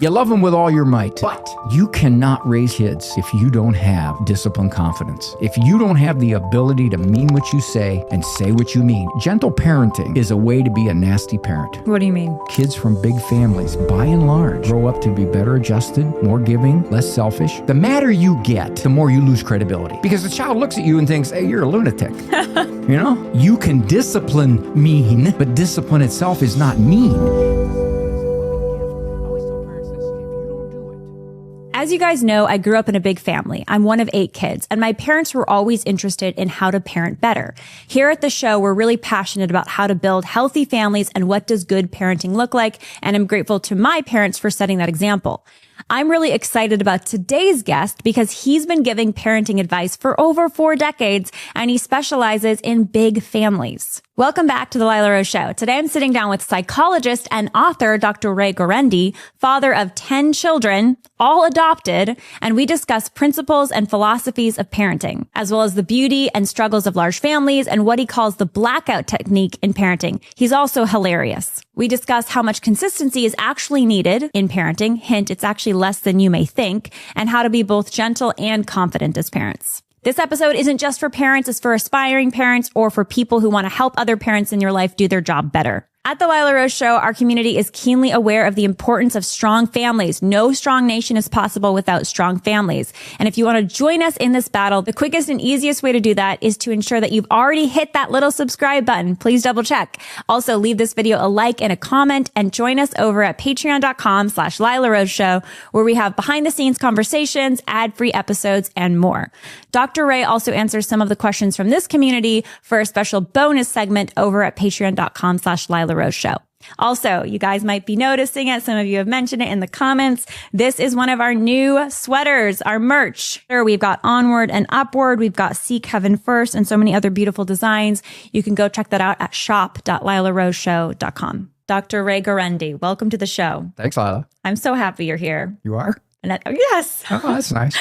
You love them with all your might, but you cannot raise kids if you don't have disciplined confidence. If you don't have the ability to mean what you say and say what you mean. Gentle parenting is a way to be a nasty parent. What do you mean? Kids from big families, by and large, grow up to be better adjusted, more giving, less selfish. The madder you get, the more you lose credibility. Because the child looks at you and thinks, hey, you're a lunatic. You can discipline mean, but discipline itself is not mean. As you guys know, I grew up in a big family. I'm one of 8 kids, and my parents were always interested in how to parent better. Here at the show, we're really passionate about how to build healthy families and what does good parenting look like, and I'm grateful to my parents for setting that example. I'm really excited about today's guest because he's been giving parenting advice for over 4 decades, and he specializes in big families. Welcome back to the Lila Rose Show. Today I'm sitting down with psychologist and author Dr. Ray Guarendi, father of 10 children, all adopted, and we discuss principles and philosophies of parenting, as well as the beauty and struggles of large families and what he calls the blackout technique in parenting. He's also hilarious. We discuss how much consistency is actually needed in parenting. Hint, it's actually less than you may think, and how to be both gentle and confident as parents. This episode isn't just for parents, it's for aspiring parents or for people who want to help other parents in your life do their job better. At the Lila Rose Show, our community is keenly aware of the importance of strong families. No strong nation is possible without strong families. And if you want to join us in this battle, the quickest and easiest way to do that is to ensure that you've already hit that little subscribe button. Please double check. Also, leave this video a like and a comment and join us over at patreon.com/Lila Rose Show, where we have behind the scenes conversations, ad-free episodes, and more. Dr. Ray also answers some of the questions from this community for a special bonus segment over at patreon.com/Lila Rose Show. Also, you guys might be noticing it. Some of you have mentioned it in the comments. This is one of our new sweaters, our merch. We've got Onward and Upward. We've got Seek Heaven First and so many other beautiful designs. You can go check that out at shop.lilaroseshow.com. Dr. Ray Guarendi, welcome to the show. Thanks, Lila. I'm so happy you're here. You are? Yes. Oh, that's nice.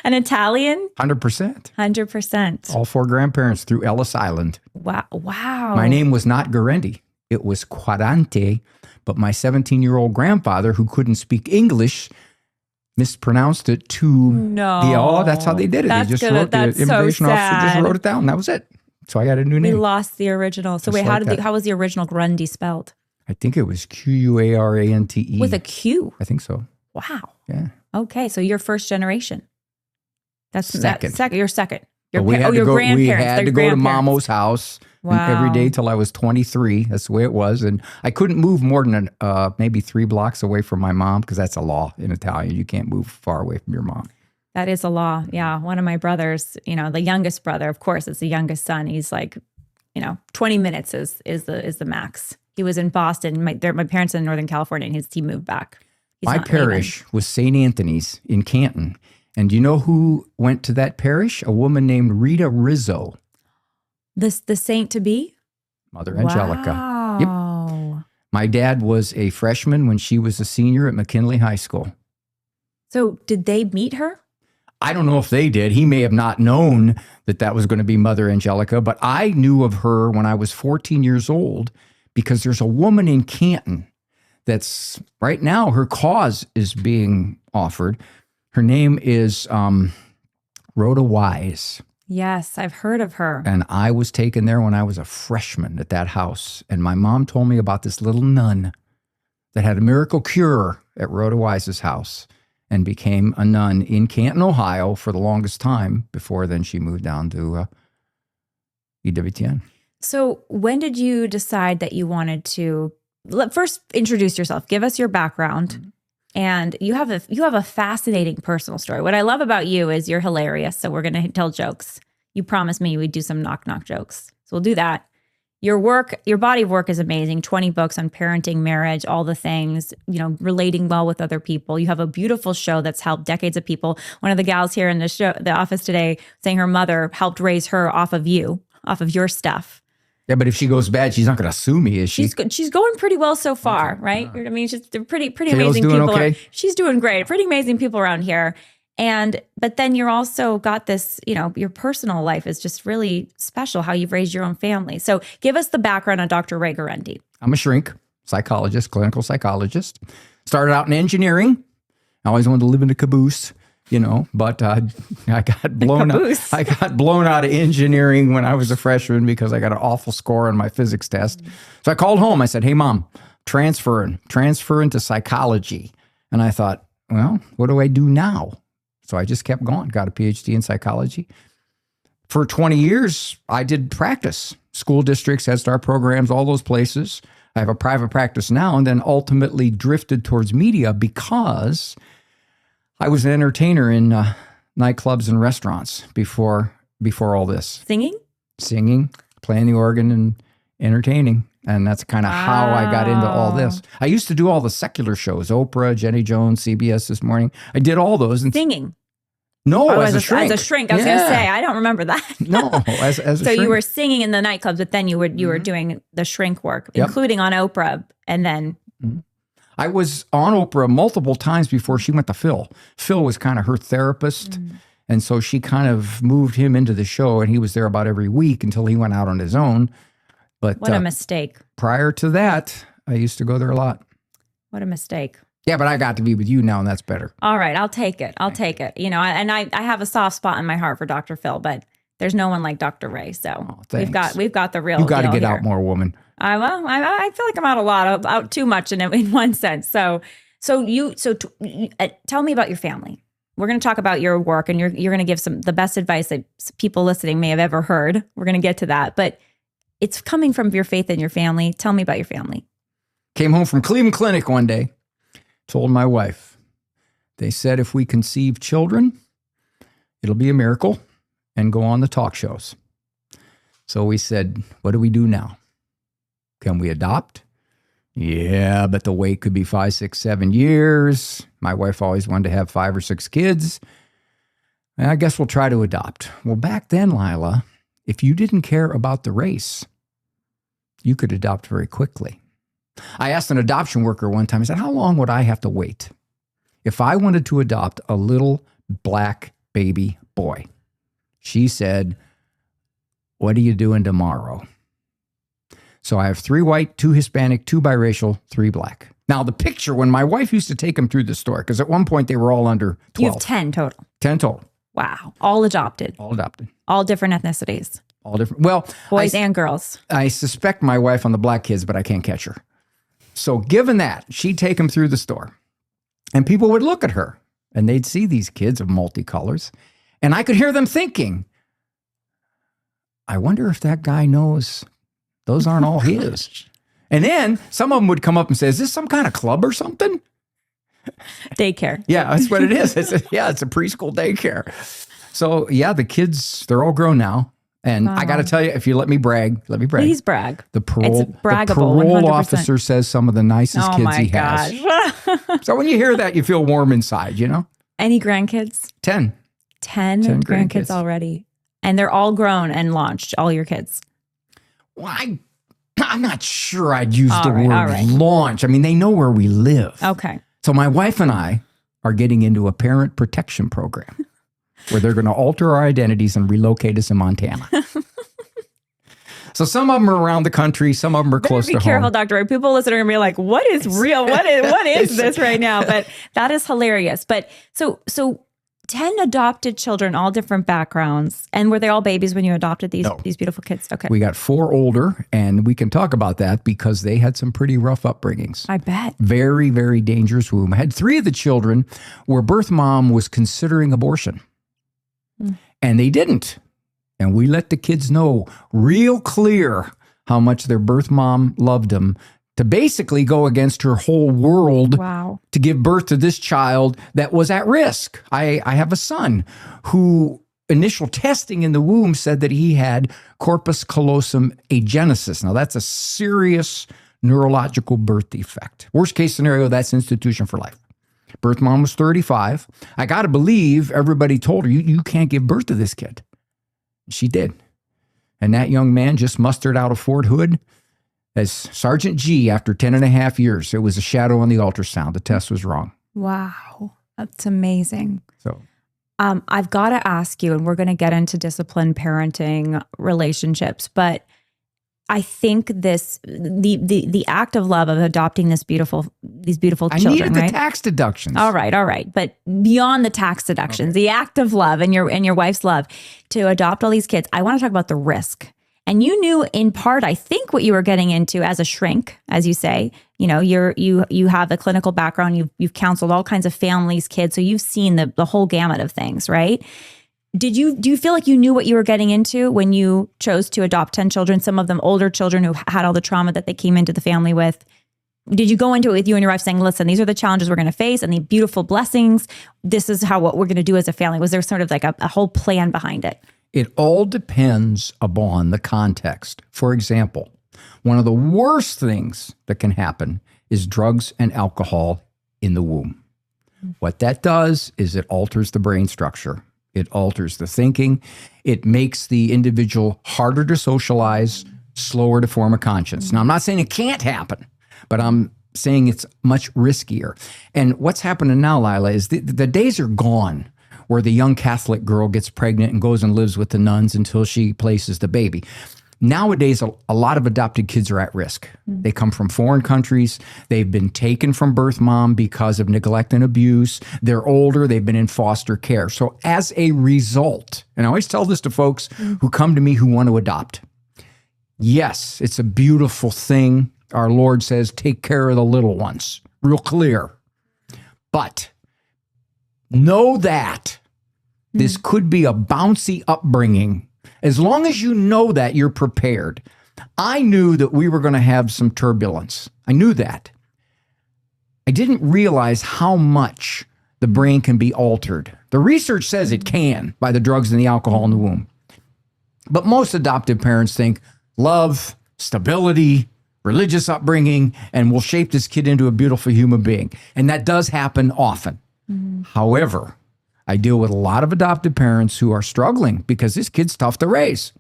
An Italian? 100%. 100%. All 4 grandparents through Ellis Island. Wow. My name was not Guarendi. It was Guarendi, but my 17-year-old grandfather, who couldn't speak English, mispronounced it to... No. That's how they did it. That's they just good. wrote, That's the immigration so officer just sad. wrote it down. That was it. So I got a new We name. lost the original. So Just wait, like how was the original Guarendi spelled? I think it was Quarante. With a Q? I think so. Wow. Yeah. Okay, so you're first generation. That's Second. You're second. But we had to your go, grandparents. we had Their to go to grandparents. Mamo's house Wow. every day till I was 23. That's the way it was. And I couldn't move more than maybe 3 blocks away from my mom because that's a law in Italian. You can't move far away from your mom. That is a law. Yeah. One of my brothers, the youngest brother, of course, is the youngest son. He's like, 20 minutes is the max. He was in Boston. My parents are in Northern California, and he moved back. My parish was St. Anthony's in Canton. And do you know who went to that parish? A woman named Rita Rizzo. The saint to be? Mother Angelica. Wow. Yep. My dad was a freshman when she was a senior at McKinley High School. So did they meet her? I don't know if they did. He may have not known that was going to be Mother Angelica, but I knew of her when I was 14 years old because there's a woman in Canton that's right now, her cause is being offered. Her name is Rhoda Wise. Yes, I've heard of her. And I was taken there when I was a freshman at that house. And my mom told me about this little nun that had a miracle cure at Rhoda Wise's house and became a nun in Canton, Ohio for the longest time before then she moved down to EWTN. So when did you decide that you wanted to first introduce yourself? Give us your background. Mm-hmm. And you have a fascinating personal story. What I love about you is you're hilarious. So we're going to tell jokes. You promised me we'd do some knock jokes. So we'll do that. Your body of work is amazing. 20 books on parenting, marriage, all the things, relating well with other people. You have a beautiful show that's helped decades of people. One of the gals here in the office today saying her mother helped raise her off of your stuff. Yeah, but if she goes bad, she's not going to sue me, is she? She's going pretty well so far, okay. Right? I mean, she's pretty Kayla's amazing doing people. Okay? She's doing great. Pretty amazing people around here. But then you're also got this, your personal life is just really special, how you've raised your own family. So give us the background on Dr. Ray Guarendi. I'm a shrink, psychologist, clinical psychologist. Started out in engineering. I always wanted to live in a caboose, but I got blown out. I got blown out of engineering when I was a freshman because I got an awful score on my physics test. So I called home. I said, "Hey, Mom, transferring to psychology." And I thought, well, what do I do now? So I just kept going, got a PhD in psychology. For 20 years, I did practice. School districts, Head Start programs, all those places. I have a private practice now, and then ultimately drifted towards media because I was an entertainer in nightclubs and restaurants before all this. Singing, playing the organ, and entertaining. And that's kind of how I got into all this. I used to do all the secular shows, Oprah, Jenny Jones, CBS This Morning. I did all those. And Singing? No, as a shrink. As a shrink. I was going to say, I don't remember that. No, as a shrink. So you were singing in the nightclubs, but then you were doing the shrink work, including on Oprah, and then... I was on Oprah multiple times before she went to Phil. Phil was kind of her therapist. And so she kind of moved him into the show, and he was there about every week until he went out on his own. But what a mistake. Prior to that, I used to go there a lot. What a mistake. Yeah, but I got to be with you now, and that's better. All right, I'll take it. I have a soft spot in my heart for Dr. Phil, but there's no one like Dr. Ray. So we've got the real. You got to get here. out more, woman. I feel like I'm out a lot, out too much in one sense. So tell me about your family. We're going to talk about your work, and you're going to give the best advice that people listening may have ever heard. We're going to get to that, but it's coming from your faith in your family. Tell me about your family. Came home from Cleveland Clinic one day, told my wife, they said if we conceive children, it'll be a miracle and go on the talk shows. So we said, what do we do now? Can we adopt? Yeah, but the wait could be 5, 6, 7 years. My wife always wanted to have 5 or 6 kids. I guess we'll try to adopt. Well, back then, Lila, if you didn't care about the race, you could adopt very quickly. I asked an adoption worker one time, I said, how long would I have to wait if I wanted to adopt a little black baby boy? She said, what are you doing tomorrow? So I have 3 white, 2 Hispanic, 2 biracial, 3 black. Now the picture, when my wife used to take them through the store, because at one point they were all under 12. You have 10 total. 10 total. Wow. All adopted. All adopted. All different ethnicities. All different. Well, boys and girls. I suspect my wife on the black kids, but I can't catch her. So given that, she'd take them through the store, and people would look at her, and they'd see these kids of multicolors, and I could hear them thinking, I wonder if that guy knows those aren't all his. And then some of them would come up and say, is this some kind of club or something? Daycare. Yeah, that's what it is. It's a preschool daycare. So yeah, the kids, they're all grown now. And I got to tell you, if you let me brag. Please brag. The parole, it's braggable, the parole 100%. officer says some of the nicest kids he has. So when you hear that, you feel warm inside, Any grandkids? 10. 10 grandkids already. And they're all grown and launched, all your kids. Well, I'm not sure I'd use the word launch. I mean, they know where we live. Okay. So my wife and I are getting into a parent protection program where they're going to alter our identities and relocate us in Montana. So some of them are around the country. Some of them are close to home. Be careful, Dr. Ray. People listening are going to be like, what is real? What is this right now? But that is hilarious. But so 10 adopted children, all different backgrounds. And were they all babies when you adopted these beautiful kids? Okay. We got 4 older, and we can talk about that because they had some pretty rough upbringings. I bet. Very, very dangerous womb. I had 3 of the children where birth mom was considering abortion. And they didn't. And we let the kids know real clear how much their birth mom loved them, to basically go against her whole world to give birth to this child that was at risk. I have a son who initial testing in the womb said that he had corpus callosum agenesis. Now that's a serious neurological birth defect. Worst case scenario, that's institution for life. Birth mom was 35. I got to believe everybody told her, you can't give birth to this kid. She did. And that young man just mustered out of Fort Hood as Sergeant G after 10 and a half years. It was a shadow on the ultrasound. The test was wrong. Wow. That's amazing. So I've got to ask you, and we're going to get into disciplined parenting relationships, but I think the act of love of adopting these beautiful children. I needed the tax deductions. All right. But beyond the tax deductions, the act of love and your wife's love to adopt all these kids, I want to talk about the risk. And you knew in part, I think, what you were getting into as a shrink, as you say. You know, you have a clinical background. You've counseled all kinds of families, kids, so you've seen the whole gamut of things, right? Do you feel like you knew what you were getting into when you chose to adopt 10 children, some of them older children who had all the trauma that they came into the family with? Did you go into it with you and your wife saying, listen, these are the challenges we're going to face and the beautiful blessings. This is what we're going to do as a family. Was there sort of like a whole plan behind it? It all depends upon the context. For example, one of the worst things that can happen is drugs and alcohol in the womb. What that does is it alters the brain structure. It alters the thinking. It makes the individual harder to socialize, slower to form a conscience. Now, I'm not saying it can't happen, but I'm saying it's much riskier. And what's happening now, Lila, is the days are gone where the young Catholic girl gets pregnant and goes and lives with the nuns until she places the baby. Nowadays, a lot of adopted kids are at risk. They come from foreign countries. They've been taken from birth mom because of neglect and abuse. They're older. They've been in foster care. So as a result, and I always tell this to folks who come to me who want to adopt, yes, it's a beautiful thing. Our Lord says, take care of the little ones. Real clear. But know that this could be a bouncy upbringing. As long as you know that, you're prepared. I knew that we were going to have some turbulence. I knew that. I didn't realize how much the brain can be altered. The research says it can by the drugs and the alcohol in the womb. But most adoptive parents think love, stability, religious upbringing, and we'll shape this kid into a beautiful human being. And that does happen often. However, I deal with a lot of adoptive parents who are struggling because this kid's tough to raise.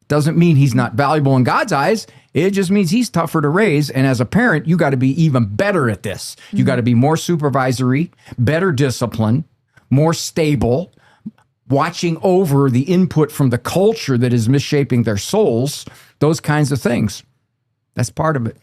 Doesn't mean he's not valuable in God's eyes. It just means he's tougher to raise. And as a parent, you got to be even better at this. You got to be more supervisory, better discipline, more stable, watching over the input from the culture that is misshaping their souls, those kinds of things. That's part of it.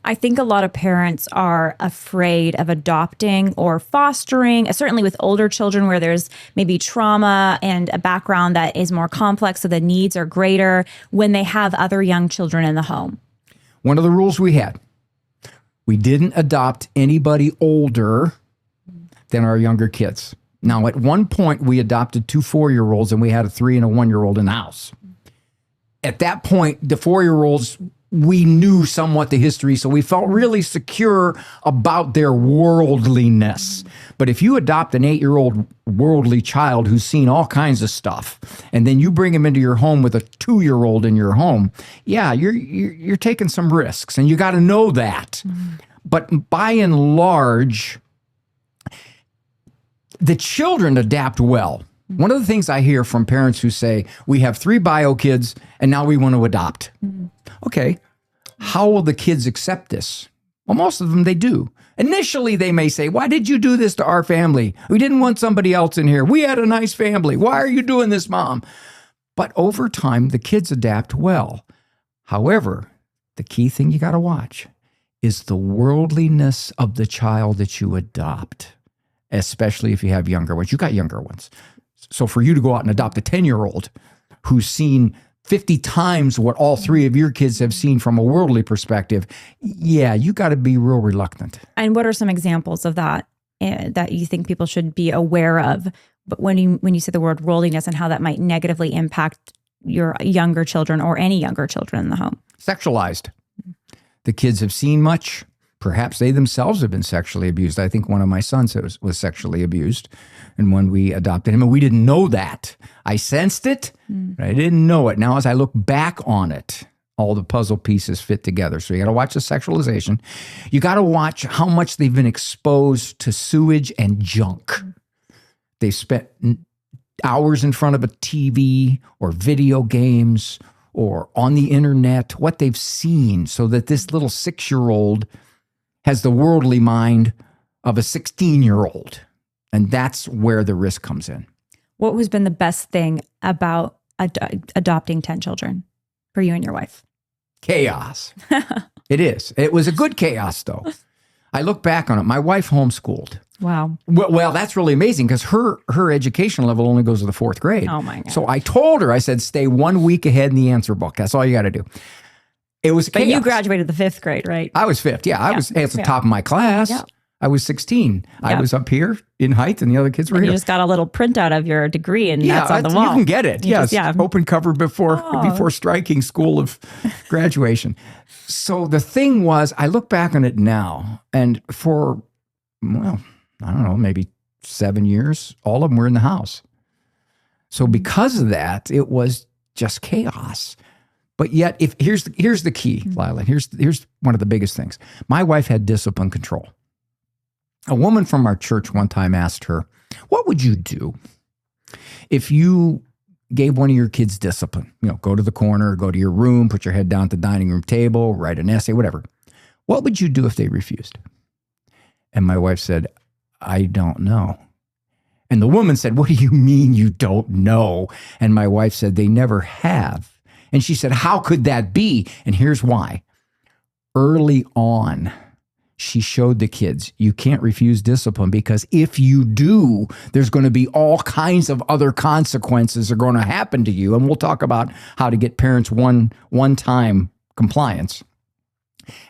I think a lot of parents are afraid of adopting or fostering, certainly with older children where there's maybe trauma and a background that is more complex, so the needs are greater when they have other young children in the home. One of the rules we had, we didn't adopt anybody older than our younger kids. Now, at one point, we adopted 2 4-year-olds and we had a 3 and a 1-year-old in the house. At that point, the 4-year-olds, we knew somewhat the history, so we felt really secure about their worldliness. But if you adopt an 8-year-old worldly child who's seen all kinds of stuff, and then you bring him into your home with a 2-year-old in your home, yeah, you're taking some risks, and you got to know that. But by and large, the children adapt well. One of the things I hear from parents who say, we have 3 bio kids, and now we want to adopt. Okay, how will the kids accept this? Well, most of them, they do. Initially, they may say, why did you do this to our family? We didn't want somebody else in here. We had a nice family. Why are you doing this, Mom? But over time, the kids adapt well. However, the key thing you got to watch is the worldliness of the child that you adopt, especially if you have younger ones. You got younger ones. So for you to go out and adopt a 10-year-old who's seen 50 times what all 3 of your kids have seen from a worldly perspective, yeah, you got to be real reluctant. And what are some examples of that that you think people should be aware of? But when you say the word worldliness and how that might negatively impact your younger children or any younger children in the home? Sexualized. The kids have seen much. Perhaps they themselves have been sexually abused. I think one of my sons was sexually abused. And when we adopted him, and we didn't know that. I sensed it, but I didn't know it. Now, as I look back on it, all the puzzle pieces fit together. So you got to watch the sexualization. You got to watch how much they've been exposed to sewage and junk. They've spent hours in front of a TV or video games or on the internet, what they've seen, so that this little 6-year-old has the worldly mind of a 16-year-old. And that's where the risk comes in. What has been the best thing about adopting 10 children for you and your wife? chaos. It is. It was a good chaos, though. I look back on it. My wife homeschooled. Wow. Well, that's really amazing because her education level only goes to the 4th grade. Oh, my God. So I told her, I said, stay 1 week ahead in the answer book. That's all you got to do. It was chaos. But you graduated the 5th grade, right? I was 5th. Yeah, I was at the top of my class. Yeah. I was 16. Yeah. I was up here in height and the other kids were And here. you just got a little printout of your degree and that's on the wall. You can get it. Yes. Open cover before striking school of graduation. So the thing was, I look back on it now and for, well, I don't know, maybe 7 years, all of them were in the house. So because of that, it was just chaos. But yet, here's the key, Lila. Here's one of the biggest things. My wife had discipline control. A woman from our church one time asked her, what would you do if you gave one of your kids discipline? Go to the corner, go to your room, put your head down at the dining room table, write an essay, whatever. What would you do if they refused? And my wife said, I don't know. And the woman said, what do you mean you don't know? And my wife said, they never have. And she said, how could that be? And here's why. Early on, she showed the kids, you can't refuse discipline because if you do, there's going to be all kinds of other consequences that are going to happen to you. And we'll talk about how to get parents one-time compliance.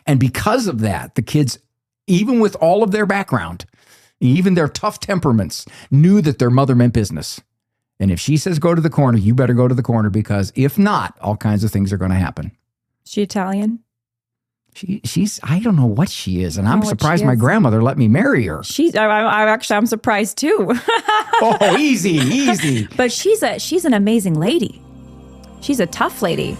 And because of that, the kids, even with all of their background, even their tough temperaments, knew that their mother meant business. And if she says go to the corner, you better go to the corner because if not, all kinds of things are going to happen. She Italian? She's I don't know what she is, and I'm surprised my grandmother let me marry her. I'm surprised too. Oh, easy. But she's an amazing lady. She's a tough lady.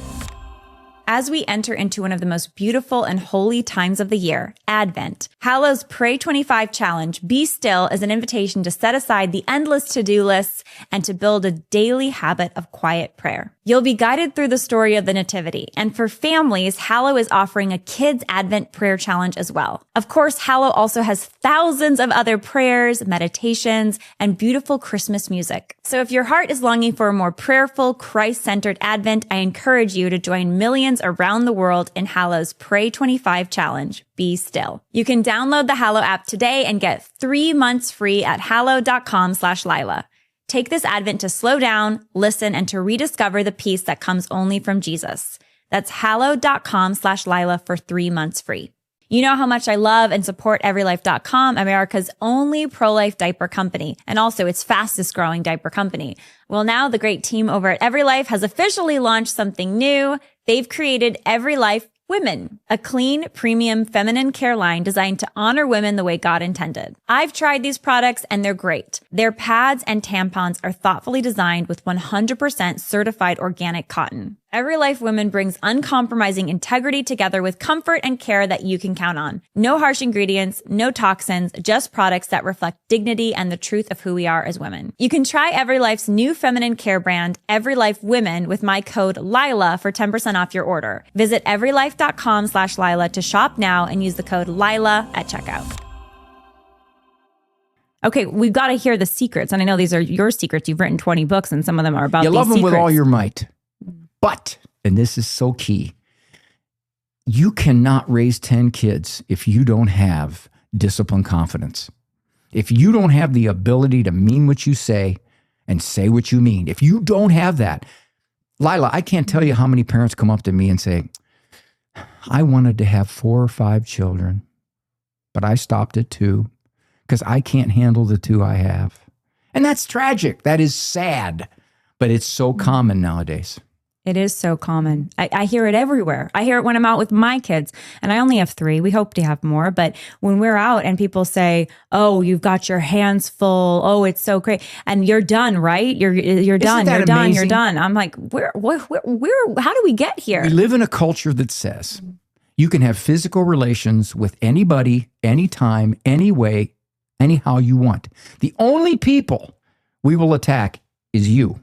As we enter into one of the most beautiful and holy times of the year, Advent, Hallow's Pray 25 Challenge, Be Still, is an invitation to set aside the endless to-do lists and to build a daily habit of quiet prayer. You'll be guided through the story of the Nativity, and for families, Hallow is offering a kids' Advent prayer challenge as well. Of course, Hallow also has thousands of other prayers, meditations, and beautiful Christmas music. So if your heart is longing for a more prayerful, Christ-centered Advent, I encourage you to join millions around the world in Hallow's Pray 25 Challenge, Be Still. You can download the Hallow app today and get 3 months free at hallow.com/Lila. Take this Advent to slow down, listen, and to rediscover the peace that comes only from Jesus. That's hallow.com/Lila for 3 months free. You know how much I love and support EveryLife.com, America's only pro-life diaper company, and also its fastest growing diaper company. Well, now the great team over at EveryLife has officially launched something new. They've created EveryLife Women, a clean, premium feminine care line designed to honor women the way God intended. I've tried these products and they're great. Their pads and tampons are thoughtfully designed with 100% certified organic cotton. EveryLife Women brings uncompromising integrity together with comfort and care that you can count on. No harsh ingredients, no toxins, just products that reflect dignity and the truth of who we are as women. You can try EveryLife's new feminine care brand, EveryLife Women, with my code Lila for 10% off your order. Visit everylife.com/Lila to shop now and use the code Lila at checkout. Okay, we've got to hear the secrets. And I know these are your secrets. You've written 20 books and some of them are about these secrets. You love them with all your might. But, and this is so key, you cannot raise 10 kids if you don't have disciplined confidence. If you don't have the ability to mean what you say and say what you mean, if you don't have that, Lila, I can't tell you how many parents come up to me and say, I wanted to have 4 or 5 children, but I stopped at 2 because I can't handle the 2 I have. And that's tragic. That is sad, but it's so common nowadays. It is so common. I hear it everywhere. I hear it when I'm out with my kids, and I only have 3. We hope to have more. But when we're out and people say, oh, you've got your hands full. Oh, it's so great. And you're done, right? You're done. You're done. You're done. I'm like, where, how do we get here? We live in a culture that says you can have physical relations with anybody, anytime, any way, anyhow you want. The only people we will attack is you,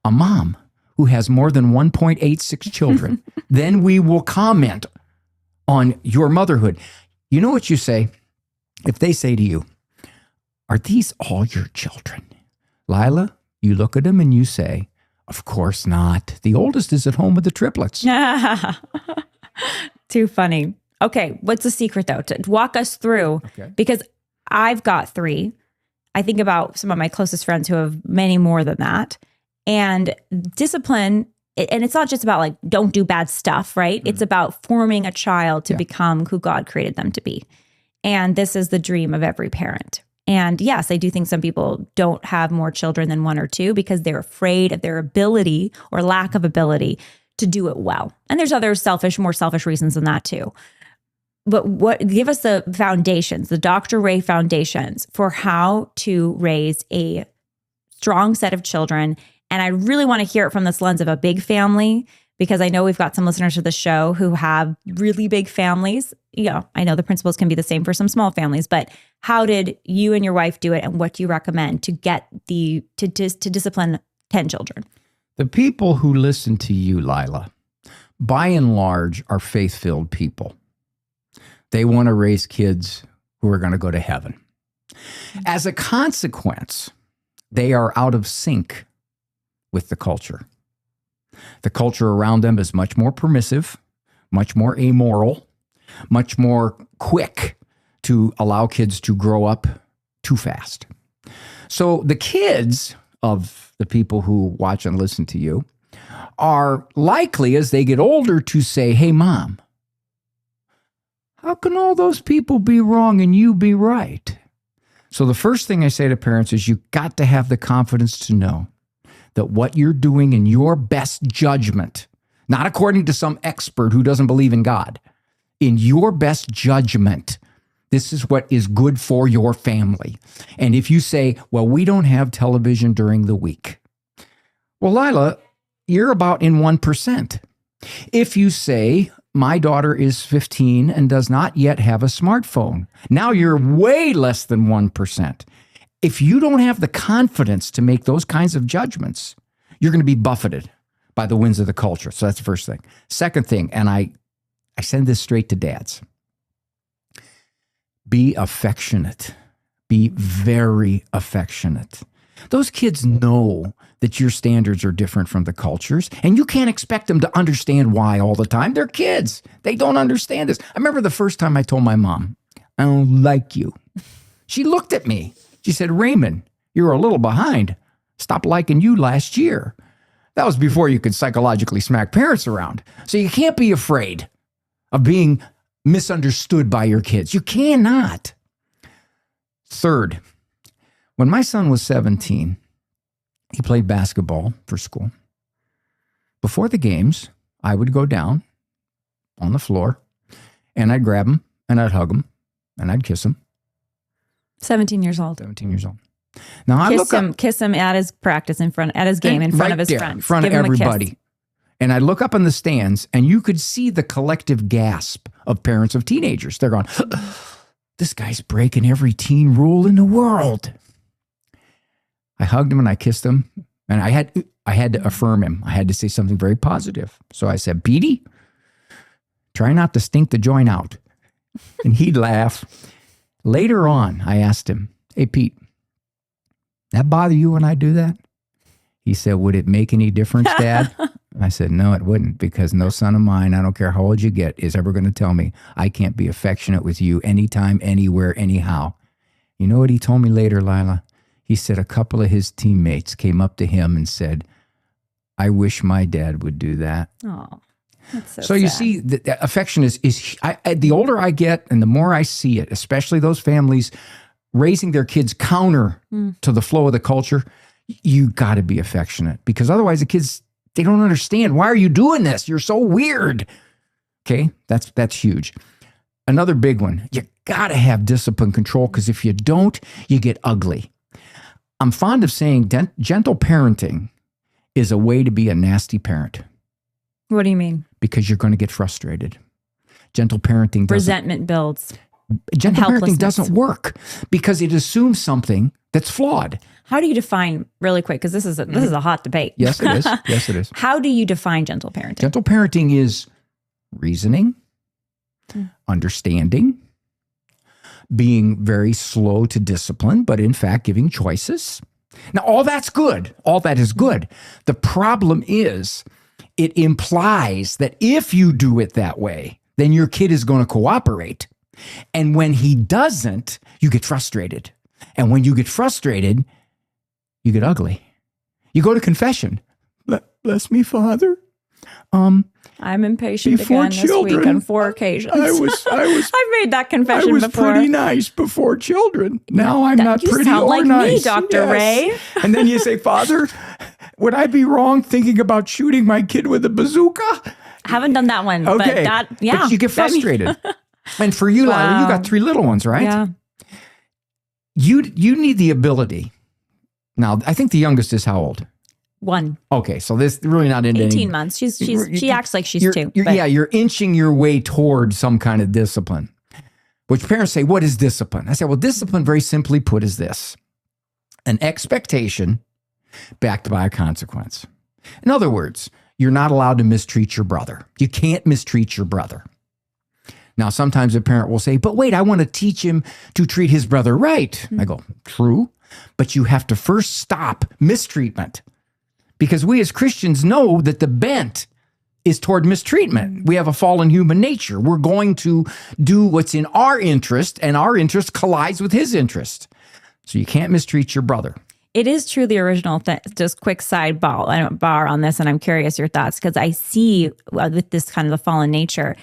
a mom who has more than 1.86 children. Then we will comment on your motherhood. You know what you say? If they say to you, are these all your children? Lila, you look at them and you say, of course not. The oldest is at home with the triplets. Too funny. Okay. What's the secret though? To walk us through, because I've got 3. I think about some of my closest friends who have many more than that. And discipline, and it's not just about like, don't do bad stuff, right? It's about forming a child to become who God created them to be. And this is the dream of every parent. And yes, I do think some people don't have more children than 1 or 2 because they're afraid of their ability or lack of ability to do it well. And there's other more selfish reasons than that too. But give us the foundations, the Dr. Ray foundations for how to raise a strong set of children. And I really want to hear it from this lens of a big family, because I know we've got some listeners to the show who have really big families. Yeah, I know the principles can be the same for some small families, but how did you and your wife do it, and what do you recommend to get to discipline 10 children? The people who listen to you, Lila, by and large, are faith-filled people. They want to raise kids who are going to go to heaven. As a consequence, they are out of sync with the culture. The culture around them is much more permissive, much more amoral, much more quick to allow kids to grow up too fast. So the kids of the people who watch and listen to you are likely, as they get older, to say, hey, Mom, how can all those people be wrong and you be right? So the first thing I say to parents is you've got to have the confidence to know that what you're doing in your best judgment, not according to some expert who doesn't believe in God, in your best judgment, this is what is good for your family. And if you say, well, we don't have television during the week. Well, Lila, you're about in 1%. If you say, my daughter is 15 and does not yet have a smartphone, now you're way less than 1%. If you don't have the confidence to make those kinds of judgments, you're going to be buffeted by the winds of the culture. So that's the first thing. Second thing, and I send this straight to dads. Be affectionate. Be very affectionate. Those kids know that your standards are different from the culture's, and you can't expect them to understand why all the time. They're kids. They don't understand this. I remember the first time I told my mom, I don't like you. She looked at me. She said, Raymond, you're a little behind. Stopped liking you last year. That was before you could psychologically smack parents around. So you can't be afraid of being misunderstood by your kids. You cannot. Third, when my son was 17, he played basketball for school. Before the games, I would go down on the floor and I'd grab him and I'd hug him and I'd kiss him. 17 years old. 17 years old. Now I kiss him at his practice at his game in front of his friends. In front of everybody. And I look up in the stands and you could see the collective gasp of parents of teenagers. They're going, this guy's breaking every teen rule in the world. I hugged him and I kissed him, and I had to affirm him. I had to say something very positive. So I said, Petey, try not to stink the joint out. And he'd laugh. Later on, I asked him, hey, Pete, that bother you when I do that? He said, would it make any difference, Dad? I said, no, it wouldn't, because no son of mine, I don't care how old you get, is ever going to tell me I can't be affectionate with you anytime, anywhere, anyhow. You know what he told me later, Lila? He said a couple of his teammates came up to him and said, I wish my dad would do that. Oh, that's so sad. You see, the affection is the older I get and the more I see it, especially those families raising their kids counter to the flow of the culture, you got to be affectionate, because otherwise the kids, they don't understand. Why are you doing this? You're so weird. Okay, that's huge. Another big one, you got to have discipline control, because if you don't, you get ugly. I'm fond of saying gentle parenting is a way to be a nasty parent. What do you mean? Because you're going to get frustrated. Gentle parenting doesn't. Resentment builds. Gentle parenting doesn't work because it assumes something that's flawed. How do you define, really quick, because this is a hot debate. Yes, it is. Yes, it is. How do you define gentle parenting? Gentle parenting is reasoning, understanding, being very slow to discipline, but in fact giving choices. Now, all that's good. All that is good. The problem is it implies that if you do it that way, then your kid is going to cooperate. And when he doesn't, you get frustrated. And when you get frustrated, you get ugly. You go to confession. Bless me, Father. I'm impatient again this week on 4 occasions. I've made that confession before. I was pretty nice before children. Now I'm not pretty or like nice. Me, Dr. Ray. And then you say, Father, would I be wrong thinking about shooting my kid with a bazooka? I haven't done that one. Okay. But you get frustrated. And for you, Lila, you got 3 little ones, right? Yeah. You need the ability. Now, I think the youngest is how old? 1. Okay, so this really not into 18 months. She acts like she's 2. You're inching your way toward some kind of discipline. Which parents say, what is discipline? I say, well, discipline, very simply put, is this: an expectation backed by a consequence. In other words, you're not allowed to mistreat your brother. You can't mistreat your brother. Now, sometimes a parent will say, but wait, I want to teach him to treat his brother right. Mm-hmm. I go, true, but you have to first stop mistreatment. Because we as Christians know that the bent is toward mistreatment. We have a fallen human nature. We're going to do what's in our interest, and our interest collides with his interest. So you can't mistreat your brother. It is true the original thing. Just quick bar on this, and I'm curious your thoughts, because I see with this kind of the fallen nature,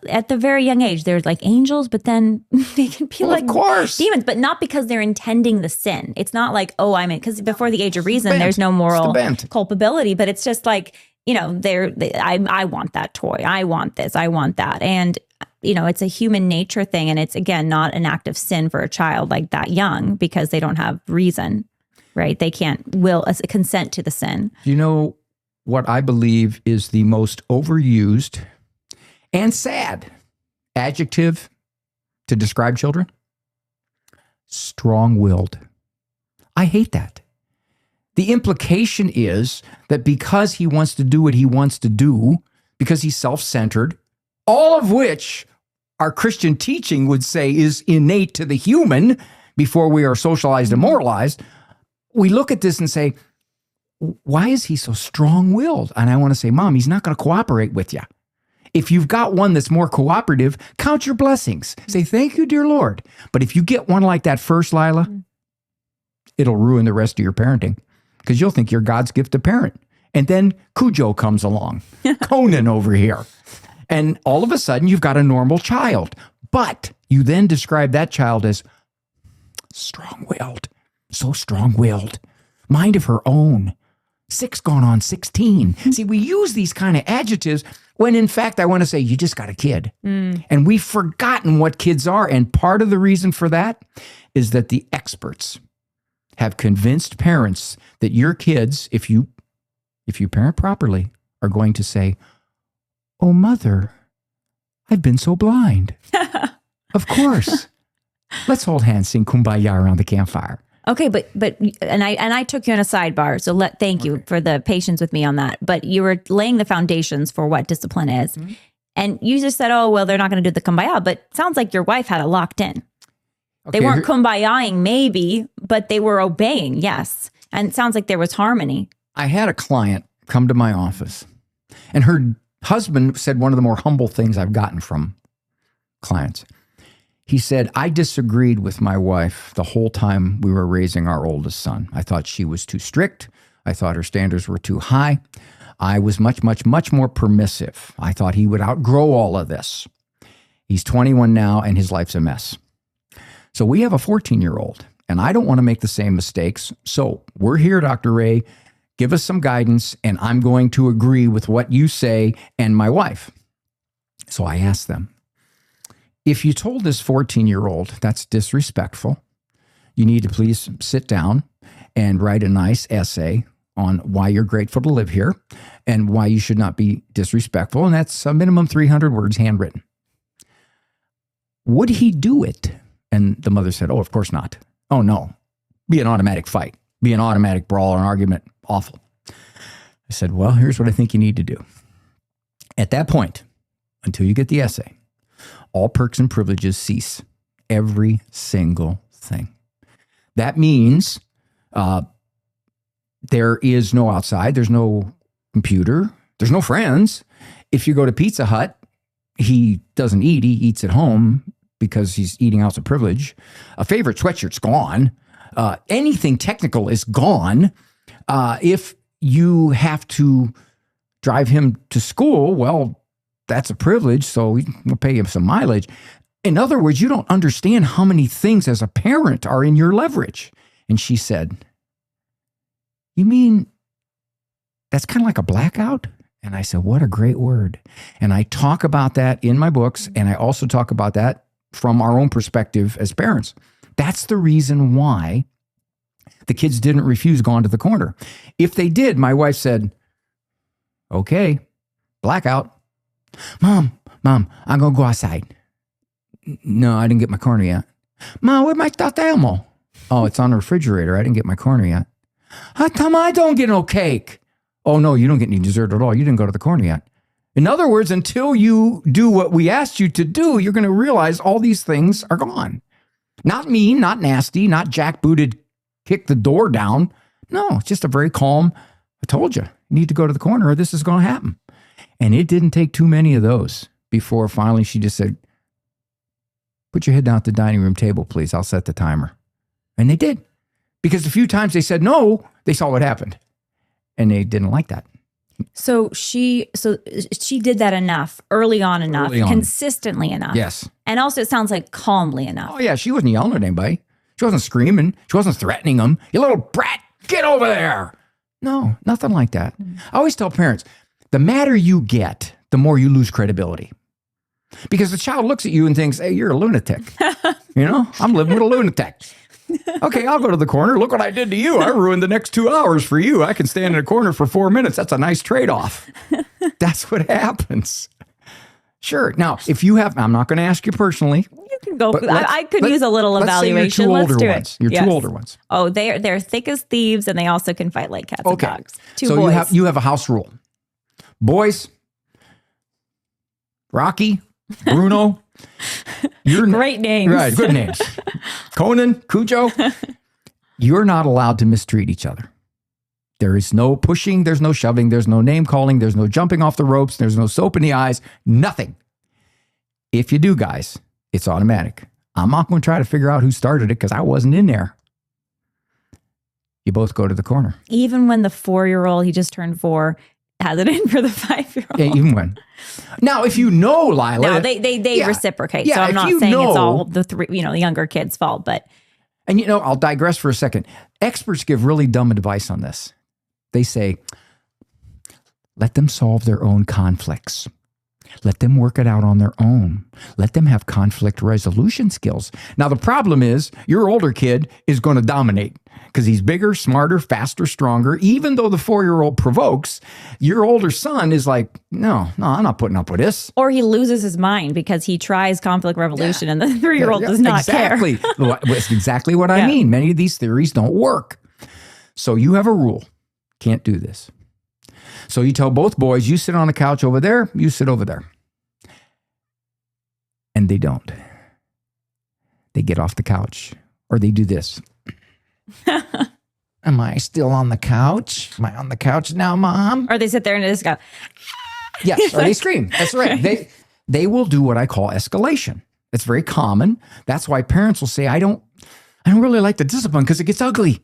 at the very young age, there's like angels, but then they can be like demons, but not because they're intending the sin. It's not like, because before the age of reason, there's no moral culpability, but it's just like, I want that toy. I want this. I want that. And, it's a human nature thing. And it's, again, not an act of sin for a child like that young, because they don't have reason, right? They can't consent to the sin. You know what I believe is the most overused and sad adjective to describe children? Strong-willed. I hate that. The implication is that because he wants to do what he wants to do, because he's self-centered, all of which our Christian teaching would say is innate to the human before we are socialized and moralized, we look at this and say, why is he so strong-willed? And I want to say, Mom, he's not going to cooperate with you. If you've got one that's more cooperative, count your blessings. Say, thank you, dear Lord. But if you get one like that first, Lila, it'll ruin the rest of your parenting, because you'll think you're God's gift to parent. And then Cujo comes along, Conan over here. And all of a sudden, you've got a normal child. But you then describe that child as strong-willed, so strong-willed, mind of her own, 6 going on 16. See, we use these kind of adjectives when in fact, I want to say, you just got a kid. And we've forgotten what kids are. And part of the reason for that is that the experts have convinced parents that your kids, if you parent properly, are going to say, oh, mother, I've been so blind. Of course. Let's hold hands, sing Kumbaya around the campfire. Okay, but I took you on a sidebar, so thank you for the patience with me on that. But you were laying the foundations for what discipline is, and you just said, "Oh, well, they're not going to do the kumbaya." But it sounds like your wife had it locked in. Okay, they weren't kumbayaing, maybe, but they were obeying. Yes, and it sounds like there was harmony. I had a client come to my office, and her husband said one of the more humble things I've gotten from clients. He said, I disagreed with my wife the whole time we were raising our oldest son. I thought she was too strict. I thought her standards were too high. I was much, much, much more permissive. I thought he would outgrow all of this. He's 21 now, and his life's a mess. So we have a 14-year-old, and I don't want to make the same mistakes. So we're here, Dr. Ray. Give us some guidance, and I'm going to agree with what you say and my wife. So I asked them, if you told this 14-year-old that's disrespectful, you need to please sit down and write a nice essay on why you're grateful to live here and why you should not be disrespectful. And that's a minimum 300 words handwritten. Would he do it? And the mother said, oh, of course not. Oh, no. Be an automatic fight. Be an automatic brawl or an argument. Awful. I said, well, here's what I think you need to do. At that point, until you get the essay, all perks and privileges cease. Every single thing. That means there is no outside. There's no computer. There's no friends. If you go to Pizza Hut, he doesn't eat. He eats at home because he's eating out's a privilege. A favorite sweatshirt's gone. Anything technical is gone. If you have to drive him to school, well, that's a privilege, so we'll pay him some mileage. In other words, you don't understand how many things as a parent are in your leverage. And she said, you mean that's kind of like a blackout? And I said, what a great word. And I talk about that in my books, and I also talk about that from our own perspective as parents. That's the reason why the kids didn't refuse going to the corner. If they did, my wife said, okay, blackout. Mom, I'm going to go outside. No, I didn't get my corner yet. Mom, where's my stuffed animal? Oh, it's on the refrigerator. I didn't get my corner yet. How come I don't get no cake? Oh, no, you don't get any dessert at all. You didn't go to the corner yet. In other words, until you do what we asked you to do, you're going to realize all these things are gone. Not mean, not nasty, not jackbooted, kick the door down. No, it's just a very calm, I told you, you need to go to the corner or this is going to happen. And it didn't take too many of those before finally she just said, put your head down at the dining room table, please. I'll set the timer. And they did. Because a few times they said no, they saw what happened. And they didn't like that. So she did that early on, consistently enough. Yes. And also it sounds like calmly enough. Oh, yeah. She wasn't yelling at anybody. She wasn't screaming. She wasn't threatening them. You little brat, get over there. No, nothing like that. I always tell parents, the madder you get, the more you lose credibility. Because the child looks at you and thinks, hey, you're a lunatic. I'm living with a lunatic. Okay, I'll go to the corner. Look what I did to you. I ruined the next 2 hours for you. I can stand in a corner for 4 minutes. That's a nice trade-off. That's what happens. Sure. Now, if you have, I'm not going to ask you personally. You can go. I could use a little evaluation. Let's do it. Your two older ones. Oh, they're thick as thieves, and they also can fight like cats and dogs. Two so boys. you have a house rule. Boys, Rocky, Bruno. Great names. Right, good names. Conan, Cujo. You're not allowed to mistreat each other. There is no pushing, there's no shoving, there's no name calling, there's no jumping off the ropes, there's no soap in the eyes, nothing. If you do, guys, it's automatic. I'm not going to try to figure out who started it because I wasn't in there. You both go to the corner. Even when the 4-year-old, he just turned 4, has it in for the 5-year-old. Yeah, even when. Now, if you know, Lila. No, they reciprocate. So I'm not saying it's all the younger kids' fault, but. And I'll digress for a second. Experts give really dumb advice on this. They say, let them solve their own conflicts. Let them work it out on their own. Let them have conflict resolution skills. Now, the problem is your older kid is going to dominate because he's bigger, smarter, faster, stronger. Even though the 4-year-old provokes, your older son is like, no, I'm not putting up with this. Or he loses his mind because he tries conflict resolution and the 3-year-old does not care. That's exactly what I mean. Many of these theories don't work. So you have a rule. Can't do this. So you tell both boys, you sit on the couch over there, you sit over there. And they don't. They get off the couch or they do this. Am I still on the couch? Am I on the couch now, Mom? Or they sit there and they just go. Yes, or they scream. That's right. They will do what I call escalation. It's very common. That's why parents will say, I don't really like the discipline because it gets ugly.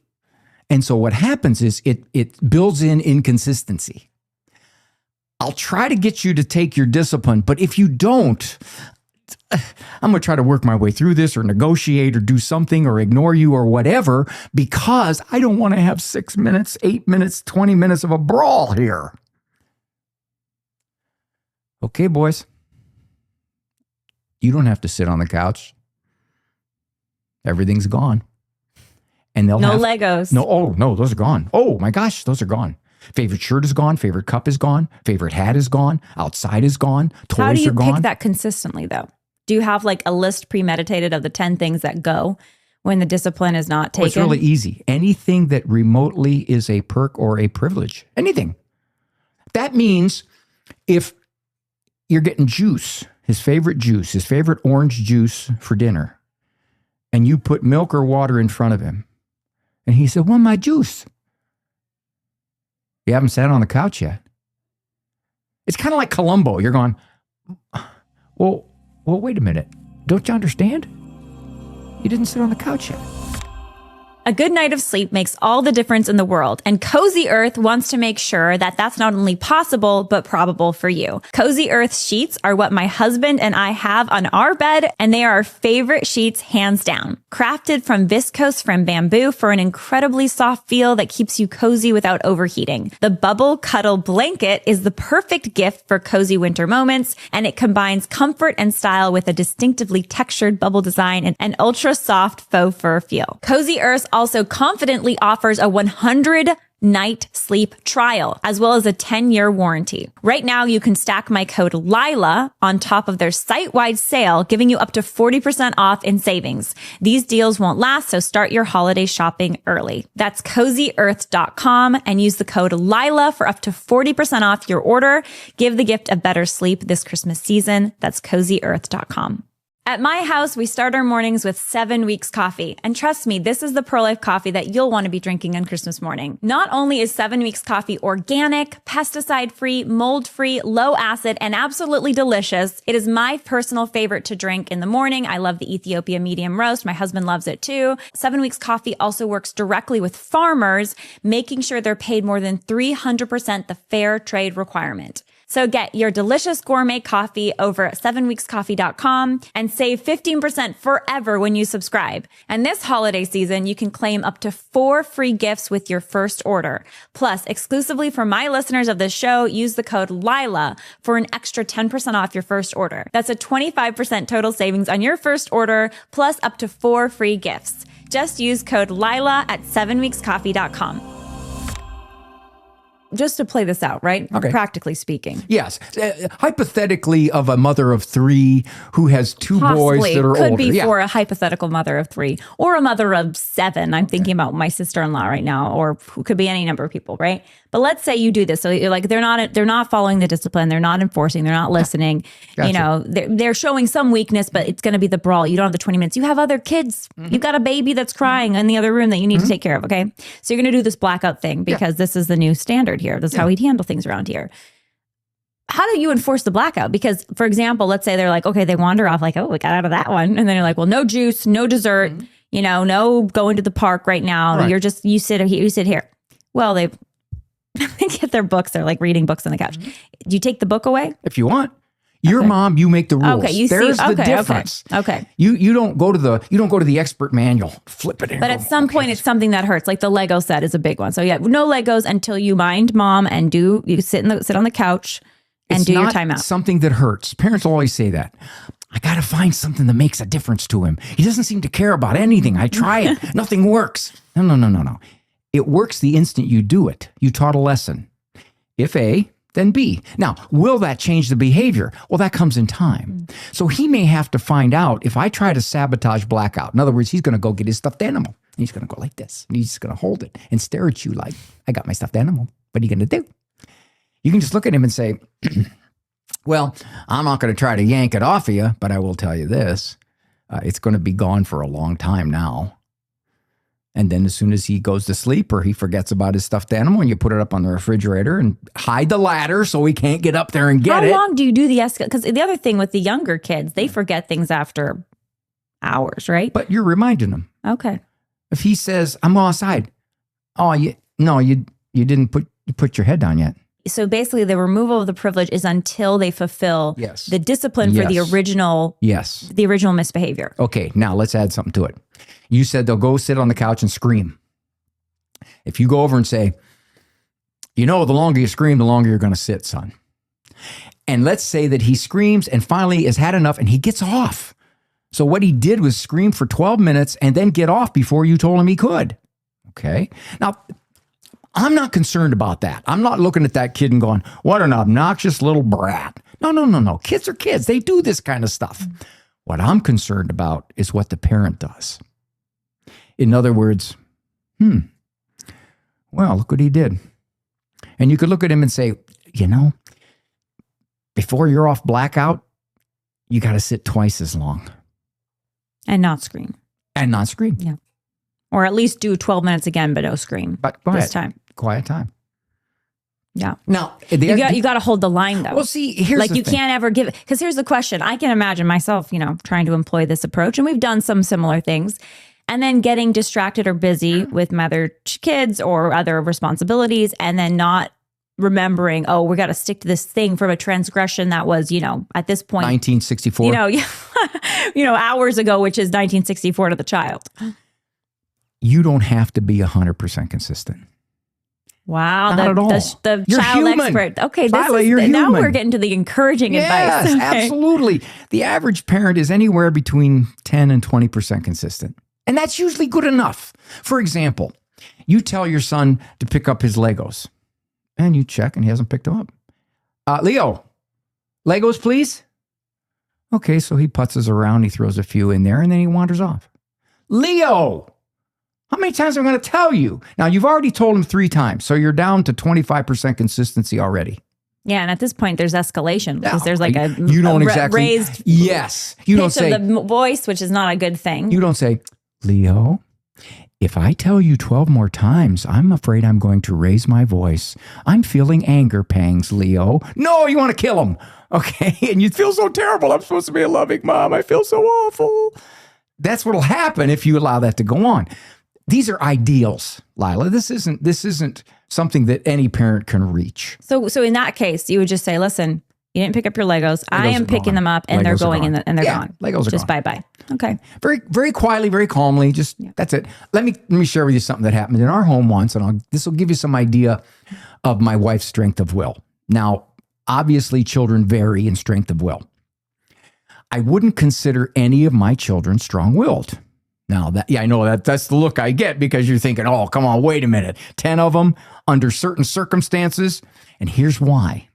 And so what happens is it builds in inconsistency. I'll try to get you to take your discipline, but if you don't, I'm going to try to work my way through this or negotiate or do something or ignore you or whatever because I don't want to have 6 minutes, 8 minutes, 20 minutes of a brawl here. Okay, boys. You don't have to sit on the couch. Everything's gone. And they'll have Legos. No, those are gone. Oh my gosh, those are gone. Favorite shirt is gone. Favorite cup is gone. Favorite hat is gone. Outside is gone. Toys are gone. How do you pick that consistently, though? Do you have like a list premeditated of the 10 things that go when the discipline is not taken? It's really easy. Anything that remotely is a perk or a privilege. Anything. That means if you're getting juice, his favorite orange juice for dinner, and you put milk or water in front of him, and he said, "Want my juice?" You haven't sat on the couch yet. It's kind of like Columbo. You're going, well, wait a minute. Don't you understand? You didn't sit on the couch yet. A good night of sleep makes all the difference in the world, and Cozy Earth wants to make sure that that's not only possible, but probable for you. Cozy Earth sheets are what my husband and I have on our bed, and they are our favorite sheets hands down. Crafted from viscose from bamboo for an incredibly soft feel that keeps you cozy without overheating. The Bubble Cuddle Blanket is the perfect gift for cozy winter moments, and it combines comfort and style with a distinctively textured bubble design and an ultra soft faux fur feel. Cozy Earth also confidently offers a 100-night sleep trial, as well as a 10-year warranty. Right now, you can stack my code Lila on top of their site-wide sale, giving you up to 40% off in savings. These deals won't last, so start your holiday shopping early. That's CozyEarth.com and use the code Lila for up to 40% off your order. Give the gift of better sleep this Christmas season. That's CozyEarth.com. At my house, we start our mornings with 7 Weeks coffee. And trust me, this is the pro-life coffee that you'll want to be drinking on Christmas morning. Not only is 7 Weeks coffee organic, pesticide-free, mold-free, low acid, and absolutely delicious, it is my personal favorite to drink in the morning. I love the Ethiopia medium roast. My husband loves it too. 7 Weeks coffee also works directly with farmers, making sure they're paid more than 300% the fair trade requirement. So get your delicious gourmet coffee over at 7weekscoffee.com and save 15% forever when you subscribe. And this holiday season, you can claim up to 4 free gifts with your first order. Plus, exclusively for my listeners of this show, use the code Lila for an extra 10% off your first order. That's a 25% total savings on your first order, plus up to 4 free gifts. Just use code Lila at 7weekscoffee.com. Just to play this out, right? Okay. Practically speaking. Yes. Hypothetically, of a mother of 3 who has 2 boys that are could older. be for a hypothetical mother of 3 or a mother of 7. I'm thinking about my sister-in-law right now, or who could be any number of people, right? But let's say you do this. So you're like, they're not following the discipline. They're not enforcing. They're not listening. Gotcha. You know, they're showing some weakness, but it's going to be the brawl. You don't have the 20 minutes. You have other kids. You've got a baby that's crying in the other room that you need to take care of. Okay. So you're going to do this blackout thing because this is the new standard here. This is how we handle things around here. How do you enforce the blackout? Because, for example, let's say they're like, okay, they wander off like, oh, we got out of that one. And then you're like, well, no juice, no dessert, you know, no going to the park right now. Right. You sit here. Well, they get their books. They're like reading books on the couch. Do you take the book away? If you want. Your mom, you make the rules. Okay, There's the difference. Okay. You don't go to the expert manual, flip it in. But at some point, it's something that hurts. Like the Lego set is a big one. So yeah, no Legos until you mind mom and you sit on the couch and do your timeout. Something that hurts. Parents always say that. I got to find something that makes a difference to him. He doesn't seem to care about anything. I try it. Nothing works. No. It works the instant you do it. You taught a lesson. If A, then B. Now, will that change the behavior? Well, that comes in time. So he may have to find out if I try to sabotage blackout. In other words, he's going to go get his stuffed animal. He's going to go like this. And he's just going to hold it and stare at you like, I got my stuffed animal. What are you going to do? You can just look at him and say, well, I'm not going to try to yank it off of you, but I will tell you this. It's going to be gone for a long time now. And then as soon as he goes to sleep or he forgets about his stuffed animal, and you put it up on the refrigerator and hide the ladder so he can't get up there and get it. How long do you do the escalate? Because the other thing with the younger kids, they forget things after hours, right? But you're reminding him. Okay. If he says, I'm outside. Oh, you didn't put your head down yet. So basically the removal of the privilege is until they fulfill the discipline for the original misbehavior. Okay, now let's add something to it. You said they'll go sit on the couch and scream. If you go over and say, the longer you scream, the longer you're going to sit, son. And let's say that he screams and finally has had enough and he gets off. So what he did was scream for 12 minutes and then get off before you told him he could. Okay. Now, I'm not concerned about that. I'm not looking at that kid and going, what an obnoxious little brat. No. Kids are kids. They do this kind of stuff. What I'm concerned about is what the parent does. In other words, well, look what he did. And you could look at him and say, before you're off blackout, you got to sit twice as long. And not scream. Yeah. Or at least do 12 minutes again, but no scream. But quiet this time. Quiet time. Yeah. Now, you got to hold the line though. Well, see, here's like the you thing. can't ever give it, because here's the question. I can imagine myself, trying to employ this approach, and we've done some similar things, and then getting distracted or busy with my other kids or other responsibilities, and then not remembering, oh, we got to stick to this thing from a transgression that was, at this point, 1964. Hours ago, which is 1964 to the child. You don't have to be 100% consistent. Wow, Not at all. The You're child human. expert. Okay, Lila, you're now human. we're getting to the encouraging Yes, advice. Okay. absolutely. The average parent is anywhere between 10 and 20% consistent. And that's usually good enough. For example, you tell your son to pick up his Legos and you check and he hasn't picked them up. Leo, Legos, please. Okay, so he putzes around, he throws a few in there and then he wanders off. Leo, how many times am I going to tell you? Now, you've already told him 3 times, so you're down to 25% consistency already. Yeah, and at this point, there's escalation because there's like raised Yes. You don't pitch say of the voice, which is not a good thing. You don't say, Leo, if I tell you 12 more times, I'm afraid I'm going to raise my voice. I'm feeling anger pangs, Leo. No, you want to kill him. Okay. And you feel so terrible. I'm supposed to be a loving mom. I feel so awful. That's what'll happen if you allow that to go on. These are ideals, Lila. This isn't something that any parent can reach. So in that case, you would just say, listen, you didn't pick up your Legos. I am picking them up, and they're going and they're gone. Legos are just gone. bye-bye. Okay. Very, very quietly, very calmly. That's it. Let me share with you something that happened in our home once, and this will give you some idea of my wife's strength of will. Now, obviously, children vary in strength of will. I wouldn't consider any of my children strong-willed. Now, I know that's the look I get because you're thinking, oh, come on, wait a minute. 10 of them under certain circumstances. And here's why.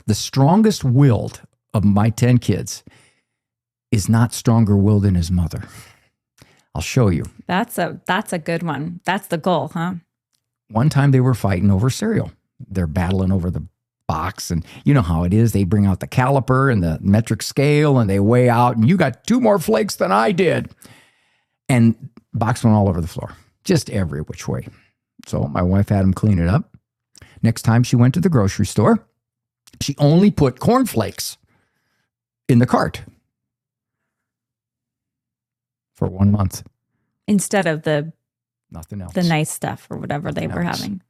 The strongest willed of my 10 kids is not stronger willed than his mother. I'll show you. That's a good one. That's the goal, huh? One time they were fighting over cereal. They're battling over the box, and you know how it is. They bring out the caliper and the metric scale and they weigh out, and you got 2 more flakes than I did. And box went all over the floor, just every which way. So my wife had him clean it up. Next time she went to the grocery store, she only put cornflakes in the cart for 1 month. Instead of nothing else. The nice stuff or whatever they were having.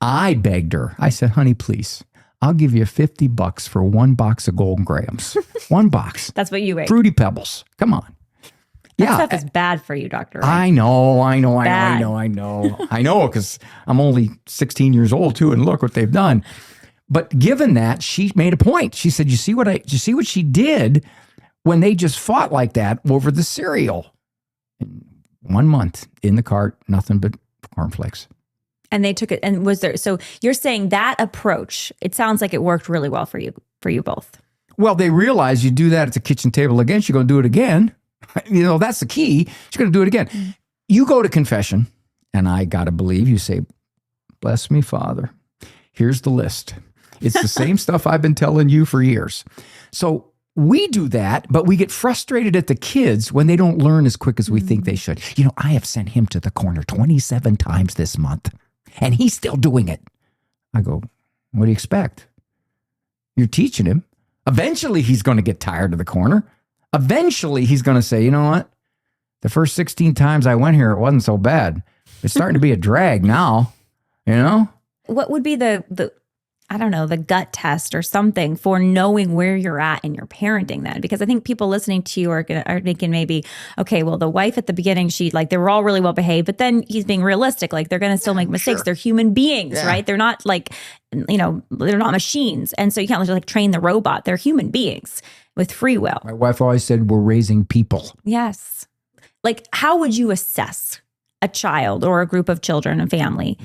I begged her. I said, honey, please, I'll give you $50 for 1 box of Golden Grahams. 1 box. That's what you ate. Fruity Pebbles. Come on. That stuff is bad for you, Doctor. Right? I know, because I'm only 16 years old too, and look what they've done. But given that, she made a point. She said, you see what she did when they just fought like that over the cereal? 1 month in the cart, nothing but cornflakes. And they took it, and so you're saying that approach, it sounds like it worked really well for you both. Well, they realize you do that at the kitchen table again, she's going to do it again. That's the key. She's going to do it again. Mm-hmm. You go to confession, and I got to believe you say, bless me, Father. Here's the list. It's the same stuff I've been telling you for years. So we do that, but we get frustrated at the kids when they don't learn as quick as we think they should. I have sent him to the corner 27 times this month, and he's still doing it. I go, what do you expect? You're teaching him. Eventually, he's going to get tired of the corner. Eventually, he's going to say, you know what? The first 16 times I went here, it wasn't so bad. It's starting to be a drag now, What would be the gut test or something for knowing where you're at in your parenting then? Because I think people listening to you are thinking maybe, okay, well, the wife at the beginning, they were all really well behaved, but then he's being realistic. Like they're going to still make mistakes. Sure. They're human beings, right? They're not they're not machines. And so you can't just train the robot. They're human beings with free will. My wife always said, we're raising people. Yes. How would you assess a child or a group of children, a family,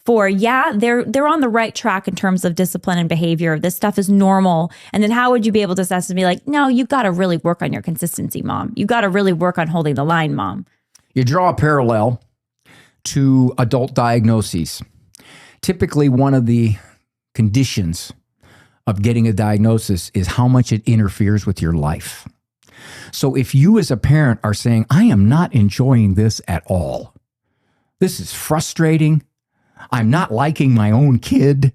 for, they're on the right track in terms of discipline and behavior. This stuff is normal. And then how would you be able to assess and be like, no, you've got to really work on your consistency, Mom. You got to really work on holding the line, Mom. You draw a parallel to adult diagnoses. Typically, one of the conditions of getting a diagnosis is how much it interferes with your life. So if you as a parent are saying, I am not enjoying this at all. This is frustrating. I'm not liking my own kid.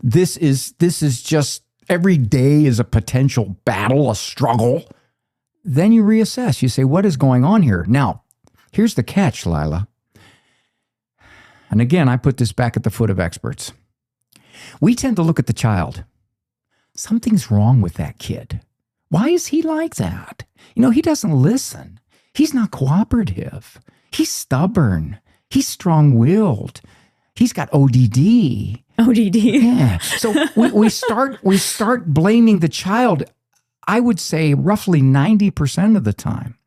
this is just every day is a potential battle, a struggle, then you reassess. You say, what is going on here? Now, here's the catch, Lila. And again, I put this back at the foot of experts. We tend to look at the child. Something's wrong with that kid. Why is he like that? He doesn't listen. He's not cooperative. He's stubborn. He's strong-willed. He's got ODD. ODD. Yeah. So we start blaming the child, I would say roughly 90% of the time,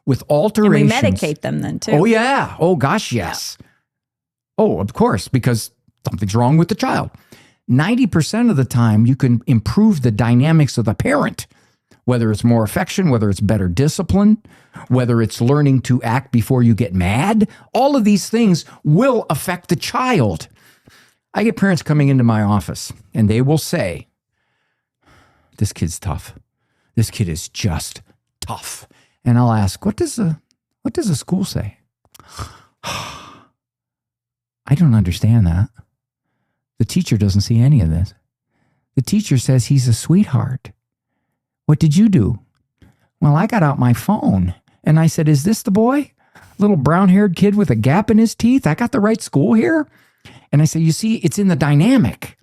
with alterations. And we medicate them then too. Oh, yeah. Oh, gosh, yes. Yeah. Oh, of course, because something's wrong with the child. 90% of the time, you can improve the dynamics of the parent, whether it's more affection, whether it's better discipline, whether it's learning to act before you get mad. All of these things will affect the child. I get parents coming into my office and they will say, this kid's tough. This kid is just tough. And I'll ask, what does the school say? I don't understand that. The teacher doesn't see any of this. The teacher says he's a sweetheart. What did you do? Well, I got out my phone and I said, is this the boy? Little brown-haired kid with a gap in his teeth? I got the right school here? And I said, you see, it's in the dynamic.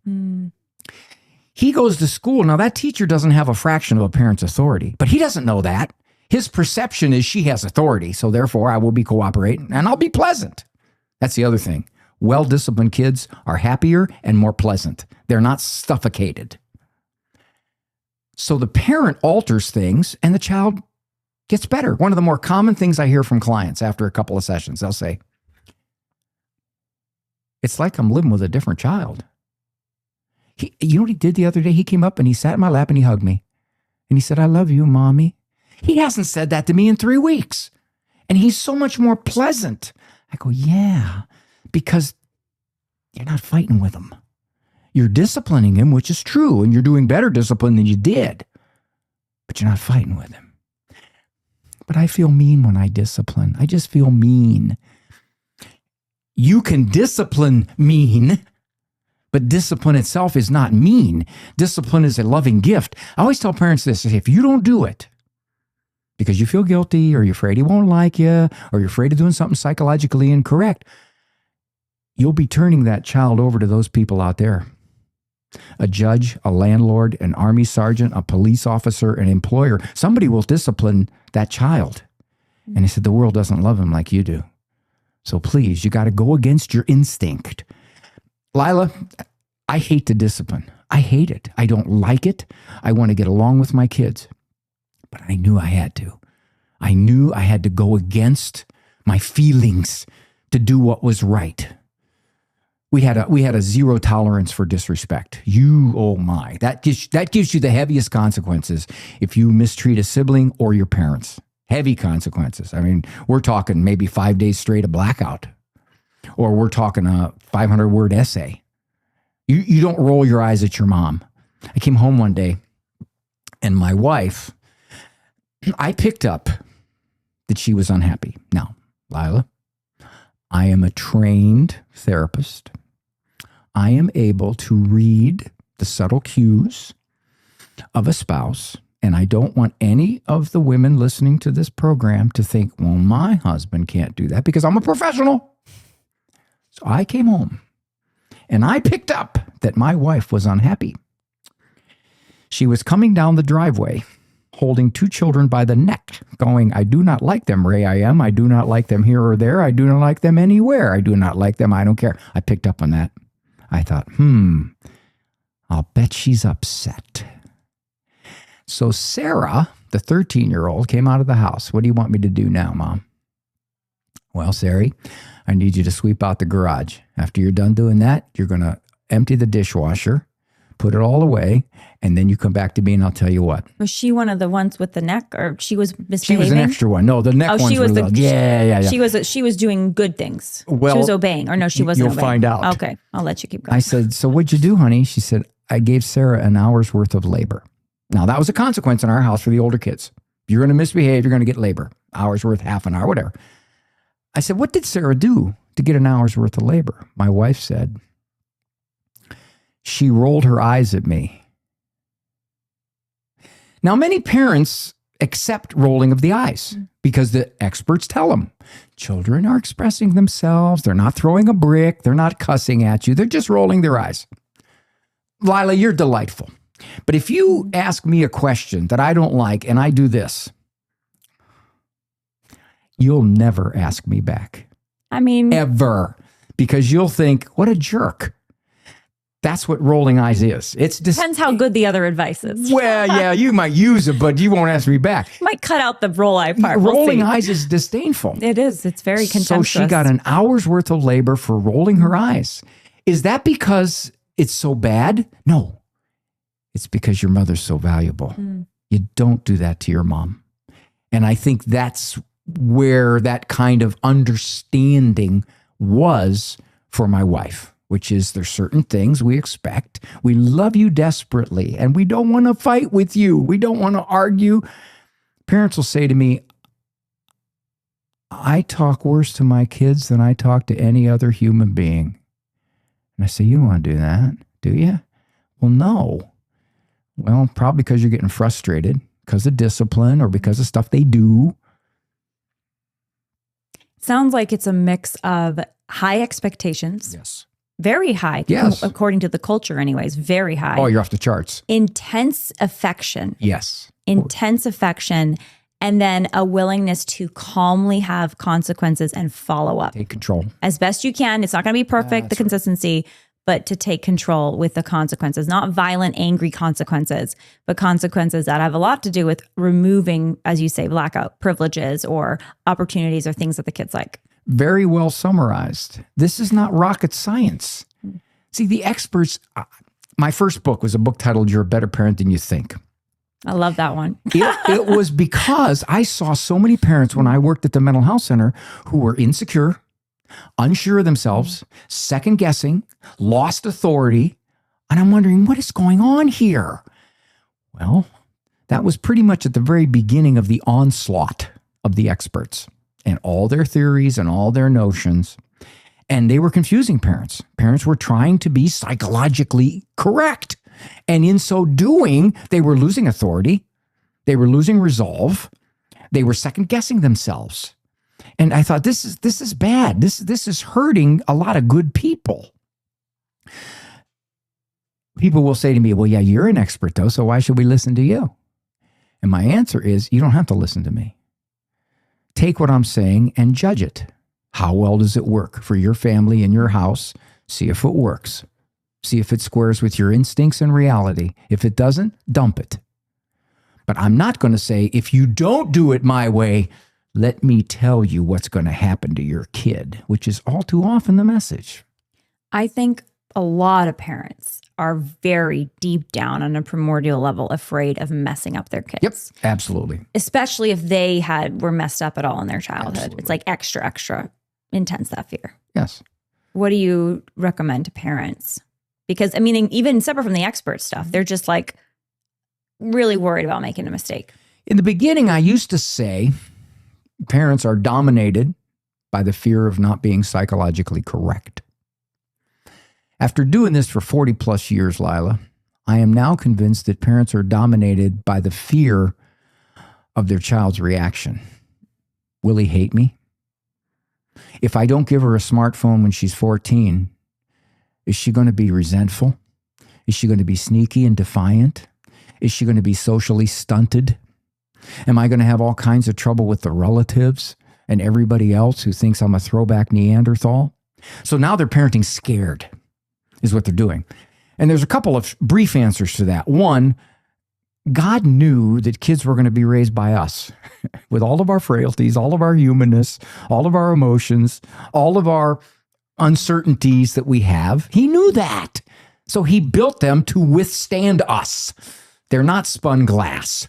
He goes to school. Now, that teacher doesn't have a fraction of a parent's authority, but he doesn't know that. His perception is she has authority, so therefore I will be cooperating and I'll be pleasant. That's the other thing. Well-disciplined kids are happier and more pleasant. They're not suffocated. So the parent alters things and the child gets better. One of the more common things I hear from clients after a couple of sessions, they'll say, it's like I'm living with a different child. You know what he did the other day? He came up and he sat in my lap and he hugged me. And he said, I love you, Mommy. He hasn't said that to me in 3 weeks. And he's so much more pleasant. I go, yeah, because you're not fighting with him. You're disciplining him, which is true, and you're doing better discipline than you did. But you're not fighting with him. But I feel mean when I discipline. I just feel mean. You can discipline mean, but discipline itself is not mean. Discipline is a loving gift. I always tell parents this, if you don't do it because you feel guilty or you're afraid he won't like you or you're afraid of doing something psychologically incorrect, you'll be turning that child over to those people out there. A judge, a landlord, an army sergeant, a police officer, an employer. Somebody will discipline that child. And he said, the world doesn't love him like you do. So please, you got to go against your instinct. Lila, I hate the discipline. I hate it. I don't like it. I want to get along with my kids. But I knew I had to. I knew I had to go against my feelings to do what was right. We had a zero tolerance for disrespect. Oh my, that gives you the heaviest consequences if you mistreat a sibling or your parents. Heavy consequences. I mean, we're talking maybe 5 days straight of blackout, or we're talking a 500-word essay. You don't roll your eyes at your mom. I came home one day, and my wife, I picked up that she was unhappy. Now, Lila, I am a trained therapist. I am able to read the subtle cues of a spouse, and I don't want any of the women listening to this program to think, well, my husband can't do that because I'm a professional. So I came home, and I picked up that my wife was unhappy. She was coming down the driveway holding 2 children by the neck, going, I do not like them, Ray, I am. I do not like them here or there. I do not like them anywhere. I do not like them. I don't care. I picked up on that. I thought, I'll bet she's upset. So Sarah, the 13-year-old, came out of the house. What do you want me to do now, Mom? Well, Sarah, I need you to sweep out the garage. After you're done doing that, you're going to empty the dishwasher, put it all away, and then you come back to me and I'll tell you what. Was she one of the ones with the neck, or she was misbehaving? She was an extra one. No, the neck ones she was were yeah. She was doing good things. Well, she was obeying, or no, she wasn't You'll obeying. find out. Okay, I'll let you keep going. I said, so what'd you do, honey? She said, I gave Sarah an hour's worth of labor. Now, that was a consequence in our house for the older kids. If you're going to misbehave, you're going to get labor. Hour's worth, half an hour, whatever. I said, what did Sarah do to get an hour's worth of labor? My wife said, she rolled her eyes at me. Now, many parents accept rolling of the eyes because the experts tell them children are expressing themselves. They're not throwing a brick. They're not cussing at you. They're just rolling their eyes. Lila, you're delightful. But if you ask me a question that I don't like and I do this, you'll never ask me back. I mean, ever. Because you'll think, what a jerk. That's what rolling eyes is. Depends how good the other advice is. Well, yeah, you might use it, but you won't ask me back. Might cut out the roll eye part. Rolling eyes is disdainful. It is. It's very contemptuous. So she got an hour's worth of labor for rolling her eyes. Is that because it's so bad? No. It's because your mother's so valuable. You don't do that to your mom. And I think that's where that kind of understanding was for my wife, which is there's certain things we expect. We love you desperately, and we don't want to fight with you. We don't want to argue. Parents will say to me, I talk worse to my kids than I talk to any other human being. And I say, you don't want to do that, do you? Well, no. Well, probably because you're getting frustrated because of discipline or because of stuff they do. Sounds like it's a mix of high expectations. Yes. Very high. Yes. According to the culture anyways, very high. Oh, you're off the charts. Intense affection. Yes. Intense affection. And then a willingness to calmly have consequences and follow up. Take control. As best you can. It's not going to be perfect, the consistency, but to take control with the consequences. Not violent, angry consequences, but consequences that have a lot to do with removing, as you say, blackout privileges or opportunities or things that the kids like. Very well summarized. This is not rocket science. See, the experts, my first book was a book titled You're a Better Parent Than You Think. I love that one. It was because I saw so many parents when I worked at the mental health center who were insecure, unsure of themselves, second guessing, lost authority. And I'm wondering, what is going on here? Well, that was pretty much at the very beginning of the onslaught of the experts and all their theories and all their notions. And they were confusing parents. Parents were trying to be psychologically correct. And in so doing, they were losing authority. They were losing resolve. They were second guessing themselves. And I thought, this is bad. This is hurting a lot of good people. People will say to me, well, yeah, you're an expert though, so why should we listen to you? And my answer is, you don't have to listen to me. Take what I'm saying and judge it. How well does it work for your family in your house? See if it works. See if it squares with your instincts and reality. If it doesn't, dump it. But I'm not going to say, if you don't do it my way, let me tell you what's going to happen to your kid, which is all too often the message. I think a lot of parents are very deep down on a primordial level afraid of messing up their kids. Yep, absolutely. Especially if they were messed up at all in their childhood. Absolutely. It's like extra intense, that fear. Yes. What do you recommend to parents? Because, I mean, even separate from the expert stuff, they're just like really worried about making a mistake. In the beginning, I used to say parents are dominated by the fear of not being psychologically correct. After doing this for 40 plus years, Lila, I am now convinced that parents are dominated by the fear of their child's reaction. Will he hate me? If I don't give her a smartphone when she's 14, is she going to be resentful? Is she going to be sneaky and defiant? Is she going to be socially stunted? Am I going to have all kinds of trouble with the relatives and everybody else who thinks I'm a throwback Neanderthal? So now they're parenting scared, is what they're doing. And there's a couple of brief answers to that. One, God knew that kids were going to be raised by us with all of our frailties, all of our humanness, all of our emotions, all of our uncertainties that we have. He knew that. So he built them to withstand us. They're not spun glass.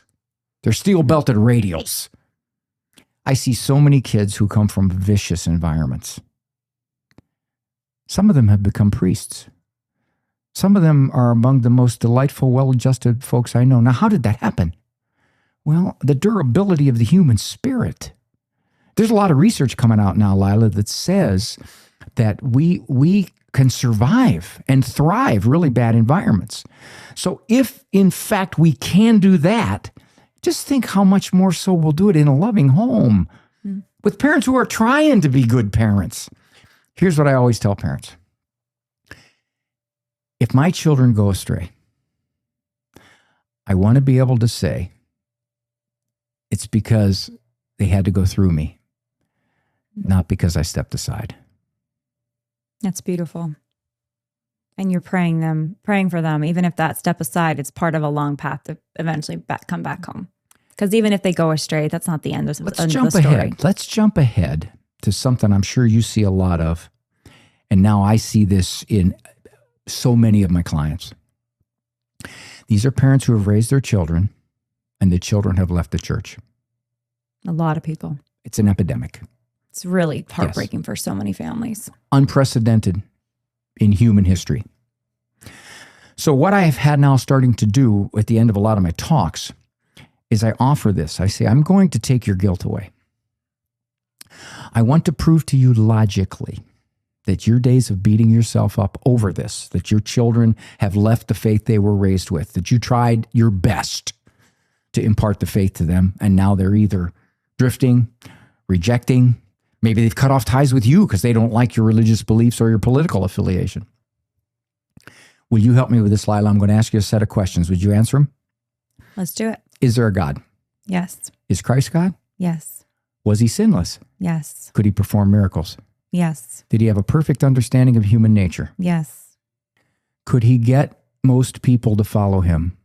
They're steel-belted radials. I see so many kids who come from vicious environments. Some of them have become priests. Some of them are among the most delightful, well-adjusted folks I know. Now, how did that happen? Well, the durability of the human spirit. There's a lot of research coming out now, Lila, that says that we can survive and thrive really bad environments. So if in fact we can do that, just think how much more so we'll do it in a loving home with parents who are trying to be good parents. Here's what I always tell parents. If my children go astray, I want to be able to say it's because they had to go through me, not because I stepped aside. That's beautiful. And you're praying for them, even if that step aside, it's part of a long path to eventually come back home. Because even if they go astray, that's not the end of the story. Let's jump ahead to something I'm sure you see a lot of. And now I see this in so many of my clients. These are parents who have raised their children, and the children have left the church. A lot of people. It's an epidemic. It's really heartbreaking for so many families. Unprecedented in human history. So what I have had now starting to do at the end of a lot of my talks is I offer this. I say, I'm going to take your guilt away. I want to prove to you logically that your days of beating yourself up over this, that your children have left the faith they were raised with, that you tried your best to impart the faith to them, and now they're either drifting, rejecting, maybe they've cut off ties with you because they don't like your religious beliefs or your political affiliation. Will you help me with this, Lila? I'm going to ask you a set of questions. Would you answer them? Let's do it. Is there a God? Yes. Is Christ God? Yes. Was he sinless? Yes. Could he perform miracles? Yes. Did he have a perfect understanding of human nature? Yes. Could he get most people to follow him?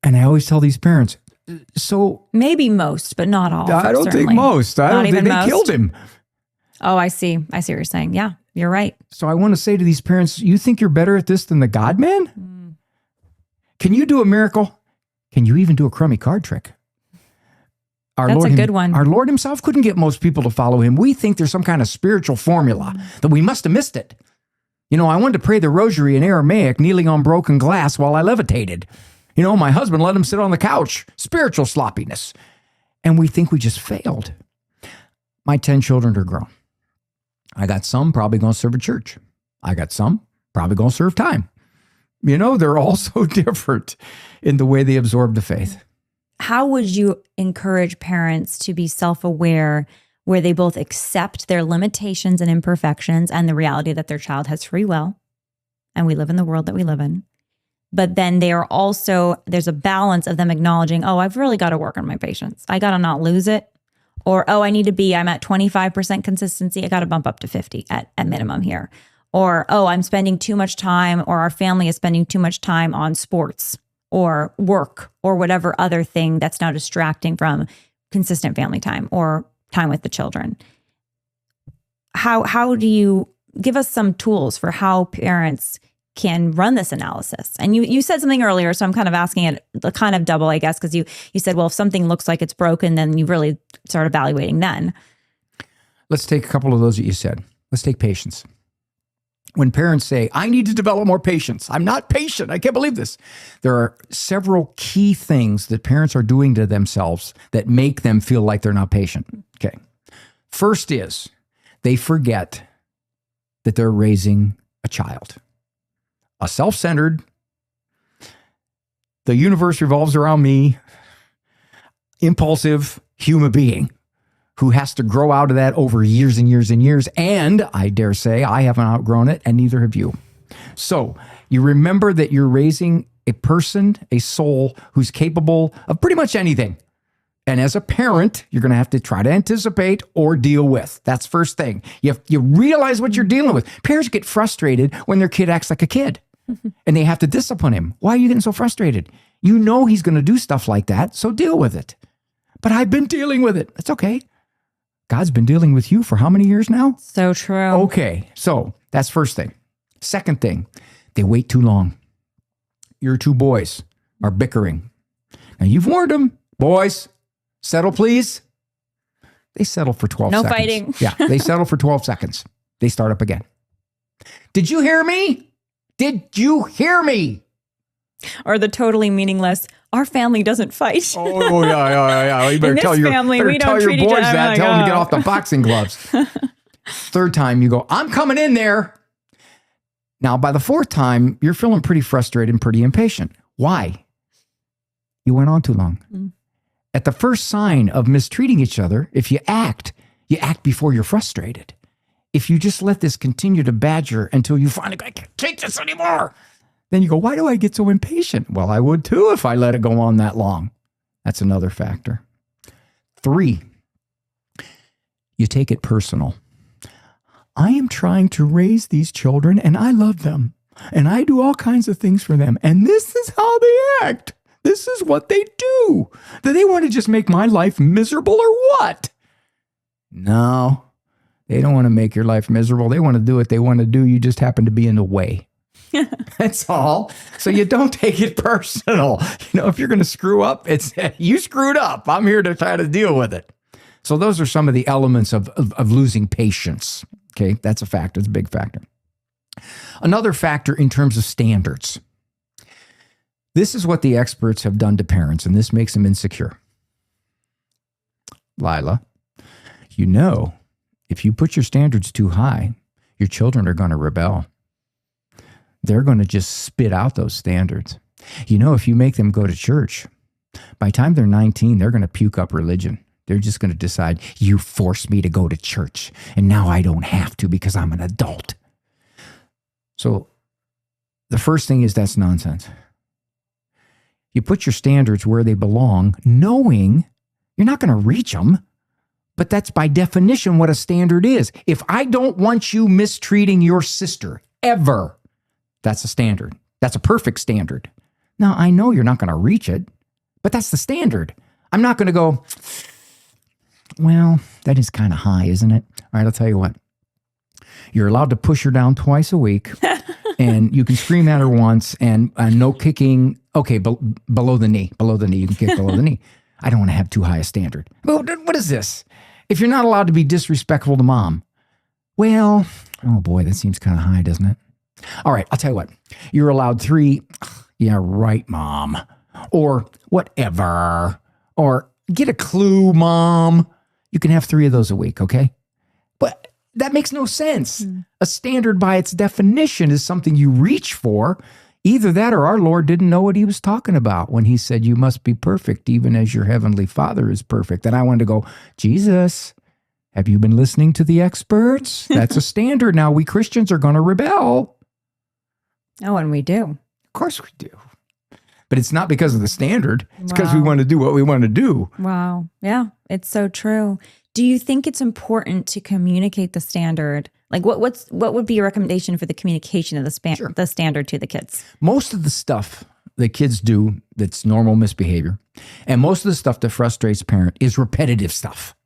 And I always tell these parents, so maybe most, but not all. I don't think most. I don't think they killed him. Oh, I see. I see what you're saying. Yeah, you're right. So I want to say to these parents, you think you're better at this than the God man? Can you do a miracle? Can you even do a crummy card trick? That's a good one. Our Lord himself couldn't get most people to follow him. We think there's some kind of spiritual formula that we must have missed it. You know, I wanted to pray the rosary in Aramaic, kneeling on broken glass while I levitated. You know, my husband let him sit on the couch. Spiritual sloppiness. And we think we just failed. My 10 children are grown. I got some probably going to serve a church. I got some probably going to serve time. You know, they're all so different in the way they absorb the faith. How would you encourage parents to be self-aware where they both accept their limitations and imperfections and the reality that their child has free will, and we live in the world that we live in, but then they are also, there's a balance of them acknowledging, oh, I've really got to work on my patience. I got to not lose it. Or, oh, I'm at 25% consistency. I got to bump up to 50 at minimum here. Or, oh, I'm spending too much time, or our family is spending too much time on sports or work or whatever other thing that's now distracting from consistent family time or time with the children. How do you give us some tools for how parents can run this analysis? And you said something earlier, so I'm kind of asking it kind of double, I guess, because you said, well, if something looks like it's broken, then you really start evaluating then. Let's take a couple of those that you said. Let's take patience. When parents say, I need to develop more patience, I'm not patient, I can't believe this. There are several key things that parents are doing to themselves that make them feel like they're not patient. Okay. First is they forget that they're raising a child. A self-centered, the universe revolves around me, impulsive human being who has to grow out of that over years and years and years. And I dare say I haven't outgrown it, and neither have you. So you remember that you're raising a person, a soul who's capable of pretty much anything. And as a parent, you're going to have to try to anticipate or deal with. That's first thing. You realize what you're dealing with. Parents get frustrated when their kid acts like a kid and they have to discipline him. Why are you getting so frustrated? You know he's going to do stuff like that, so deal with it. But I've been dealing with it. It's okay. God's been dealing with you for how many years now? So true. Okay, so that's first thing. Second thing, they wait too long. Your two boys are bickering. Now you've warned them, boys, settle please. They settle for 12 seconds. No fighting. Yeah, they settle for 12 seconds. They start up again. Did you hear me? Did you hear me? Or the totally meaningless, our family doesn't fight. Oh yeah. You better In this tell your family, we tell don't your treat each boys other that. like, Tell them to get oh. off the boxing gloves. Third time, you go, I'm coming in there. Now, by the fourth time, you're feeling pretty frustrated and pretty impatient. Why? You went on too long. Mm. At the first sign of mistreating each other, if you act before you're frustrated. If you just let this continue to badger until you finally go, I can't take this anymore, then you go, why do I get so impatient? Well, I would too if I let it go on that long. That's another factor. 3, you take it personal. I am trying to raise these children and I love them and I do all kinds of things for them. And this is how they act. This is what they do. Do they want to just make my life miserable or what? No, they don't want to make your life miserable. They want to do what they want to do. You just happen to be in the way. That's all. So you don't take it personal. If you're going to screw up, it's you screwed up. I'm here to try to deal with it. So those are some of the elements of losing patience. Okay, that's a factor. It's a big factor. Another factor in terms of standards. This is what the experts have done to parents, and this makes them insecure. Lila, if you put your standards too high, your children are going to rebel. They're going to just spit out those standards. If you make them go to church, by the time they're 19, they're going to puke up religion. They're just going to decide, you forced me to go to church, and now I don't have to because I'm an adult. So the first thing is that's nonsense. You put your standards where they belong, knowing you're not going to reach them, but that's by definition what a standard is. If I don't want you mistreating your sister ever, that's a standard. That's a perfect standard. Now, I know you're not going to reach it, but that's the standard. I'm not going to go, well, that is kind of high, isn't it? All right, I'll tell you what. You're allowed to push her down twice a week, and you can scream at her once, and no kicking. Okay, below the knee. Below the knee. You can kick below the knee. I don't want to have too high a standard. But what is this? If you're not allowed to be disrespectful to mom, well, oh boy, that seems kind of high, doesn't it? All right, I'll tell you what. You're allowed 3, yeah, right, mom, or whatever, or get a clue, mom. You can have 3 of those a week, okay? But that makes no sense. A standard by its definition is something you reach for. Either that or our Lord didn't know what he was talking about when he said, you must be perfect, even as your heavenly Father is perfect. And I wanted to go, Jesus, have you been listening to the experts? That's a standard. Now we Christians are going to rebel. Oh, and we do. Of course we do. But it's not because of the standard. It's because we want to do what we want to do. Wow. Yeah, it's so true. Do you think it's important to communicate the standard? Like what would be your recommendation for the communication of the standard to the kids? Most of the stuff that kids do that's normal misbehavior, and most of the stuff that frustrates a parent is repetitive stuff.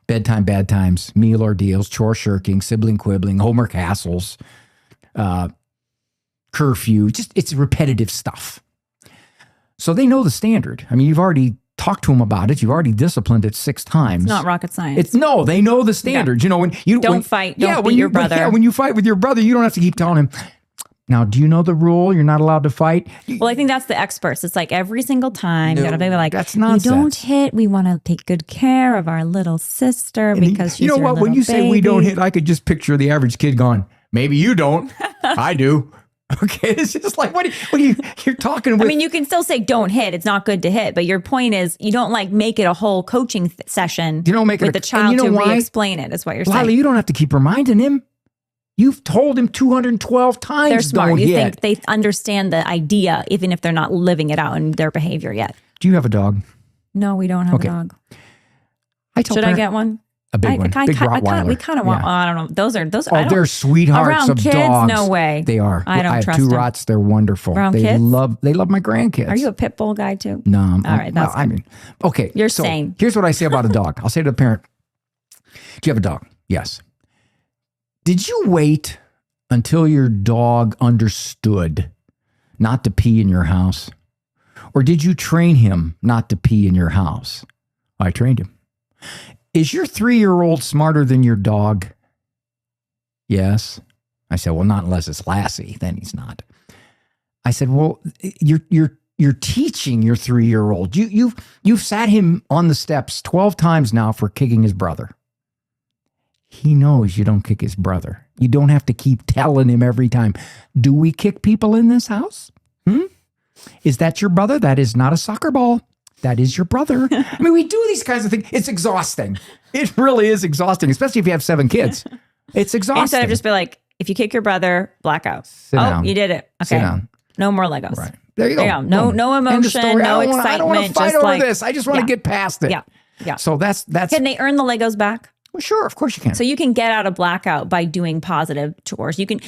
Bedtime, bad times, meal ordeals, chore shirking, sibling quibbling, homework hassles, curfew, it's repetitive stuff. So they know the standard. I mean, you've already talked to them about it. You've already disciplined it 6 times. It's not rocket science. They know the standard. Yeah. When you don't fight, don't beat your brother. Yeah, when you fight with your brother, you don't have to keep telling him, now, do you know the rule? You're not allowed to fight. Well, I think that's the experts. It's like every single time you got to be like, that's nonsense. We don't hit. We want to take good care of our little sister because she's your when you say we don't hit, I could just picture the average kid going, maybe you don't. I do. Okay, it's just like, what are you're talking with? I mean, you can still say don't hit. It's not good to hit. But your point is you don't make it a whole coaching session you don't make with the child to re-explain it, is what you're saying. Lila, you don't have to keep reminding him. You've told him 212 times. They're smart. Don't you hit. think they understand the idea, even if they're not living it out in their behavior yet. Do you have a dog? No, we don't have a dog. Should I get one? A big one. Big Rottweiler. We kind of want, I don't know. Those are, oh, they're sweethearts around of kids, dogs. no way. They are. I don't trust have 2 them. Rotts. They're wonderful. Around they kids? They love my grandkids. Are you a pit bull guy too? No. All right. That's okay. You're sane. Here's what I say about a dog. I'll say to the parent, do you have a dog? Yes. Did you wait until your dog understood not to pee in your house? Or did you train him not to pee in your house? I trained him. Is your 3-year-old smarter than your dog? Yes. I said, well, not unless it's Lassie. Then he's not. I said, well, you're teaching your 3-year-old. You've sat him on the steps 12 times now for kicking his brother. He knows you don't kick his brother. You don't have to keep telling him every time. Do we kick people in this house? Is that your brother? That is not a soccer ball. That is your brother. I mean, we do these kinds of things. It's exhausting. It really is exhausting, especially if you have 7 kids. It's exhausting. Instead of just be like, if you kick your brother, blackout. Sit down. You did it. Okay. Sit down. No more Legos. Right. There you go. No emotion, no excitement. I don't want to fight over this. I just want to get past it. Yeah. So that's. Can they earn the Legos back? Well, sure, of course you can. So you can get out of blackout by doing positive chores. You can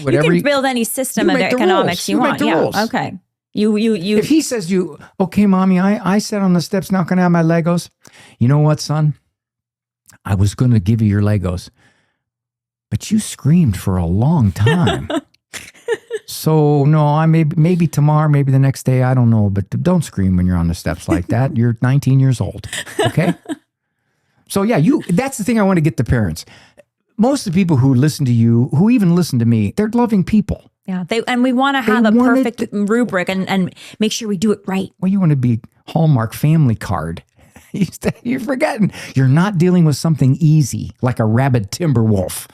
build any system of economics you want. Rules. Okay. You. If he says to you, okay, mommy, I sat on the steps, not going to have my Legos. You know what, son? I was going to give you your Legos, but you screamed for a long time. So no, I maybe tomorrow, maybe the next day, I don't know, but don't scream when you're on the steps like that. You're 19 years old. Okay. So yeah, that's the thing I want to get to parents. Most of the people who listen to you, who even listen to me, they're loving people. Yeah. And we want to have a perfect rubric and make sure we do it right. Well, you want to be Hallmark family card. You're forgetting. You're not dealing with something easy like a rabid timber wolf.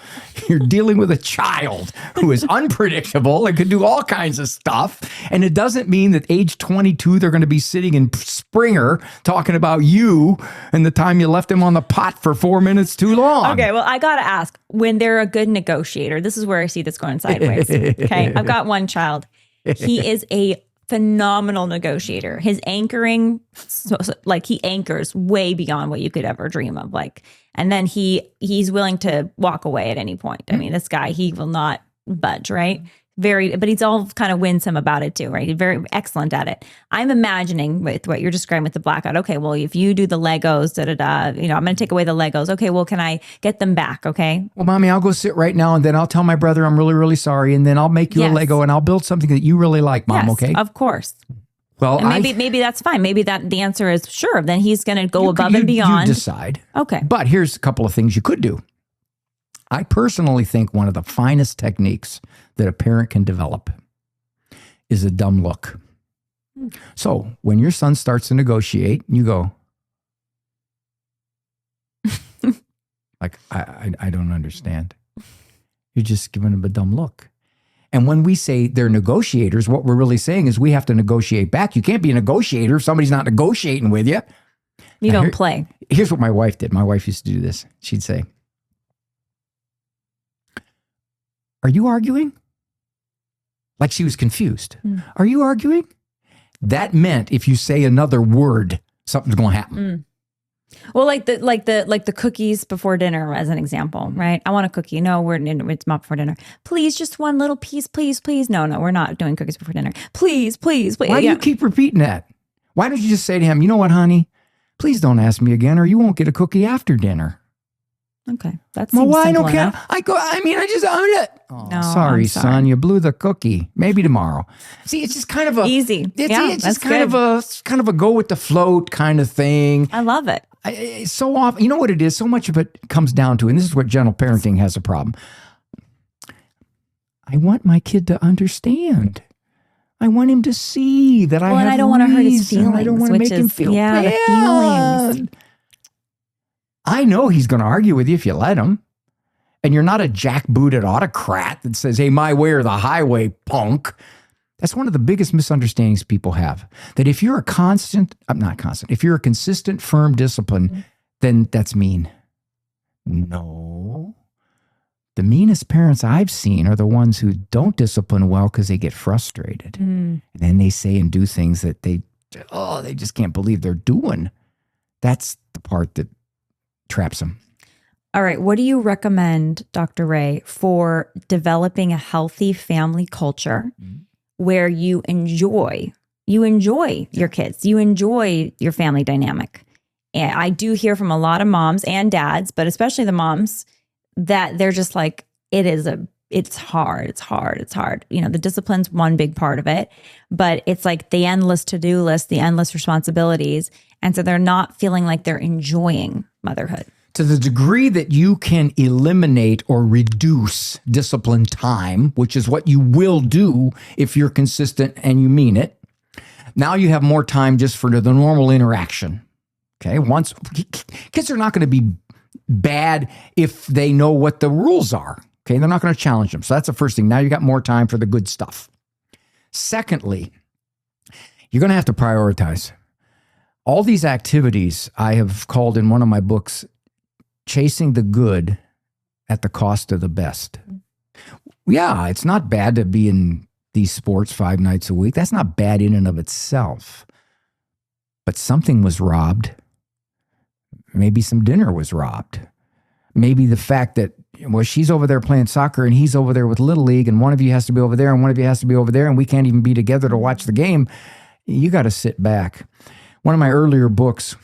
You're dealing with a child who is unpredictable and could do all kinds of stuff. And it doesn't mean that age 22, they're going to be sitting in Springer talking about you and the time you left him on the pot for 4 minutes too long. Okay, well, I got to ask, when they're a good negotiator, this is where I see this going sideways. Okay, I've got one child. He is a phenomenal negotiator. His anchoring, he anchors way beyond what you could ever dream of. And then he's willing to walk away at any point. I mean, this guy, he will not budge, right? But he's all kind of winsome about it too, right? He's very excellent at it. I'm imagining with what you're describing with the blackout. Okay, well, if you do the Legos, I'm going to take away the Legos. Okay, well, can I get them back? Okay. Well, mommy, I'll go sit right now and then I'll tell my brother I'm really, really sorry. And then I'll make you a Lego and I'll build something that you really like, Mom. Yes, okay. Of course. Well, and maybe that's fine. Maybe the answer is sure. Then he's going to go above and beyond. You decide. Okay. But here's a couple of things you could do. I personally think one of the finest techniques that a parent can develop is a dumb look. So when your son starts to negotiate, you go, like, I don't understand. You're just giving him a dumb look. And when we say they're negotiators, what we're really saying is we have to negotiate back. You can't be a negotiator if somebody's not negotiating with you. You don't play. Here's what my wife did. My wife used to do this. She'd say, are you arguing? Like she was confused. Are you arguing? That meant if you say another word, something's going to happen. Well, like the cookies before dinner, as an example, right? I want a cookie. No, it's not before dinner. Please, just one little piece, please, please. No, we're not doing cookies before dinner. Please, please, please. Why do you keep repeating that? Why don't you just say to him, you know what, honey? Please don't ask me again, or you won't get a cookie after dinner. Okay, that's why I don't care. I just own it. Oh, no, sorry, son, you blew the cookie. Maybe tomorrow. See, it's just kind of a easy. It's just kind of a go with the float kind of thing. I love it. So often, you know what it is? So much of it comes down to, and this is where gentle parenting has a problem. I want my kid to understand. I want him to see that and I don't want to hurt his feelings. I don't want to make him feel bad. The feelings. I know he's going to argue with you if you let him. And you're not a jackbooted autocrat that says, hey, my way or the highway, punk. That's one of the biggest misunderstandings people have. That if you're if you're a consistent, firm discipline, then that's mean. No. The meanest parents I've seen are the ones who don't discipline well because they get frustrated. And then they say and do things that they just can't believe they're doing. That's the part that traps them. All right. What do you recommend, Dr. Ray, for developing a healthy family culture where you enjoy your kids, you enjoy your family dynamic? And I do hear from a lot of moms and dads, but especially the moms, that they're just like, it's hard. You know, the discipline's one big part of it, but it's like the endless to-do list, the endless responsibilities. And so they're not feeling like they're enjoying motherhood. To the degree that you can eliminate or reduce discipline time, which is what you will do if you're consistent and you mean it, now you have more time just for the normal interaction. Okay, kids are not going to be bad if they know what the rules are. Okay, they're not going to challenge them. So that's the first thing. Now you got more time for the good stuff. Secondly, you're going to have to prioritize. All these activities I have called in one of my books, chasing the good at the cost of the best. Yeah, it's not bad to be in these sports 5 nights a week. That's not bad in and of itself. But something was robbed. Maybe some dinner was robbed. Maybe the fact that, well, she's over there playing soccer and he's over there with Little League, and one of you has to be over there and one of you has to be over there, and we can't even be together to watch the game. You got to sit back. One of my earlier books,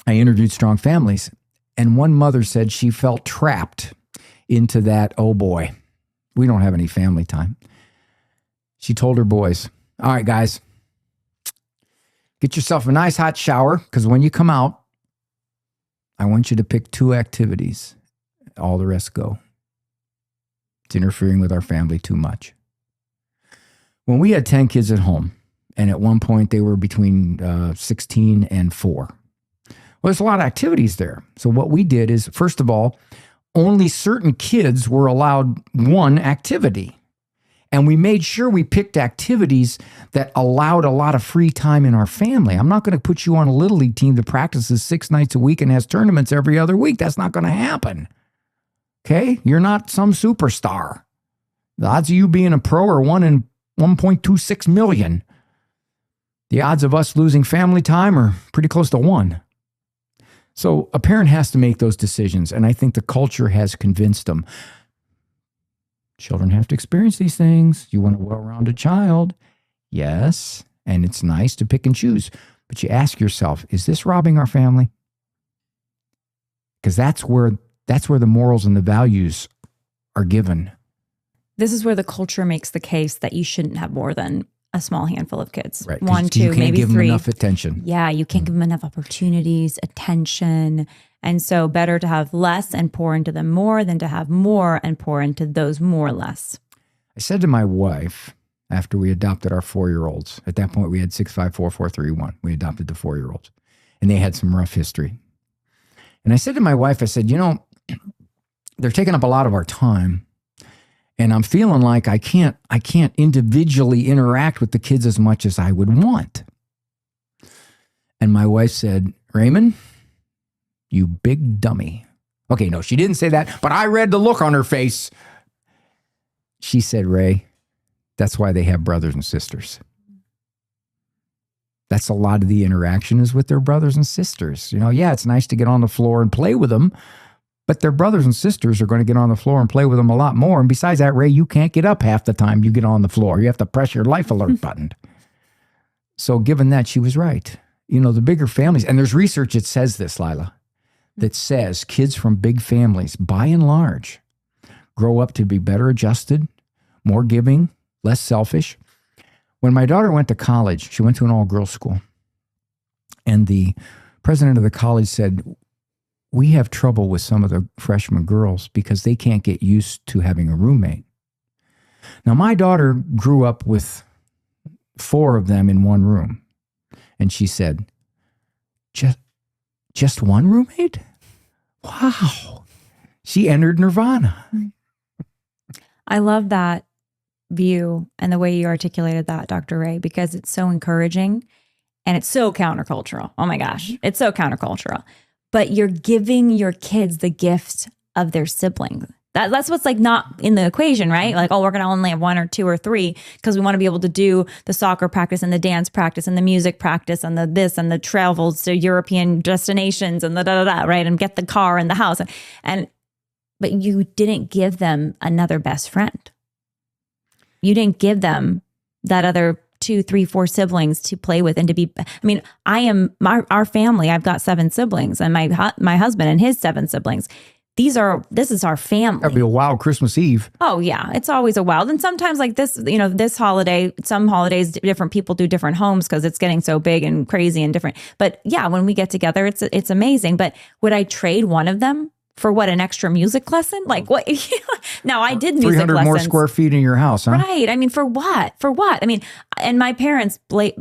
I interviewed strong families, and one mother said she felt trapped into that, oh boy, we don't have any family time. She told her boys, all right, guys, get yourself a nice hot shower, because when you come out, I want you to pick 2 activities. All the rest go. It's interfering with our family too much. When we had 10 kids at home, and at one point they were between 16 and 4. Well, there's a lot of activities there. So what we did is, first of all, only certain kids were allowed one activity. And we made sure we picked activities that allowed a lot of free time in our family. I'm not going to put you on a Little League team that practices 6 nights a week and has tournaments every other week. That's not going to happen. Okay? You're not some superstar. The odds of you being a pro are 1 in 1.26 million. The odds of us losing family time are pretty close to 1. So a parent has to make those decisions, and I think the culture has convinced them. Children have to experience these things. You want a well-rounded child. Yes, and it's nice to pick and choose. But you ask yourself, is this robbing our family? Because that's where the morals and the values are given. This is where the culture makes the case that you shouldn't have more than a small handful of kids. Right. 1, 2, you can't maybe give 3. them enough attention. Yeah, you can't give them enough opportunities, attention. And so better to have less and pour into them more than to have more and pour into those more or less. I said to my wife, after we adopted our 4-year-olds, at that point we had 6, 5, 4, 4, 3, 1. We adopted the 4-year-olds, and they had some rough history. And I said to my wife, I said, they're taking up a lot of our time, and I'm feeling like I can't individually interact with the kids as much as I would want. And my wife said, Raymond, you big dummy. Okay, no, she didn't say that, but I read the look on her face. She said, Ray, that's why they have brothers and sisters. That's a lot of the interaction is with their brothers and sisters. Yeah, it's nice to get on the floor and play with them, but their brothers and sisters are going to get on the floor and play with them a lot more. And besides that, Ray, you can't get up half the time you get on the floor. You have to press your life alert button. So given that, she was right. The bigger families, and there's research that says this, Lila, that says kids from big families, by and large, grow up to be better adjusted, more giving, less selfish. When my daughter went to college, she went to an all-girls school, and the president of the college said, we have trouble with some of the freshman girls because they can't get used to having a roommate. Now, my daughter grew up with 4 of them in one room, and she said, just one roommate? Wow. She entered nirvana. I love that view and the way you articulated that, Dr. Ray, because it's so encouraging and it's so countercultural. Oh my gosh, it's so countercultural. But you're giving your kids the gift of their siblings. That's what's like not in the equation, right? Like, oh, we're going to only have 1 or 2 or 3 because we want to be able to do the soccer practice and the dance practice and the music practice and the this and the travels to European destinations and right? And get the car and the house. But you didn't give them another best friend. You didn't give them that other 2, 3, 4 siblings to play with and to be. Our family. I've got 7 siblings, and my husband and his 7 siblings. This is our family. That'd be a wild Christmas Eve. Oh yeah, it's always a wild. And sometimes like this, this holiday, some holidays, different people do different homes because it's getting so big and crazy and different. But yeah, when we get together, it's amazing. But would I trade one of them for what, an extra music lesson? Like what? Now I did music 300 lessons. more square feet in your house, huh? Right. I mean, for what? For what? I mean, and my parents, like,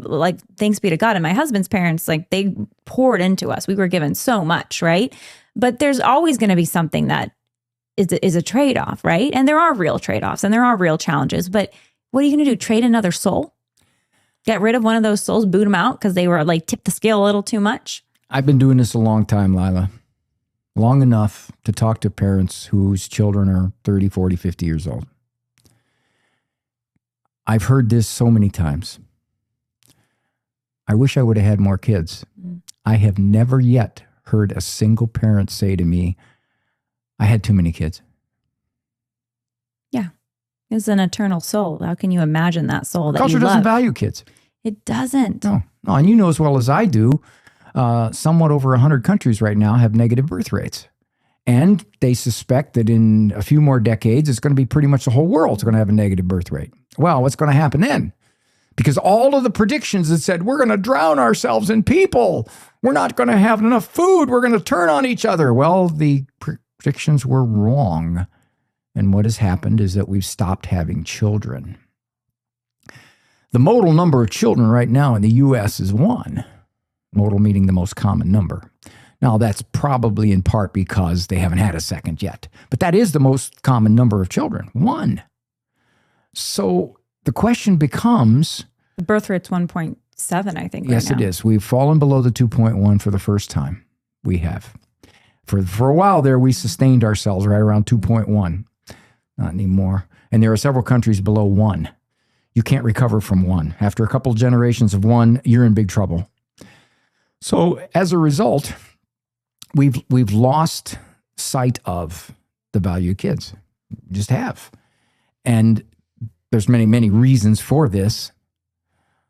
thanks be to God, and my husband's parents, like, they poured into us. We were given so much, right? But there's always going to be something that is a trade-off, right? And there are real trade-offs and there are real challenges. But what are you going to do? Trade another soul? Get rid of one of those souls, boot them out because they were like tipped the scale a little too much? I've been doing this a long time, Lila. Long enough to talk to parents whose children are 30, 40, 50 years old. I've heard this so many times. I wish I would have had more kids. I have never yet heard a single parent say to me, I had too many kids. Yeah. It's an eternal soul. How can you imagine that soul that Culture you love? doesn't value kids. It doesn't. No, and you know as well as I do, somewhat over 100 countries right now have negative birth rates. And they suspect that in a few more decades, it's going to be pretty much the whole world's going to have a negative birth rate. Well, what's going to happen then? Because all of the predictions that said, we're going to drown ourselves in people, we're not going to have enough food, we're going to turn on each other. Well, the predictions were wrong. And what has happened is that we've stopped having children. The modal number of children right now in the U.S. is 1. Modal meaning the most common number. Now, that's probably in part because they haven't had a second yet. But that is the most common number of children, 1. So the question becomes... The birth rate's 1.7, I think, Yes, right now. it is. We've fallen below the 2.1 for the first time. We have. For a while there, we sustained ourselves right around 2.1. Not anymore. And there are several countries below 1. You can't recover from 1. After a couple generations of 1, you're in big trouble. So as a result, we've lost sight of the value of kids. We just have. And there's many, many reasons for this.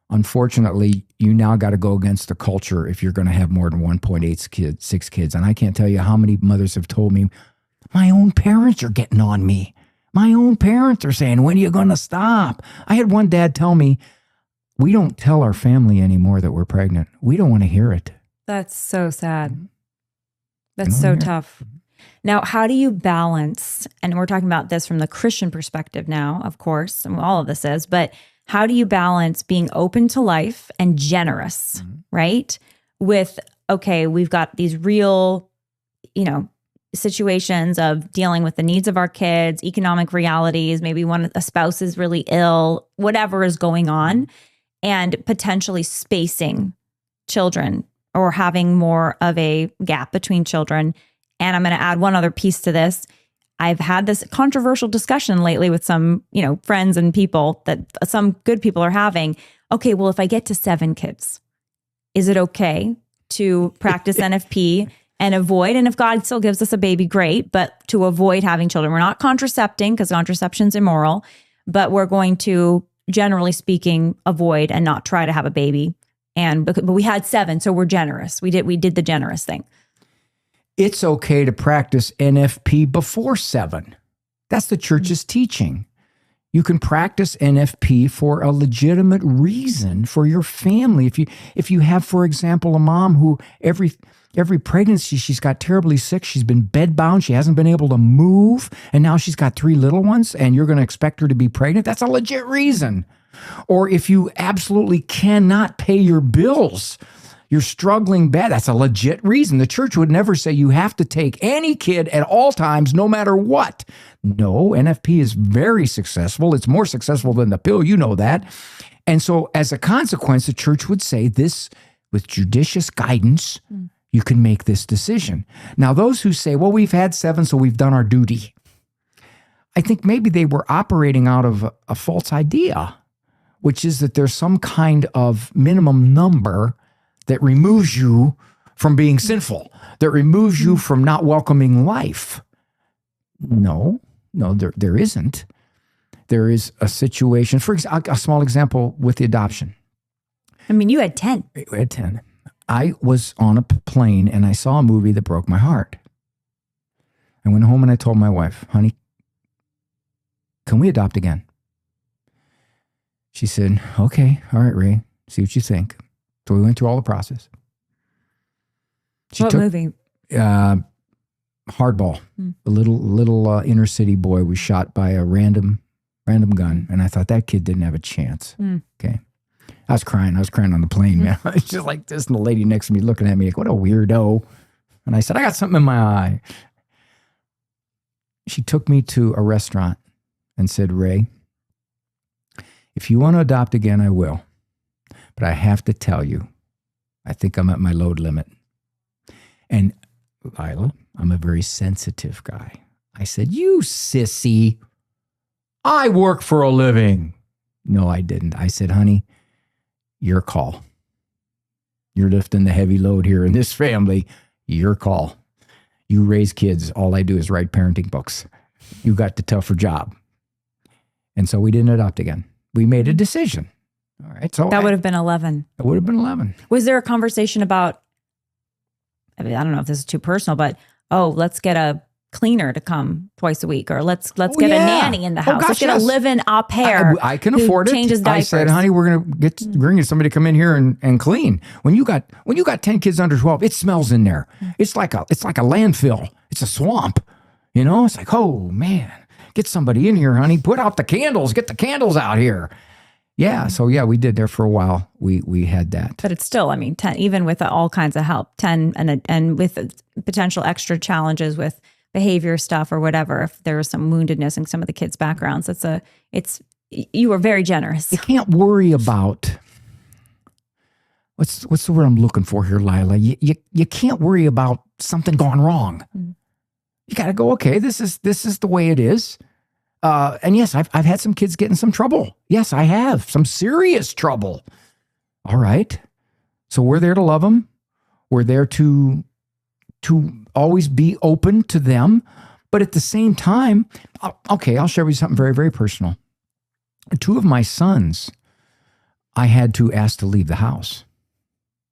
Unfortunately, you now got to go against the culture if you're going to have more than 1.86 kids. And I can't tell you how many mothers have told me, my own parents are getting on me. My own parents are saying, when are you going to stop? I had one dad tell me, we don't tell our family anymore that we're pregnant. We don't want to hear it. That's so sad. That's so tough. Now, how do you balance, and we're talking about this from the Christian perspective now, of course, and all of this is, but how do you balance being open to life and generous, right? With, okay, we've got these real, situations of dealing with the needs of our kids, economic realities, maybe a spouse is really ill, whatever is going on, and potentially spacing children or having more of a gap between children. And I'm going to add one other piece to this. I've had this controversial discussion lately with some, friends and people that some good people are having. Okay, well, if I get to 7 kids, is it okay to practice NFP and avoid? And if God still gives us a baby, great, but to avoid having children. We're not contracepting because contraception's immoral, but we're going to, generally speaking, avoid and not try to have a baby. But we had 7, so we're generous. We did the generous thing. It's okay to practice NFP before 7. That's the church's teaching. You can practice NFP for a legitimate reason for your family. If you have, for example, a mom who every pregnancy she's got terribly sick, she's been bedbound, she hasn't been able to move, and now she's got 3 little ones, and you're going to expect her to be pregnant, that's a legit reason. Or if you absolutely cannot pay your bills, you're struggling bad, that's a legit reason. The church would never say you have to take any kid at all times, no matter what. No, NFP is very successful. It's more successful than the pill, you know that. And so as a consequence, the church would say this, with judicious guidance, you can make this decision. Now, those who say, well, we've had 7, so we've done our duty. I think maybe they were operating out of a false idea, which is that there's some kind of minimum number that removes you from being sinful, that removes you from not welcoming life. No, there isn't. There is a situation, for example, a small example with the adoption. I mean, you had 10. We had 10. I was on a plane and I saw a movie that broke my heart. I went home and I told my wife, honey, can we adopt again? She said, okay, all right, Ray, see what you think. So we went through all the process. What movie? Hardball. A little inner city boy was shot by a random gun. And I thought that kid didn't have a chance. Okay. I was crying on the plane, man. It's just like this. And the lady next to me looking at me like, what a weirdo. And I said, I got something in my eye. She took me to a restaurant and said, Ray, if you want to adopt again, I will. But I have to tell you, I think I'm at my load limit. And Lila, I'm a very sensitive guy. I said, you sissy, I work for a living. No, I didn't. I said, honey, your call. You're lifting the heavy load here in this family. Your call. You raise kids. All I do is write parenting books. You got the tougher job. And so we didn't adopt again. We made a decision. All right. So that would have been 11. It would have been 11. Was there a conversation about, I mean, I don't know if this is too personal, but, let's get a cleaner to come twice a week, or let's get a nanny in the house. Let's get a live-in au pair. I can afford it. Changes diapers. I said, honey, we're going to bring somebody to come in here and clean. When you got 10 kids under 12, it smells in there. It's like a landfill. It's a swamp. You know, it's like, oh man, get somebody in here, honey. Put out the candles. Get the candles out here. Yeah. So yeah, we did there for a while. We had that. But it's still, I mean, 10, even with all kinds of help, 10 and with potential extra challenges with behavior stuff or whatever, if there was some woundedness in some of the kids' backgrounds, you were very generous. You can't worry about, what's the word I'm looking for here, Lila? You can't worry about something gone wrong. Mm. You got to go, okay, this is the way it is. And yes, I've had some kids get in some trouble. Yes, I have some serious trouble. All right. So we're there to love them. We're there to always be open to them. But at the same time, I'll share with you something very, very personal. 2 of my sons, I had to ask to leave the house.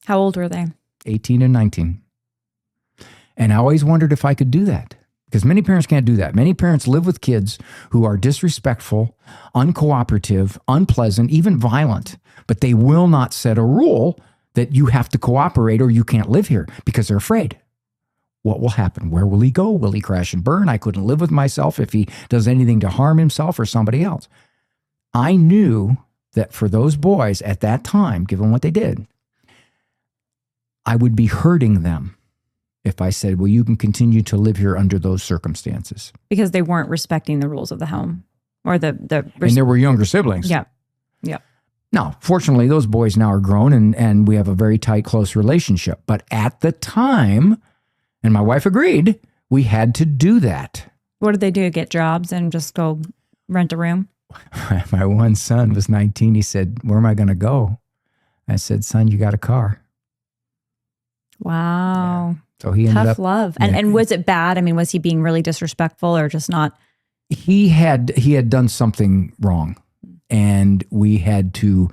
How old were they? 18 and 19. And I always wondered if I could do that. Because many parents can't do that. Many parents live with kids who are disrespectful, uncooperative, unpleasant, even violent. But they will not set a rule that you have to cooperate or you can't live here because they're afraid. What will happen? Where will he go? Will he crash and burn? I couldn't live with myself if he does anything to harm himself or somebody else. I knew that for those boys at that time, given what they did, I would be hurting them if I said, well, you can continue to live here under those circumstances. Because they weren't respecting the rules of the home or and there were younger siblings. Yeah. Yeah. Now, fortunately, those boys now are grown and we have a very tight, close relationship. But at the time, and my wife agreed, we had to do that. What did they do? Get jobs and just go rent a room? My one son was 19. He said, where am I going to go? I said, son, you got a car. Wow. Yeah. So he ended up. Tough love. And was it bad? I mean, was he being really disrespectful or just not? He had done something wrong, and we had to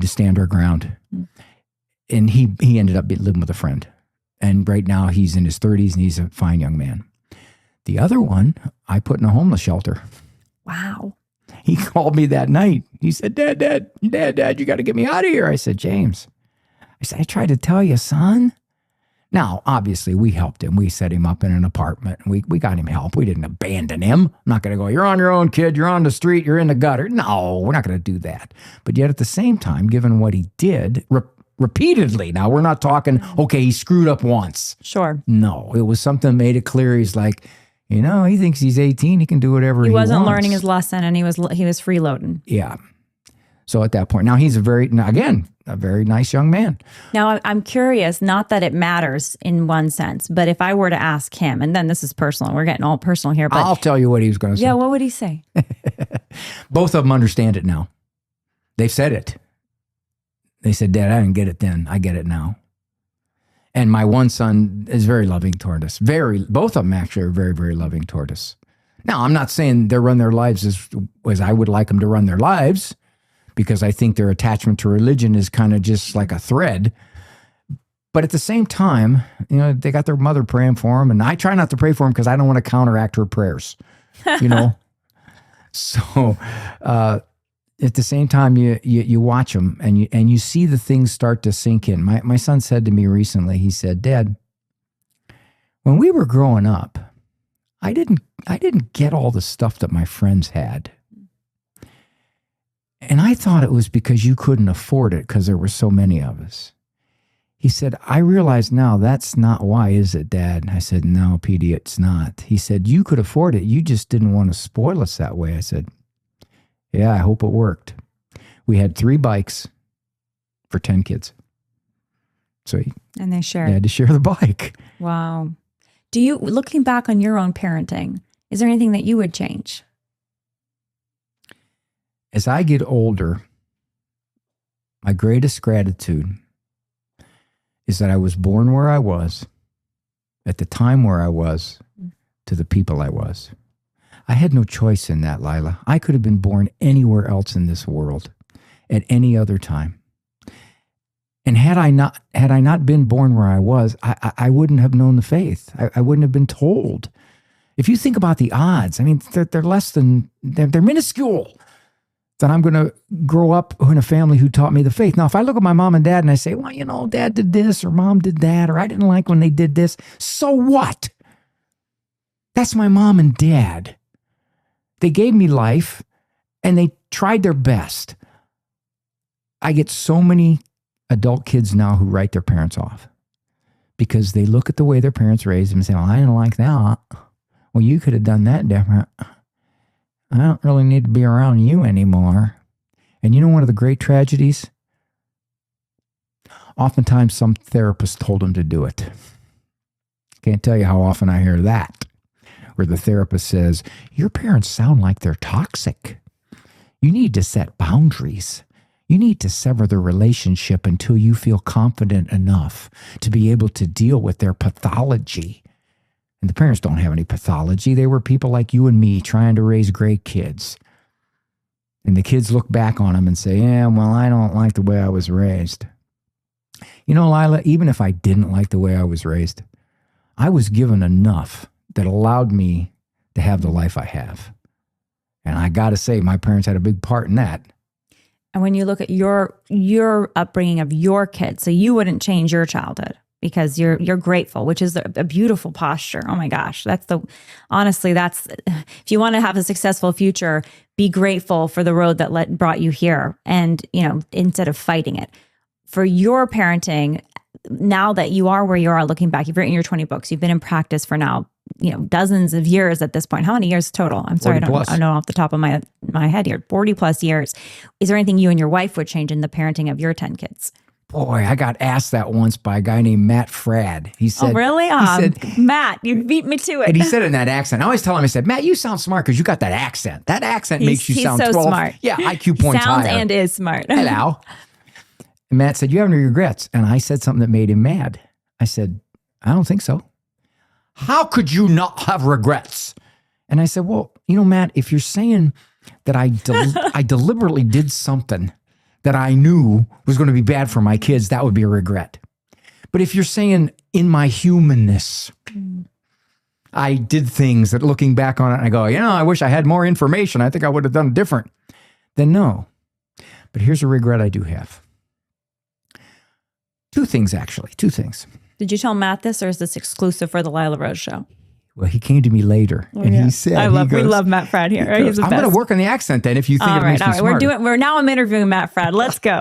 stand our ground. And he ended up living with a friend. And right now he's in his 30s and he's a fine young man. The other one, I put in a homeless shelter. Wow. He called me that night. He said, Dad, you got to get me out of here. I said, James, I tried to tell you, son. Now, obviously, we helped him. We set him up in an apartment. We got him help. We didn't abandon him. I'm not going to go, you're on your own, kid. You're on the street. You're in the gutter. No, we're not going to do that. But yet at the same time, given what he did repeatedly, now we're not talking, okay, he screwed up once. Sure. No, it was something that made it clear. He's like, he thinks he's 18. He can do whatever he wants. He wasn't learning his lesson and he was freeloading. Yeah. So at that point, now he's a very nice young man. Now, I'm curious, not that it matters in one sense, but if I were to ask him, and then this is personal, we're getting all personal here. But I'll tell you what he was going to say. Yeah, what would he say? Both of them understand it now. They've said it. They said, Dad, I didn't get it then. I get it now. And my one son is very loving toward us. Both of them actually are very, very loving toward us. Now, I'm not saying they run their lives as I would like them to run their lives, because I think their attachment to religion is kind of just like a thread. But at the same time, they got their mother praying for them, and I try not to pray for them because I don't want to counteract her prayers, So at the same time, you watch them and you see the things start to sink in. My son said to me recently, he said, Dad, when we were growing up, I didn't get all the stuff that my friends had. And I thought it was because you couldn't afford it because there were so many of us. He said, I realize now that's not why, is it, Dad? I said, no, Petey, it's not. He said, you could afford it. You just didn't want to spoil us that way. I said, yeah, I hope it worked. We had 3 bikes for 10 kids. So and they shared. He had to share the bike. Wow. Do you, looking back on your own parenting, is there anything that you would change? As I get older, my greatest gratitude is that I was born where I was, at the time where I was, to the people I was. I had no choice in that, Lila. I could have been born anywhere else in this world at any other time. And had I not been born where I was, I wouldn't have known the faith. I wouldn't have been told. If you think about the odds, I mean, they're less than, they're minuscule, that I'm going to grow up in a family who taught me the faith. Now, if I look at my mom and dad and I say, well, you know, Dad did this or Mom did that, or I didn't like when they did this, so what? That's my mom and dad. They gave me life and they tried their best. I get so many adult kids now who write their parents off because they look at the way their parents raised them and say, well, I didn't like that. Well, you could have done that different. I don't really need to be around you anymore. And you know one of the great tragedies? Oftentimes some therapist told them to do it. Can't tell you how often I hear that, where the therapist says, your parents sound like they're toxic. You need to set boundaries. You need to sever the relationship until you feel confident enough to be able to deal with their pathology. And the parents don't have any pathology. They were people like you and me trying to raise great kids. And the kids look back on them and say, yeah, well, I don't like the way I was raised. You know, Lila, even if I didn't like the way I was raised, I was given enough that allowed me to have the life I have. And I got to say, my parents had a big part in that. And when you look at your upbringing of your kids, so you wouldn't change your childhood because you're grateful, which is a beautiful posture. Oh my gosh, honestly, if you want to have a successful future, be grateful for the road that brought you here, and instead of fighting it. For your parenting, now that you are where you are, looking back, you've written your 20 books, you've been in practice for now, dozens of years at this point. How many years total? I'm sorry, I don't know off the top of my head here. 40 plus years. Is there anything you and your wife would change in the parenting of your 10 kids? Boy, I got asked that once by a guy named Matt Fradd. He said, oh, really? He said, Matt, you beat me to it. And he said it in that accent. I always tell him, I said, Matt, you sound smart because you got that accent. That accent makes you sound so 12. Smart. Yeah, IQ points higher. Sounds and is smart. Hello. And Matt said, you have any regrets? And I said something that made him mad. I said, I don't think so. How could you not have regrets? And I said, well, Matt, if you're saying that I deliberately did something that I knew was going to be bad for my kids, that would be a regret. But if you're saying in my humanness, I did things that looking back on it, I go, I wish I had more information. I think I would have done different. Then no. But here's a regret I do have. Two things. Did you tell Matt this, or is this exclusive for the Lila Rose Show? Well, he came to me later and he said, we love Matt Fradd here. He's the I'm best. going to work on the accent then if you think it makes me smarter. Now I'm interviewing Matt Fradd. Let's go.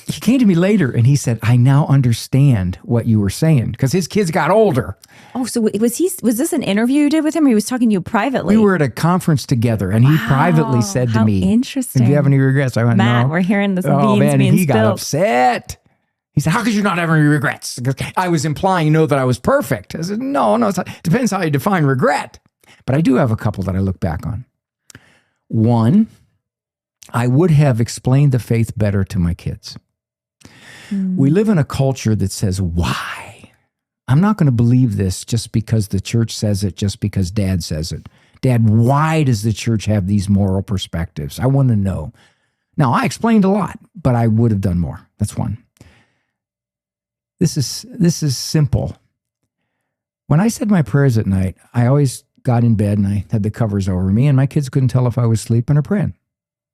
He came to me later and he said, I now understand what you were saying because his kids got older. Oh, so was this an interview you did with him, or he was talking to you privately? We were at a conference together and he privately said to me, interesting. Do you have any regrets? I went, Matt, no. We're hearing this beans being and he spilled. got upset. He said, how could you not have any regrets? I was implying, that I was perfect. I said, no, it's not. Depends how you define regret. But I do have a couple that I look back on. One, I would have explained the faith better to my kids. We live in a culture that says, why? I'm not going to believe this just because the church says it, just because Dad says it. Dad, why does the church have these moral perspectives? I want to know. Now, I explained a lot, but I would have done more. That's one. This is simple. When I said my prayers at night, I always got in bed and I had the covers over me, and my kids couldn't tell if I was sleeping or praying.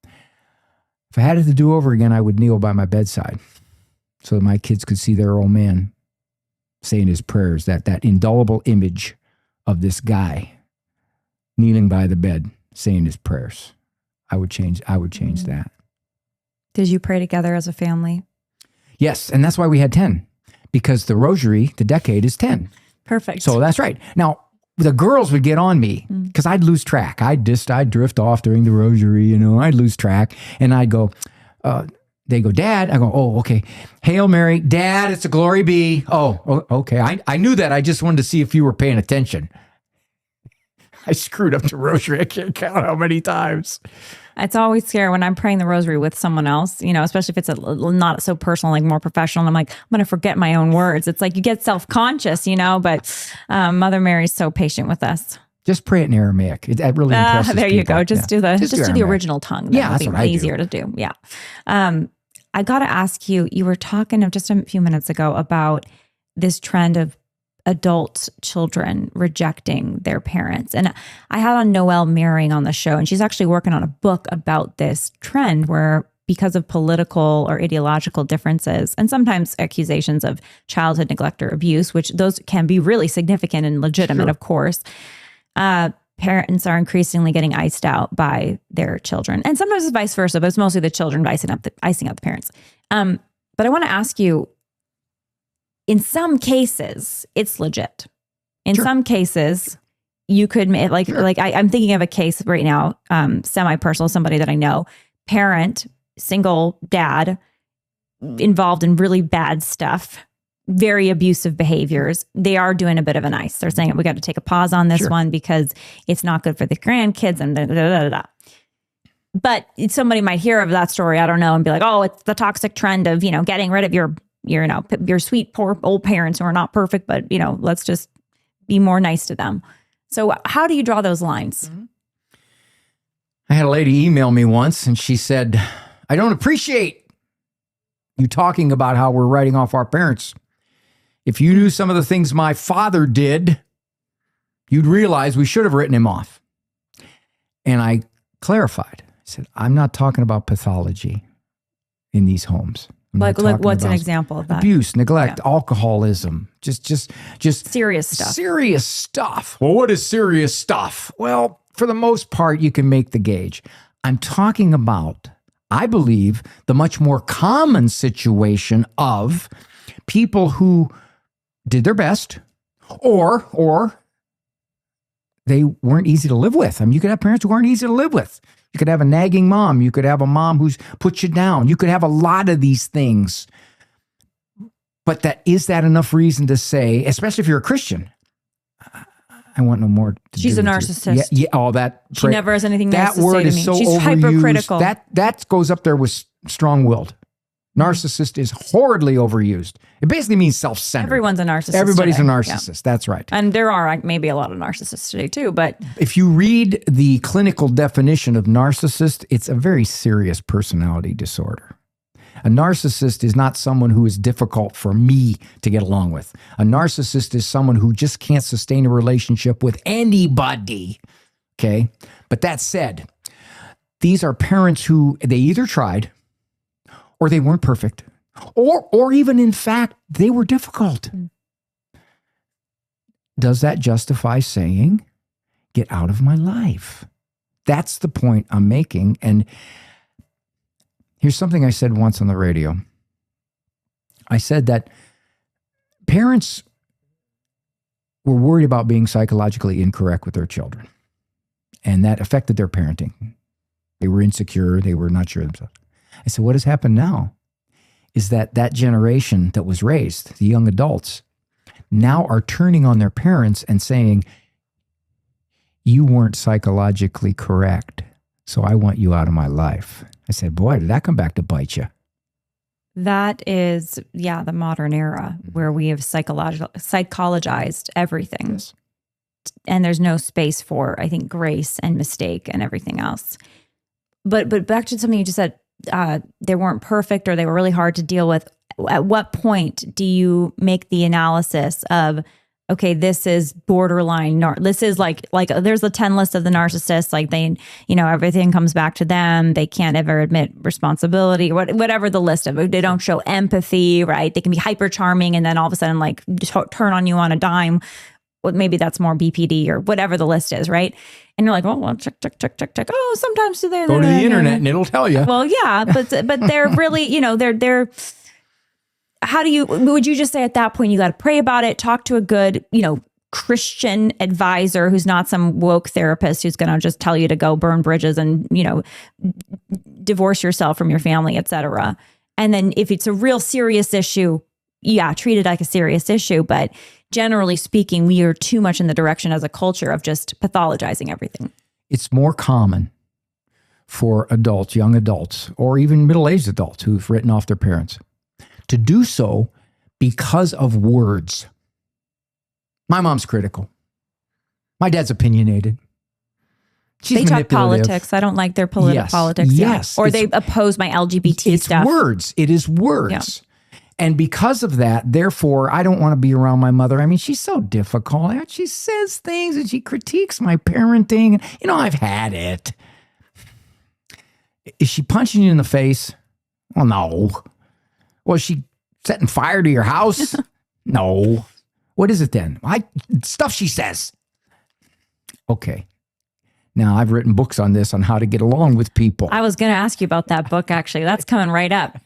If I had it to do over again, I would kneel by my bedside so that my kids could see their old man saying his prayers, that indelible image of this guy kneeling by the bed saying his prayers. I would change that. Did you pray together as a family? Yes, and that's why we had 10, because the rosary, the decade is 10. Perfect. So that's right. Now, the girls would get on me because I'd lose track. I'd drift off during the rosary, I'd lose track. And I'd go, they go, Dad. I go, oh, okay. Hail Mary. Dad, it's a glory be. Oh, okay. I knew that. I just wanted to see if you were paying attention. I screwed up the rosary. I can't count how many times. It's always scary when I'm praying the rosary with someone else, especially if it's not so personal, like more professional. And I'm like, I'm going to forget my own words. It's like you get self-conscious, but Mother Mary's so patient with us. Just pray it in Aramaic. That really impresses there you people. go. Just do the original tongue. Yeah, that's be what I do. Easier to do. Yeah. I got to ask you, you were talking just a few minutes ago about this trend of adult children rejecting their parents. And I had on Noelle Meering on the show, and she's actually working on a book about this trend where, because of political or ideological differences, and sometimes accusations of childhood neglect or abuse, which those can be really significant and legitimate, of course, parents are increasingly getting iced out by their children. And sometimes it's vice versa, but it's mostly the children icing out the parents. But I want to ask you, in some cases, it's legit. In some cases, you could like I'm thinking of a case right now, semi-personal, somebody that I know, parent, single dad, involved in really bad stuff, very abusive behaviors. They are doing a bit of an ice. They're saying we got to take a pause on this one because it's not good for the grandkids and da, da, da, da, da. But somebody might hear of that story, I don't know, and be like, oh, it's the toxic trend of, getting rid of your sweet, poor old parents who are not perfect, but, let's just be more nice to them. So how do you draw those lines? I had a lady email me once and she said, I don't appreciate you talking about how we're writing off our parents. If you knew some of the things my father did, you'd realize we should have written him off. And I clarified. I said, I'm not talking about pathology in these homes. Like what's an example of that? Abuse, neglect, alcoholism, just serious stuff. Serious stuff. Well, what is serious stuff? Well, for the most part, you can make the gauge. I'm talking about, I believe, the much more common situation of people who did their best or they weren't easy to live with. I mean, you could have parents who aren't easy to live with. You could have a nagging mom. You could have a mom who's put you down. You could have a lot of these things. But is that enough reason to say, especially if you're a Christian, I want no more. She's a narcissist. Yeah. All that. She never has anything nice to say to me. That word is so She's overused. Hypercritical. That goes up there with strong-willed. Narcissist is horridly overused. It basically means self-centered. Everyone's a narcissist. Everybody's today. a narcissist. Yeah. That's right. And there are maybe a lot of narcissists today too, but if you read the clinical definition of narcissist, it's a very serious personality disorder. A narcissist is not someone who is difficult for me to get along with. A narcissist is someone who just can't sustain a relationship with anybody. Okay? But that said, these are parents who they either tried or they weren't perfect, or even, in fact, they were difficult. Does that justify saying, get out of my life? That's the point I'm making. And here's something I said once on the radio. I said that parents were worried about being psychologically incorrect with their children, and that affected their parenting. They were insecure. They were not sure of themselves. I said, what has happened now is that generation that was raised, the young adults, now are turning on their parents and saying, you weren't psychologically correct, so I want you out of my life. I said, boy, did that come back to bite you. That is, the modern era where we have psychologized everything. Yes. And there's no space for, I think, grace and mistake and everything else. But back to something you just said, they weren't perfect or they were really hard to deal with. At what point do you make the analysis of, okay, this is borderline, this is like there's a 10 list of the narcissists, like they, everything comes back to them. They can't ever admit responsibility, whatever the list of it. They don't show empathy, right? They can be hyper charming and then all of a sudden like turn on you on a dime. Well, maybe that's more BPD or whatever the list is, right? And you're like, well, check. Oh, sometimes do they go to the internet and it'll tell you. Well, yeah, but they're really, would you just say at that point, you got to pray about it, talk to a good, Christian advisor who's not some woke therapist who's going to just tell you to go burn bridges and, divorce yourself from your family, et cetera. And then if it's a real serious issue, treat it like a serious issue. But generally speaking, we are too much in the direction as a culture of just pathologizing everything. It's more common for adults, young adults, or even middle-aged adults who've written off their parents to do so because of words. My mom's critical. My dad's opinionated. They talk politics. I don't like their politics. Yes. Or they oppose my LGBT stuff. It's words. It is words. Yeah. And because of that, therefore, I don't want to be around my mother. I mean, she's so difficult. She says things and she critiques my parenting. I've had it. Is she punching you in the face? Well, no. Was she setting fire to your house? No. What is it then? Stuff she says. Okay. Now, I've written books on this, on how to get along with people. I was going to ask you about that book, actually. That's coming right up.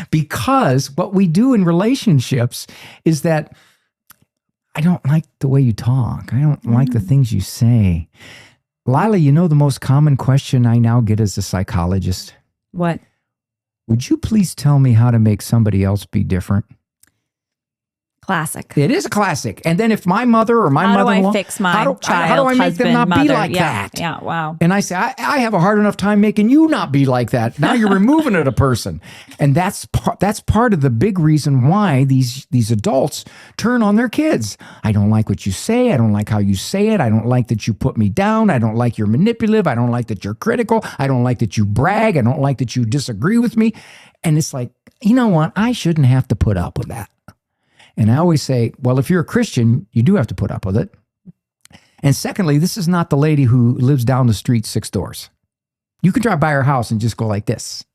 Because what we do in relationships is that I don't like the way you talk. I don't like the things you say. Lila, the most common question I now get as a psychologist? What? Would you please tell me how to make somebody else be different? Classic. It is a classic. And then if my mother or my mother-in-law... How do I fix my child, how do I make them not be like that? that? Yeah, wow. And I say, I have a hard enough time making you not be like that. Now you're removing it a person. And that's part of the big reason why these adults turn on their kids. I don't like what you say. I don't like how you say it. I don't like that you put me down. I don't like you're manipulative. I don't like that you're critical. I don't like that you brag. I don't like that you disagree with me. And it's like, you know what? I shouldn't have to put up with that. And I always say, well, if you're a Christian, you do have to put up with it. And secondly, this is not the lady who lives down the street 6 doors. You can drive by her house and just go like this.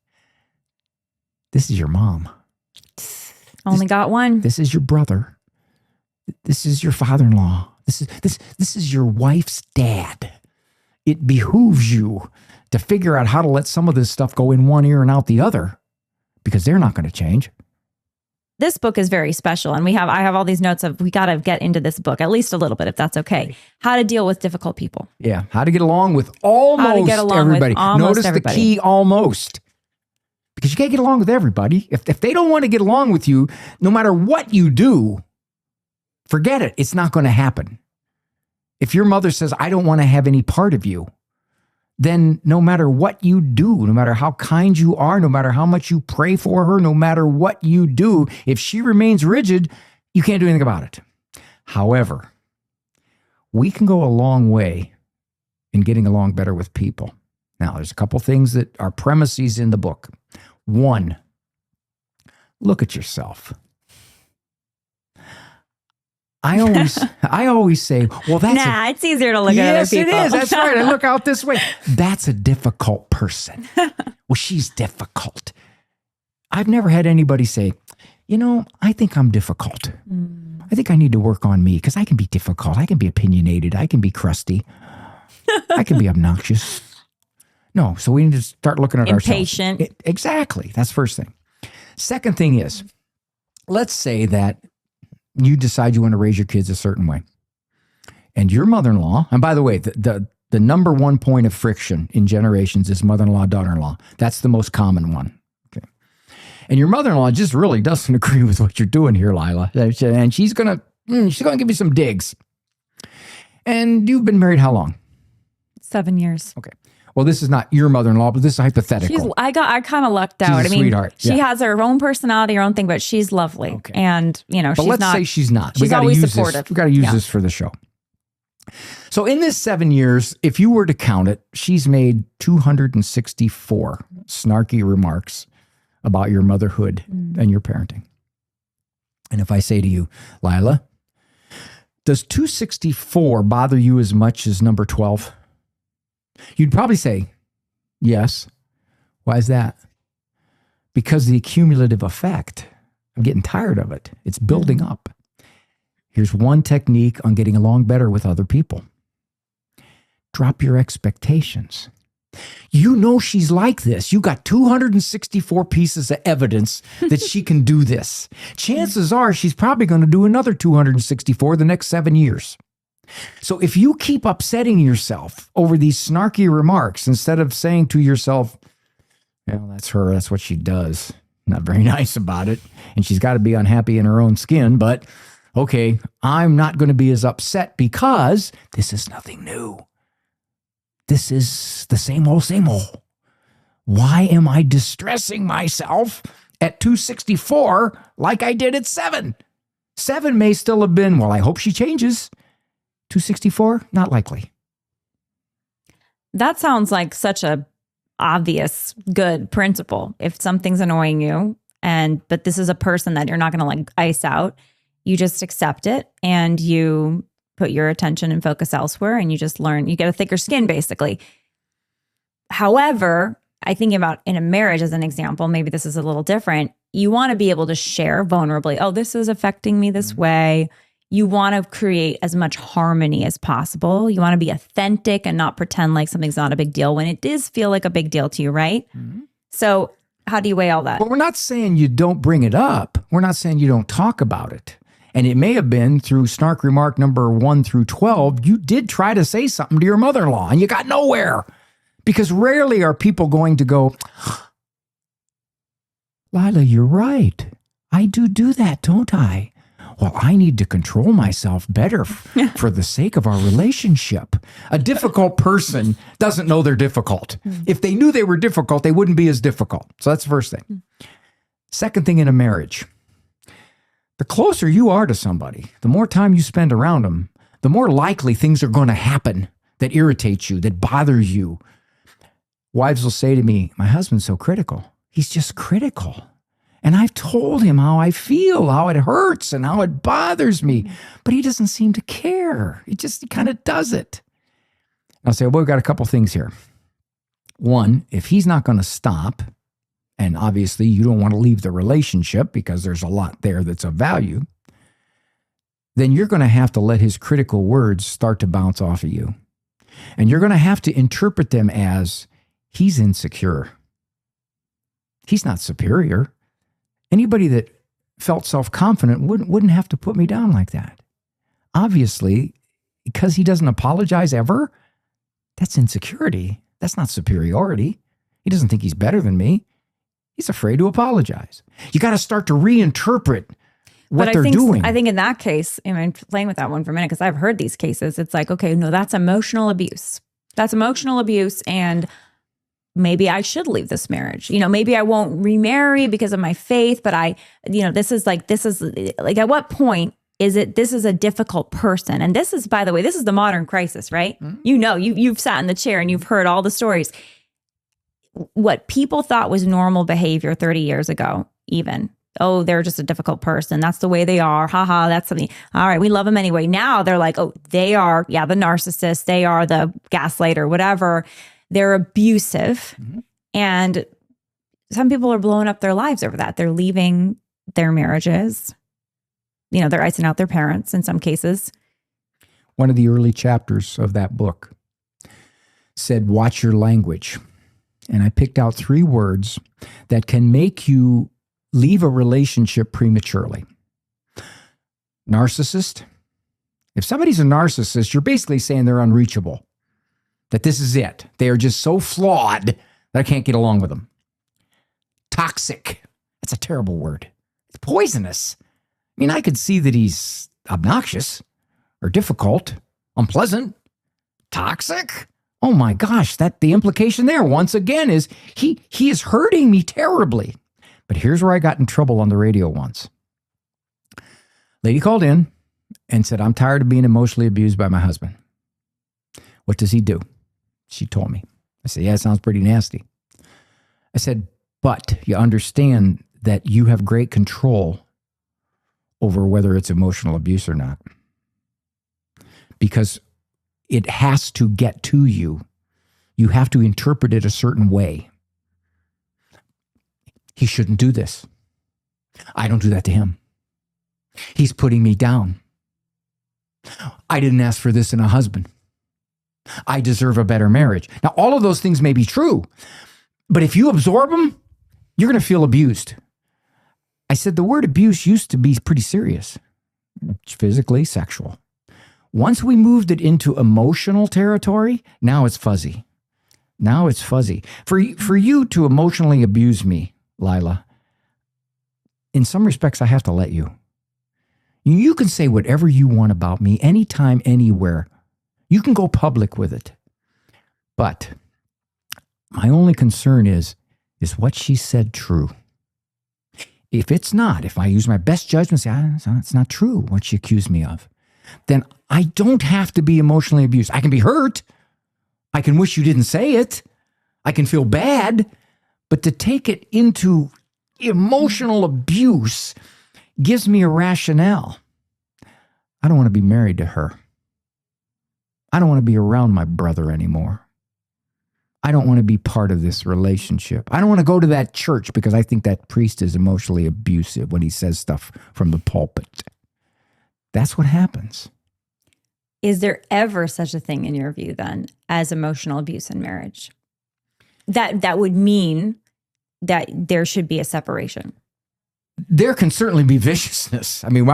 This is your mom. Only got one. This is your brother. This is your father-in-law. This is your wife's dad. It behooves you to figure out how to let some of this stuff go in one ear and out the other, because they're not going to change. This book is very special, and I have all these notes of we got to get into this book at least a little bit, if that's okay. How to deal with difficult people. Yeah, how to get along with almost everybody. Notice the key, almost, because you can't get along with everybody. If they don't want to get along with you, no matter what you do, forget it. It's not going to happen. If your mother says, "I don't want to have any part of you," then no matter what you do, no matter how kind you are, no matter how much you pray for her, no matter what you do, if she remains rigid, you can't do anything about it. However, we can go a long way in getting along better with people. Now, there's a couple things that are premises in the book. 1, look at yourself. I always say, well, it's easier to look at other people. Yes, it is. That's right. I look out this way. That's a difficult person. Well, she's difficult. I've never had anybody say, I think I'm difficult. I think I need to work on me because I can be difficult. I can be opinionated. I can be crusty. I can be obnoxious. No, so we need to start looking at ourselves. Impatient. Exactly. That's first thing. Second thing is, let's say that you decide you want to raise your kids a certain way. And your mother-in-law, and by the way, the number one point of friction in generations is mother-in-law, daughter-in-law. That's the most common one. Okay. And your mother-in-law just really doesn't agree with what you're doing here, Lila. And she's gonna give you some digs. And you've been married how long? 7 years. Okay. Well, this is not your mother-in-law, but this is hypothetical. I kind of lucked out. She's a sweetheart. She has her own personality, her own thing, but she's lovely. Okay. And, but let's say she's not. She's always supportive. We got to use this for the show. So in this 7 years, if you were to count it, she's made 264 snarky remarks about your motherhood and your parenting. And if I say to you, Lila, does 264 bother you as much as number 12? You'd probably say, yes. Why is that? Because the cumulative effect. I'm getting tired of it. It's building up. Here's one technique on getting along better with other people. Drop your expectations. You know she's like this. You got 264 pieces of evidence that she can do this. Chances are she's probably going to do another 264 the next 7 years. So if you keep upsetting yourself over these snarky remarks instead of saying to yourself, well, that's her, that's what she does. Not very nice about it. And she's got to be unhappy in her own skin. But okay, I'm not going to be as upset because this is nothing new. This is the same old, same old. Why am I distressing myself at 264 like I did at 7? 7 may still have been, well, I hope she changes. 264, not likely. That sounds like such a obvious good principle. If something's annoying you, but this is a person that you're not going to like ice out, you just accept it and you put your attention and focus elsewhere, and you just learn, you get a thicker skin basically. However, I think about in a marriage as an example, maybe this is a little different. You want to be able to share vulnerably, oh, this is affecting me this way. You want to create as much harmony as possible. You want to be authentic and not pretend like something's not a big deal when it does feel like a big deal to you, right? Mm-hmm. So how do you weigh all that? Well, we're not saying you don't bring it up. We're not saying you don't talk about it. And it may have been through snark remark number 1 through 12, you did try to say something to your mother-in-law and you got nowhere. Because rarely are people going to go, Lila, you're right. I do that, don't I? Well, I need to control myself better for the sake of our relationship. A difficult person doesn't know they're difficult. If they knew they were difficult, they wouldn't be as difficult. So that's the first thing. Second thing in a marriage, the closer you are to somebody, the more time you spend around them, the more likely things are going to happen that irritate you, that bother you. Wives will say to me, my husband's so critical. He's just critical. And I've told him how I feel, how it hurts and how it bothers me, but he doesn't seem to care. He kind of does it. I'll say, well, we've got a couple things here. One, if he's not going to stop, and obviously you don't want to leave the relationship because there's a lot there that's of value, then you're going to have to let his critical words start to bounce off of you. And you're going to have to interpret them as he's insecure. He's not superior. Anybody that felt self-confident wouldn't have to put me down like that. Obviously, because he doesn't apologize ever, that's insecurity. That's not superiority. He doesn't think he's better than me. He's afraid to apologize. You got to start to reinterpret what they're doing. I think in that case, I'm playing with that one for a minute because I've heard these cases. It's like, okay, no, that's emotional abuse. That's emotional abuse, and maybe I should leave this marriage. Maybe I won't remarry because of my faith, but this is like, at what point is it, this is a difficult person? And this is, by the way, this is the modern crisis, right? Mm-hmm. You've sat in the chair and you've heard all the stories. What people thought was normal behavior 30 years ago, even, oh, they're just a difficult person. That's the way they are. Haha, that's something. All right, we love them anyway. Now they're like, oh, they are, the narcissist. They are the gaslighter, whatever. They're abusive. Mm-hmm. And some people are blowing up their lives over that. They're leaving their marriages. They're icing out their parents in some cases. One of the early chapters of that book said, watch your language. And I picked out 3 words that can make you leave a relationship prematurely. Narcissist. If somebody's a narcissist, you're basically saying they're unreachable. That this is it. They are just so flawed that I can't get along with them. Toxic. That's a terrible word. It's poisonous. I could see that he's obnoxious or difficult, unpleasant, toxic. Oh my gosh, the implication there once again is he is hurting me terribly. But here's where I got in trouble on the radio once. Lady called in and said, I'm tired of being emotionally abused by my husband. What does he do? She told me. I said, yeah, it sounds pretty nasty. I said, but you understand that you have great control over whether it's emotional abuse or not. Because it has to get to you. You have to interpret it a certain way. He shouldn't do this. I don't do that to him. He's putting me down. I didn't ask for this in a husband. I deserve a better marriage. Now, all of those things may be true, but if you absorb them, you're going to feel abused. I said the word abuse used to be pretty serious, physically, sexual. Once we moved it into emotional territory, now it's fuzzy. Now it's fuzzy. For you to emotionally abuse me, Lila, in some respects, I have to let you. You can say whatever you want about me anytime, anywhere. You can go public with it. But my only concern is what she said true? If it's not, if I use my best judgment, say, it's not true what she accused me of, then I don't have to be emotionally abused. I can be hurt. I can wish you didn't say it. I can feel bad. But to take it into emotional abuse gives me a rationale. I don't want to be married to her. I don't want to be around my brother anymore. I don't want to be part of this relationship. I don't want to go to that church because I think that priest is emotionally abusive when he says stuff from the pulpit. That's what happens. Is there ever such a thing in your view then as emotional abuse in marriage? That would mean that there should be a separation. There can certainly be viciousness. I mean,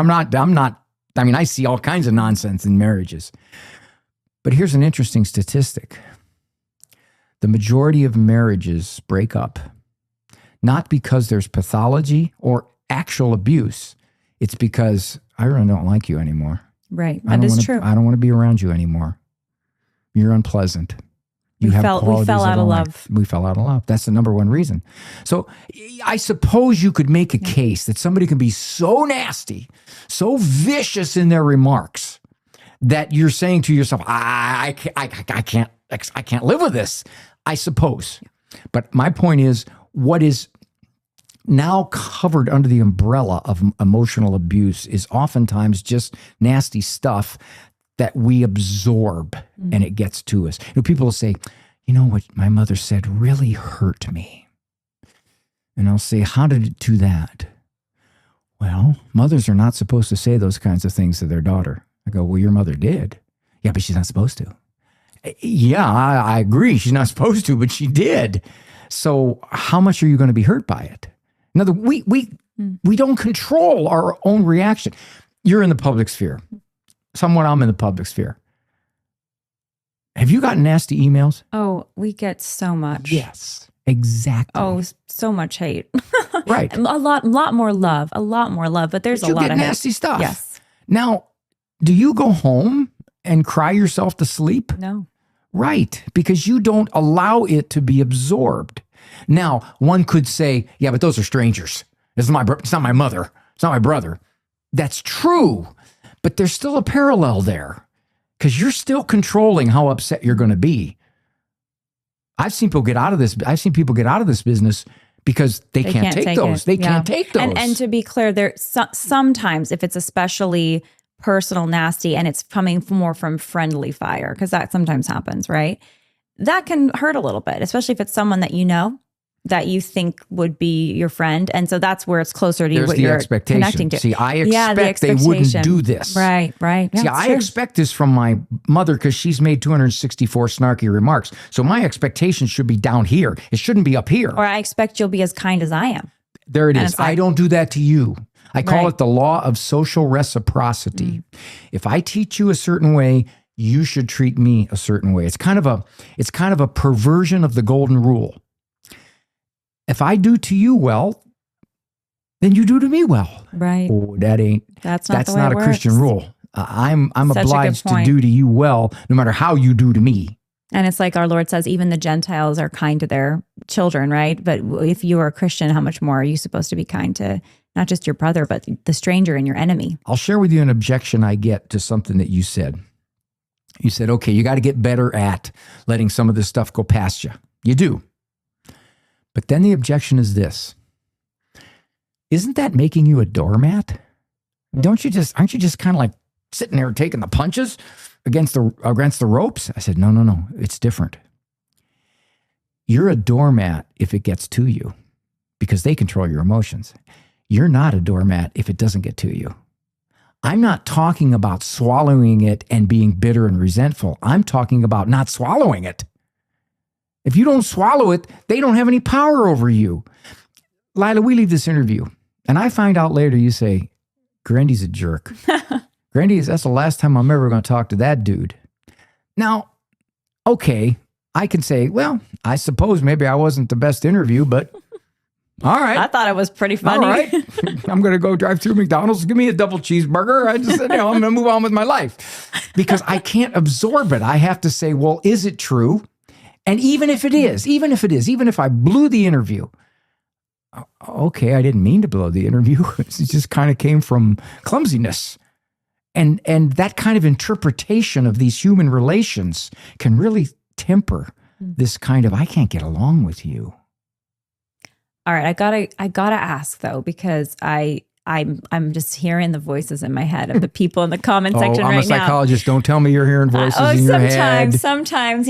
I see all kinds of nonsense in marriages. But here's an interesting statistic. The majority of marriages break up, not because there's pathology or actual abuse. It's because I really don't like you anymore. Right. That is true. I don't want to be around you anymore. You're unpleasant. We fell out of love. We fell out of love. That's the number one reason. So I suppose you could make a case that somebody can be so nasty, so vicious in their remarks that you're saying to yourself, I can't live with this. I suppose. But my point is, what is now covered under the umbrella of emotional abuse is oftentimes just nasty stuff that we absorb and it gets to us. People will say, you know what my mother said really hurt me. And I'll say, how did it do that? Well, mothers are not supposed to say those kinds of things to their daughter. I go, well, your mother did. Yeah, but she's not supposed to. Yeah, I agree. She's not supposed to, but she did. So how much are you going to be hurt by it? In other words, we don't control our own reaction. You're in the public sphere. Somewhat I'm in the public sphere. Have you gotten nasty emails? Oh, we get so much. Yes, exactly. Oh, so much hate. Right. A lot more love, but there's a lot of you get nasty stuff. Yes. Now, do you go home and cry yourself to sleep? No. Right, because you don't allow it to be absorbed. Now, one could say, yeah, but those are strangers. It's not my mother. It's not my brother. That's true, but there's still a parallel there because you're still controlling how upset you're going to be. I've seen people get out of this business because they can't take those. They can't take those. And to be clear, sometimes if it's especially personal nasty and it's coming more from friendly fire, because that sometimes happens, right? That can hurt a little bit, especially if it's someone that you know, that you think would be your friend. And so that's where it's closer to what you're connecting to. See, I expect they wouldn't do this. Right. Yeah, see, I expect this from my mother because she's made 264 snarky remarks. So my expectations should be down here. It shouldn't be up here. Or I expect you'll be as kind as I am. There it is. I don't do that to you. I call it the law of social reciprocity. If I teach you a certain way, you should treat me a certain way. It's kind of a perversion of the golden rule. If I do to you well, then you do to me well. Right. Oh, that's not a Christian rule. I'm obliged to do to you well, no matter how you do to me. And it's like our Lord says, even the Gentiles are kind to their children, right? But if you are a Christian, how much more are you supposed to be kind to not just your brother, but the stranger and your enemy? I'll share with you an objection I get to something that you said. You said, okay, you got to get better at letting some of this stuff go past you. You do. But then the objection is this. Isn't that making you a doormat? Aren't you just kind of like sitting there taking the punches against the ropes? I said, no, it's different. You're a doormat if it gets to you because they control your emotions. You're not a doormat if it doesn't get to you. I'm not talking about swallowing it and being bitter and resentful. I'm talking about not swallowing it. If you don't swallow it, they don't have any power over you. Lila, we leave this interview, and I find out later you say, Guarendi's a jerk. Guarendi, that's the last time I'm ever going to talk to that dude. Now, okay, I can say, well, I suppose maybe I wasn't the best interview, but all right. I thought it was pretty funny. All right. I'm going to go drive through McDonald's. Give me a double cheeseburger. I'm going to move on with my life because I can't absorb it. I have to say, well, is it true? And even if it is, even if I blew the interview, okay, I didn't mean to blow the interview. It just kind of came from clumsiness. And that kind of interpretation of these human relations can really temper this kind of, I can't get along with you. All right, I gotta ask though, because I'm just hearing the voices in my head of the people in the comment section right now. I'm a psychologist. Don't tell me you're hearing voices in your head. Sometimes,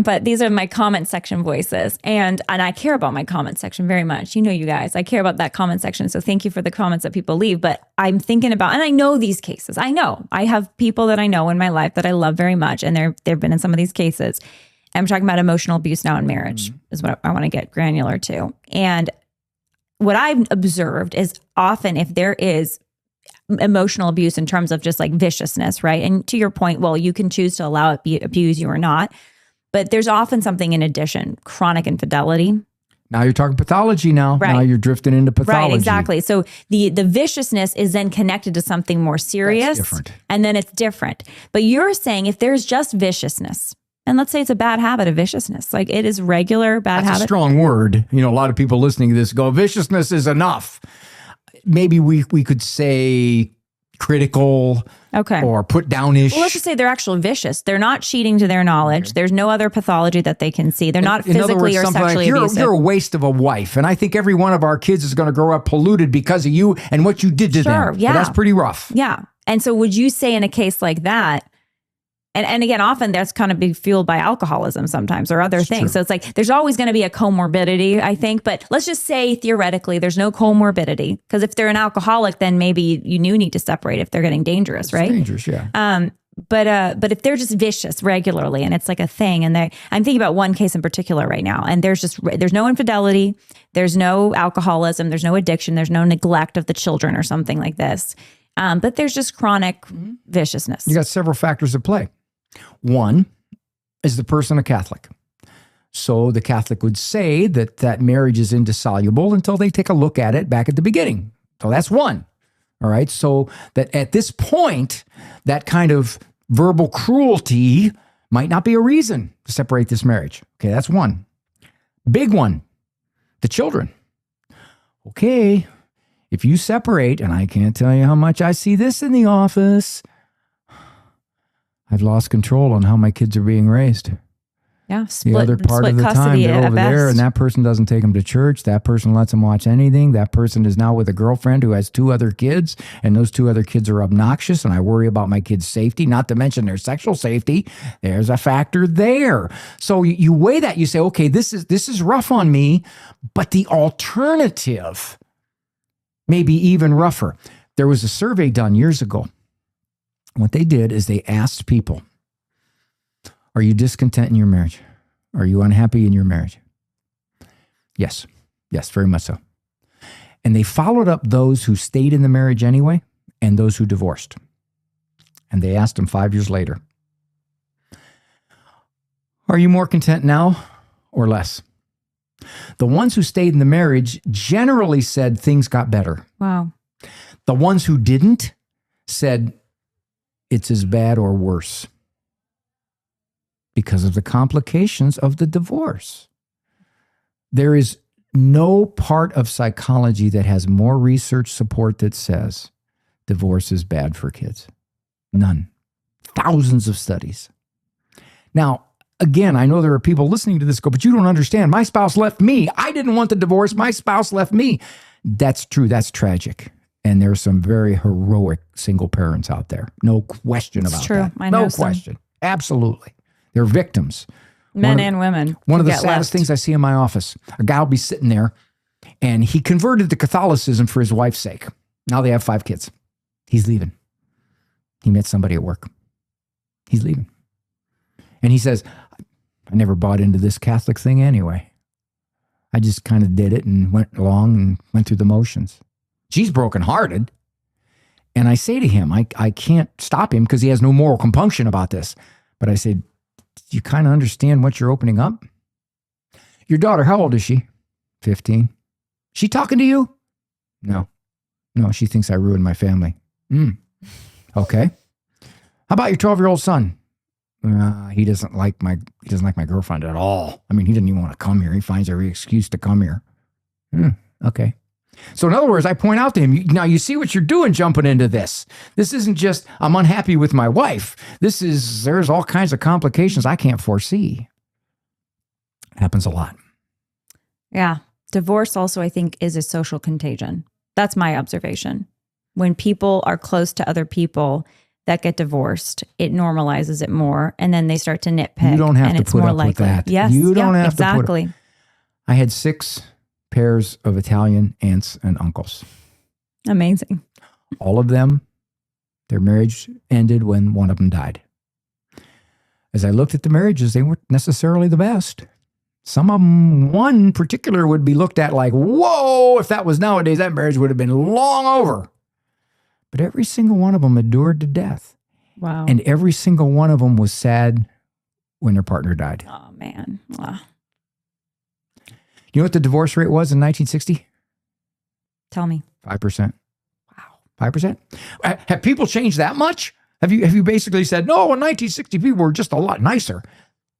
but these are my comment section voices, and I care about my comment section very much. You guys, I care about that comment section. So thank you for the comments that people leave. But I'm thinking about, and I know these cases. I have people that I know in my life that I love very much, and they've been in some of these cases. I'm talking about emotional abuse now in marriage is what I want to get granular to. And what I've observed is often if there is emotional abuse in terms of just like viciousness, right? And to your point, well, you can choose to allow it abuse you or not, but there's often something in addition, chronic infidelity. Now you're talking pathology now. Right. Now you're drifting into pathology. Right, exactly. So the viciousness is then connected to something more serious. That's different. And then it's different. But you're saying if there's just viciousness, and let's say it's a bad habit of viciousness, like it is regular bad habit. That's a strong word. A lot of people listening to this go, viciousness is enough. Maybe we could say critical or put downish. Well, let's just say they're actually vicious. They're not cheating to their knowledge. Okay. There's no other pathology that they can see. They're not physically or sexually abusive. You're a waste of a wife. And I think every one of our kids is going to grow up polluted because of you and what you did to them. Yeah. But that's pretty rough. Yeah. And so would you say in a case like that, and again, often that's kind of be fueled by alcoholism sometimes or other things. True. So it's like there's always going to be a comorbidity, I think. But let's just say theoretically there's no comorbidity, because if they're an alcoholic, then maybe you do need to separate if they're getting dangerous, right? Dangerous, yeah. But if they're just vicious regularly and it's like a thing, and I'm thinking about one case in particular right now, and there's no infidelity, there's no alcoholism, there's no addiction, there's no neglect of the children or something like this. But there's just chronic viciousness. You got several factors at play. One, is the person a Catholic? So the Catholic would say that marriage is indissoluble until they take a look at it back at the beginning. So that's one. All right. So that at this point, that kind of verbal cruelty might not be a reason to separate this marriage. Okay. That's one. Big one, the children. Okay. If you separate, and I can't tell you how much I see this in the office, I've lost control on how my kids are being raised. Yeah, the other part of the time they're over there, and that person doesn't take them to church. That person lets them watch anything. That person is now with a girlfriend who has 2 other kids, and those 2 other kids are obnoxious, and I worry about my kids' safety, not to mention their sexual safety. There's a factor there. So you weigh that. You say, okay, this is rough on me, but the alternative may be even rougher. There was a survey done years ago. What they did is they asked people, are you discontent in your marriage? Are you unhappy in your marriage? Yes. Yes, very much so. And they followed up those who stayed in the marriage anyway and those who divorced. And they asked them 5 years later, are you more content now or less? The ones who stayed in the marriage generally said things got better. Wow. The ones who didn't said it's as bad or worse because of the complications of the divorce. There is no part of psychology that has more research support that says divorce is bad for kids. None. Thousands of studies. Now, again, I know there are people listening to this go, but you don't understand. My spouse left me. I didn't want the divorce. My spouse left me. That's true. That's tragic. And there are some very heroic single parents out there. No question about that. I know no question. Absolutely. They're victims. Men and women. One of the saddest things I see in my office, a guy will be sitting there and he converted to Catholicism for his wife's sake. Now they have 5 kids. He's leaving. He met somebody at work. He's leaving. And he says, I never bought into this Catholic thing anyway. I just kind of did it and went along and went through the motions. She's brokenhearted. And I say to him, I can't stop him because he has no moral compunction about this. But I said, do you kind of understand what you're opening up? Your daughter, how old is she? 15. She talking to you? No, she thinks I ruined my family. Okay. How about your 12-year-old son? He doesn't like my girlfriend at all. I mean, he didn't even want to come here. He finds every excuse to come here. Okay. So in other words, I point out to him, now you see what you're doing jumping into this. This isn't just, I'm unhappy with my wife. There's all kinds of complications I can't foresee. It happens a lot. Yeah. Divorce also, I think, is a social contagion. That's my observation. When people are close to other people that get divorced, it normalizes it more. And then they start to nitpick. You don't have and to it's put more up likely. with that. Yes, You don't have exactly. to put up. I had 6 pairs of Italian aunts and uncles. Amazing. All of them, their marriage ended when one of them died. As I looked at the marriages, they weren't necessarily the best. Some of them, one in particular, would be looked at like, whoa, if that was nowadays, that marriage would have been long over. But every single one of them endured to death. Wow. And every single one of them was sad when their partner died. Oh, man. Wow. You know what the divorce rate was in 1960? Tell me. 5%. Wow. 5%? Have people changed that much? Have you basically said, no, in 1960 people were just a lot nicer?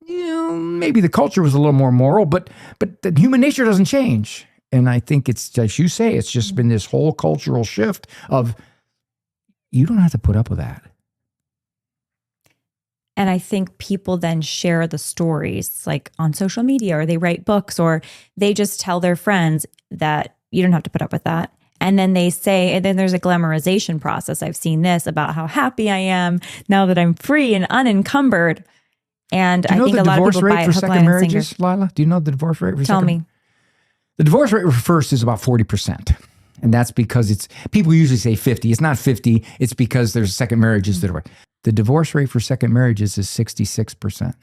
Maybe the culture was a little more moral, but the human nature doesn't change. And I think it's, as you say, it's just been this whole cultural shift of, you don't have to put up with that. And I think people then share the stories like on social media, or they write books, or they just tell their friends that you don't have to put up with that. And then they say, and then there's a glamorization process. I've seen this about how happy I am now that I'm free and unencumbered. And I think a lot of people buy it hook, line, and sinker. Lila? Do you know the divorce rate for Tell second? me. The divorce rate for first is about 40%. And that's because people usually say 50. It's not 50. It's because there's second marriages that are. The divorce rate for second marriages is 66%.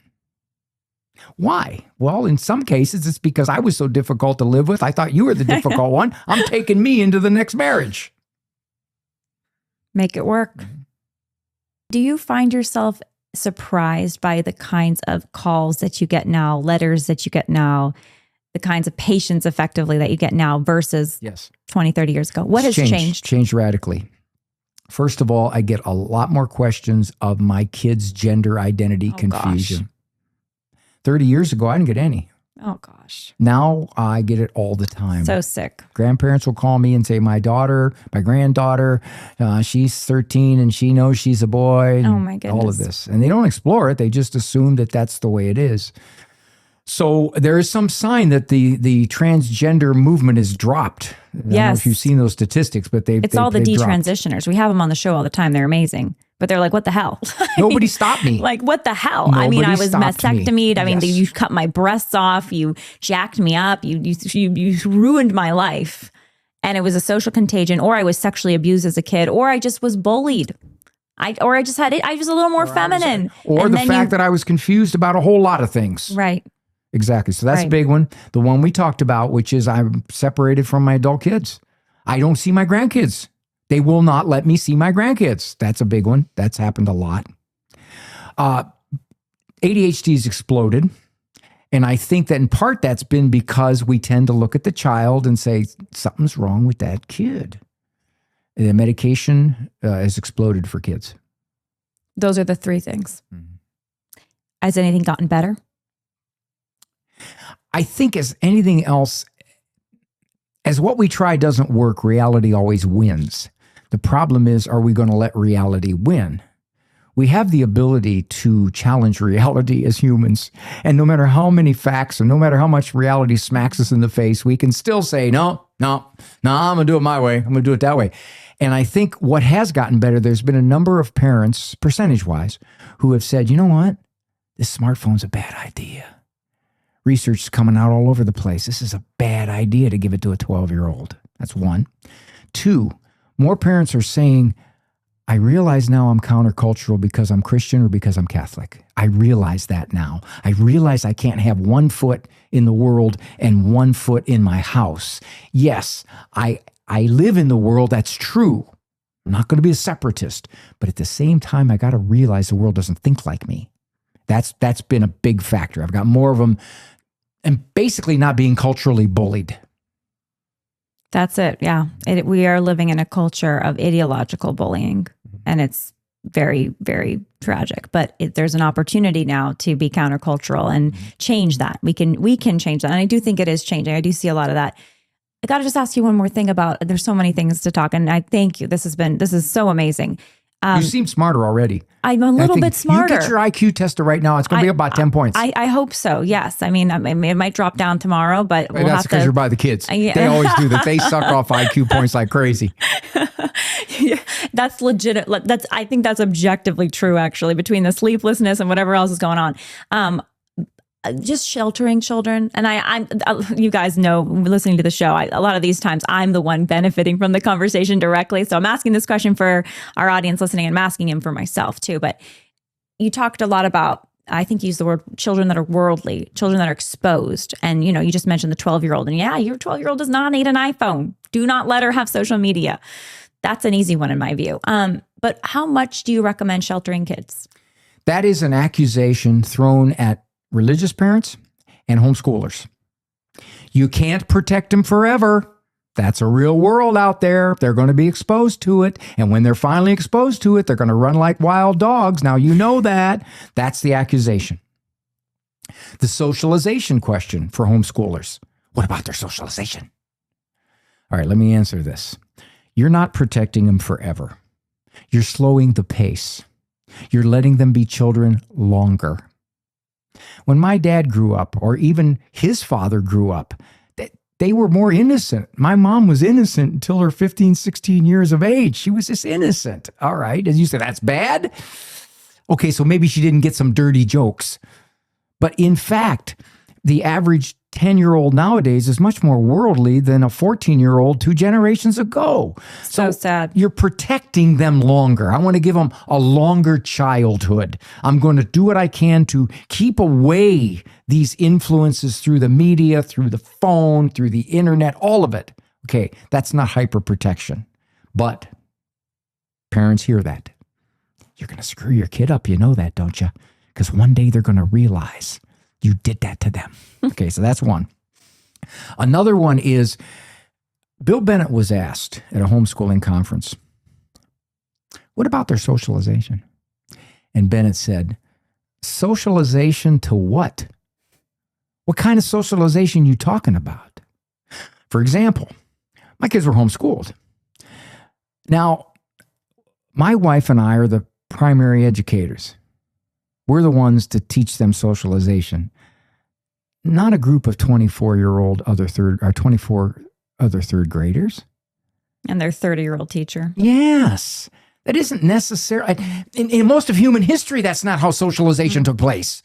Why? Well, in some cases, it's because I was so difficult to live with. I thought you were the difficult one. I'm taking me into the next marriage. Make it work. Do you find yourself surprised by the kinds of calls that you get now, letters that you get now, the kinds of patients effectively that you get now versus 20, 30 years ago? What has changed? Changed radically. First of all, I get a lot more questions of my kids' gender identity confusion. Gosh. 30 years ago, I didn't get any. Oh, gosh. Now I get it all the time. So sick. Grandparents will call me and say, my granddaughter, she's 13 and she knows she's a boy. Oh, my goodness. All of this. And they don't explore it. They just assume that that's the way it is. So there is some sign that the transgender movement is dropped. I don't know if you've seen those statistics, but it's all the detransitioners. We have them on the show all the time. They're amazing. But they're like, what the hell? Nobody stopped me. Like, what the hell? Nobody I mean, I was stopped mastectomied. me. I mean, Yes. you cut my breasts off. You jacked me up. You ruined my life. And it was a social contagion, or I was sexually abused as a kid, or I just was bullied. I was a little more feminine. Or and the fact that I was confused about a whole lot of things. Right. Exactly. So that's a Right. big one. The one we talked about, which is I'm separated from my adult kids. I don't see my grandkids. They will not let me see my grandkids. That's a big one. That's happened a lot. ADHD's exploded. And I think that in part that's been because we tend to look at the child and say, something's wrong with that kid. The medication has exploded for kids. Those are the 3 things. Has anything gotten better? I think as anything else, as what we try doesn't work, reality always wins. The problem is, are we going to let reality win? We have the ability to challenge reality as humans. And no matter how many facts and no matter how much reality smacks us in the face, we can still say, no, I'm going to do it my way. I'm going to do it that way. And I think what has gotten better, there's been a number of parents, percentage-wise, who have said, you know what? This smartphone's a bad idea. Research is coming out all over the place. This is a bad idea to give it to a 12-year-old. That's one. 2, more parents are saying, I realize now I'm countercultural because I'm Christian or because I'm Catholic. I realize that now. I realize I can't have one foot in the world and one foot in my house. Yes, I live in the world. That's true. I'm not going to be a separatist. But at the same time, I got to realize the world doesn't think like me. That's been a big factor. I've got more of them and basically not being culturally bullied. That's it. Yeah. We are living in a culture of ideological bullying, and it's very, very tragic. But there's an opportunity now to be countercultural and change that. We can change that. And I do think it is changing. I do see a lot of that. I got to just ask you one more thing about, there's so many things to talk. And I thank you. This is so amazing. You seem smarter already. I'm a little bit smarter. You get your IQ tested right now. It's going to be about 10 points. I hope so. Yes. I mean, it might drop down tomorrow, but that's because you're by the kids. They always do that. They suck off IQ points like crazy. Yeah, that's legit. I think that's objectively true, actually, between the sleeplessness and whatever else is going on. Just sheltering children. And I'm you guys know, listening to the show, a lot of these times I'm the one benefiting from the conversation directly. So I'm asking this question for our audience listening, and I'm asking him for myself too. But you talked a lot about, I think you used the word children that are worldly, children that are exposed. And, you just mentioned the 12-year-old. And yeah, your 12-year-old does not need an iPhone. Do not let her have social media. That's an easy one in my view. But how much do you recommend sheltering kids? That is an accusation thrown at religious parents and homeschoolers. You can't protect them forever. That's a real world out there. They're going to be exposed to it. And when they're finally exposed to it, they're going to run like wild dogs. Now, you know that. That's the accusation. The socialization question for homeschoolers. What about their socialization? All right, let me answer this. You're not protecting them forever. You're slowing the pace. You're letting them be children longer. When my dad grew up, or even his father grew up, they were more innocent. My mom was innocent until her 15, 16 years of age. She was just innocent. All right. As you said, that's bad. Okay, so maybe she didn't get some dirty jokes. But in fact, the average 10-year-old nowadays is much more worldly than a 14-year-old 2 generations ago. So sad. You're protecting them longer. I want to give them a longer childhood. I'm going to do what I can to keep away these influences through the media, through the phone, through the internet, all of it. Okay, that's not hyperprotection. But parents hear that. You're going to screw your kid up. You know that, don't you? Because one day they're going to realize you did that to them. Okay, so that's one. Another one is Bill Bennett was asked at a homeschooling conference, what about their socialization? And Bennett said, socialization to what? What kind of socialization you talking about? For example, my kids were homeschooled. Now, my wife and I are the primary educators. We're the ones to teach them socialization, not a group of 24 other third graders. And their 30-year-old teacher. Yes. That isn't necessary. In most of human history, that's not how socialization took place.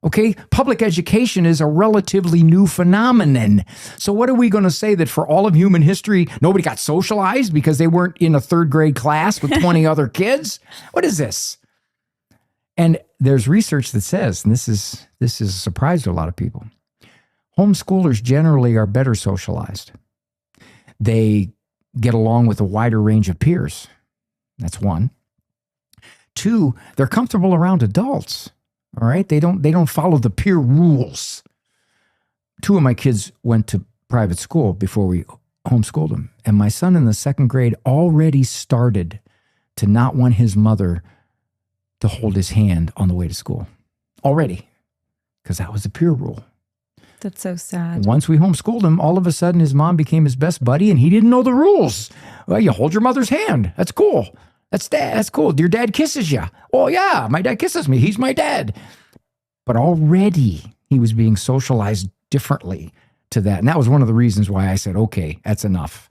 Okay? Public education is a relatively new phenomenon. So what are we going to say, that for all of human history, nobody got socialized because they weren't in a 3rd grade class with 20 other kids? What is this? And there's research that says, and this is a surprise to a lot of people, homeschoolers generally are better socialized. They get along with a wider range of peers. That's one. 2, they're comfortable around adults. All right? They don't follow the peer rules. 2 of my kids went to private school before we homeschooled them. And my son in the 2nd grade already started to not want his mother to hold his hand on the way to school already, because that was the peer rule. That's so sad. Once we homeschooled him, all of a sudden his mom became his best buddy and he didn't know the rules. Well, you hold your mother's hand. That's cool. That's cool. Your dad kisses you. Oh yeah, my dad kisses me. He's my dad. But already he was being socialized differently to that. And that was one of the reasons why I said, okay, that's enough.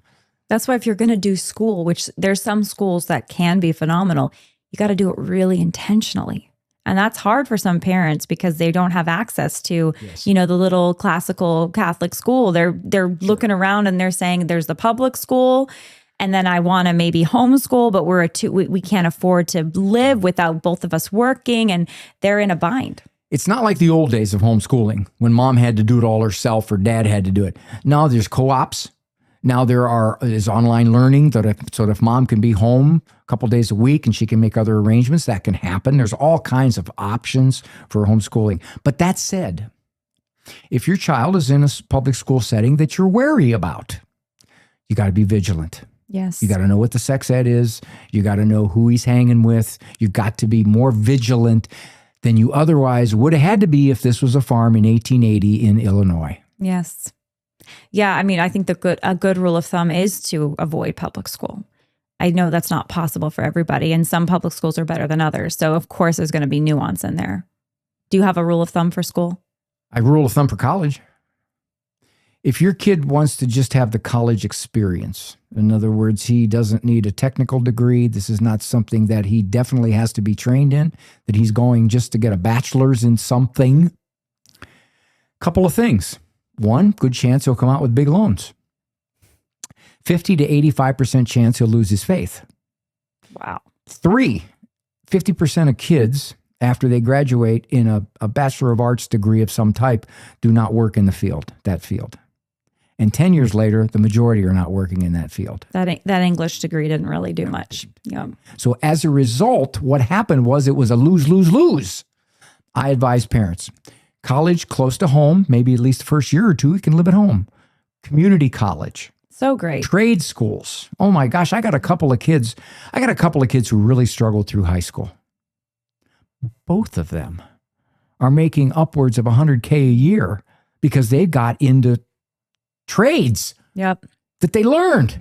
That's why if you're going to do school, which there's some schools that can be phenomenal, you got to do it really intentionally. And that's hard for some parents because they don't have access to, the little classical Catholic school. They're looking around and they're saying there's the public school And then I want to maybe homeschool, but we can't afford to live without both of us working, and they're in a bind. It's not like the old days of homeschooling when mom had to do it all herself or dad had to do it. Now there's co-ops. Now there's online learning so if mom can be home a couple days a week and she can make other arrangements, that can happen. There's all kinds of options for homeschooling. But that said, if your child is in a public school setting that you're wary about, you got to be vigilant. Yes. You got to know what the sex ed is. You got to know who he's hanging with. You got to be more vigilant than you otherwise would have had to be if this was a farm in 1880 in Illinois. Yes. Yeah, I mean, I think a good rule of thumb is to avoid public school. I know that's not possible for everybody, and some public schools are better than others. So, of course, there's going to be nuance in there. Do you have a rule of thumb for school? A rule of thumb for college. If your kid wants to just have the college experience, in other words, he doesn't need a technical degree, this is not something that he definitely has to be trained in, that he's going just to get a bachelor's in something, couple of things. One, good chance he'll come out with big loans. 50 to 85% chance he'll lose his faith. Wow. 50% of kids, after they graduate in a Bachelor of Arts degree of some type, do not work in that field. And 10 years later, the majority are not working in that field. That English degree didn't really do much. Yeah. So as a result, what happened was it was a lose, lose, lose. I advise parents, college close to home, maybe at least the first year or two, you can live at home. Community college. So great. Trade schools. Oh my gosh, I got a couple of kids who really struggled through high school. Both of them are making upwards of $100K a year because they got into trades Yep. that they learned.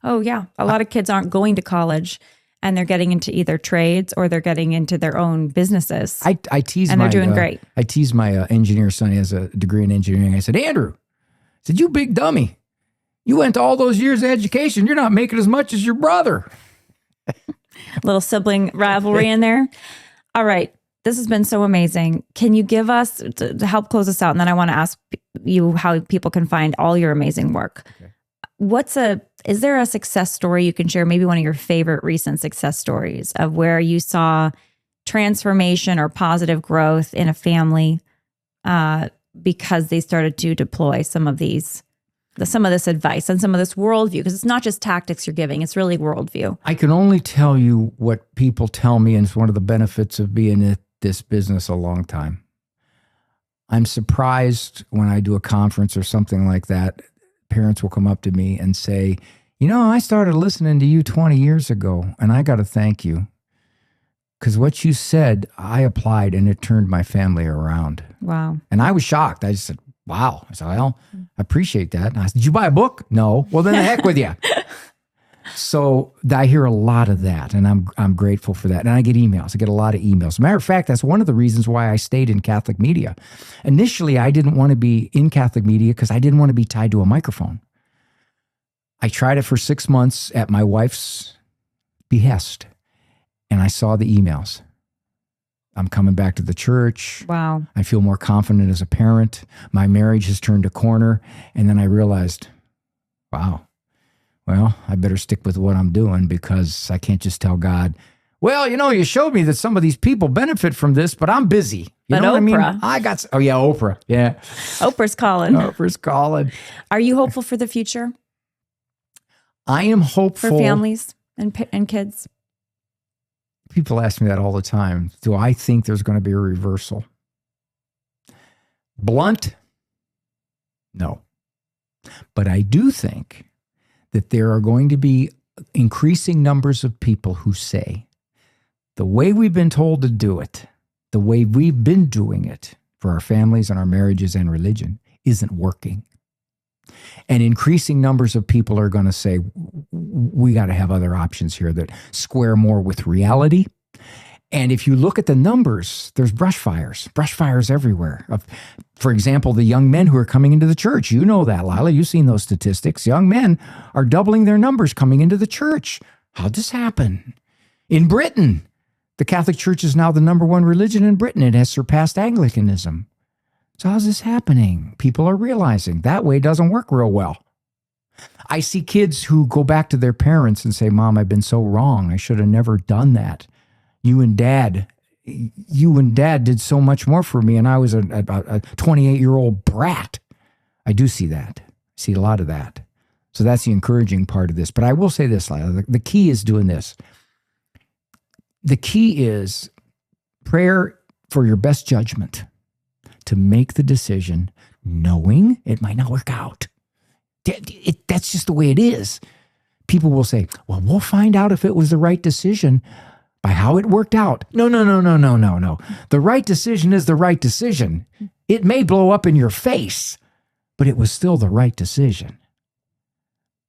Oh, yeah. A lot of kids aren't going to college, and they're getting into either trades or they're getting into their own businesses. I tease and they're doing great. I tease my engineer son. He has a degree in engineering. I said, Andrew, you big dummy. You went to all those years of education. You're not making as much as your brother. Little sibling rivalry in there. All right. This has been so amazing. Can you give us, to help close us out, and then I want to ask you how people can find all your amazing work. Okay. Is there a success story you can share? Maybe one of your favorite recent success stories of where you saw transformation or positive growth in a family because they started to deploy some of this advice and some of this worldview, because it's not just tactics you're giving, it's really worldview. I can only tell you what people tell me, and it's one of the benefits of being in this business a long time. I'm surprised when I do a conference or something like that, parents will come up to me and say, I started listening to you 20 years ago, and I got to thank you. Because what you said, I applied, and it turned my family around. Wow. And I was shocked. I just said, wow. I said, well, I appreciate that. And I said, did you buy a book? No. Well, then the heck with you. So I hear a lot of that, and I'm grateful for that. And I get emails. I get a lot of emails. Matter of fact, that's one of the reasons why I stayed in Catholic media. Initially, I didn't want to be in Catholic media because I didn't want to be tied to a microphone. I tried it for 6 months at my wife's behest, and I saw the emails. I'm coming back to the church. Wow. I feel more confident as a parent. My marriage has turned a corner. And then I realized, wow, well, I better stick with what I'm doing, because I can't just tell God, well, you showed me that some of these people benefit from this, but I'm busy. You know what Oprah. I mean? Oprah. Yeah. Oprah's calling. Oprah's calling. Are you hopeful for the future? I am hopeful. For families and kids? People ask me that all the time. Do I think there's going to be a reversal? Blunt? No. But I do think that there are going to be increasing numbers of people who say, the way we've been told to do it, the way we've been doing it for our families and our marriages and religion isn't working. And increasing numbers of people are going to say, we got to have other options here that square more with reality. And if you look at the numbers, there's brush fires everywhere. For example, the young men who are coming into the church, you know that, Lila, you've seen those statistics. Young men are doubling their numbers coming into the church. How'd this happen? In Britain, the Catholic Church is now the number one religion in Britain. It has surpassed Anglicanism. So how's this happening? People are realizing that way doesn't work real well. I see kids who go back to their parents and say, Mom, I've been so wrong. I should have never done that. You and Dad did so much more for me, and I was a 28-year-old brat. I do see that. I see a lot of that. So that's the encouraging part of this. But I will say this, Lila, the key is doing this. The key is prayer for your best judgment to make the decision knowing it might not work out. That's just the way it is. People will say, well, we'll find out if it was the right decision by how it worked out. No. The right decision is the right decision. It may blow up in your face, but it was still the right decision.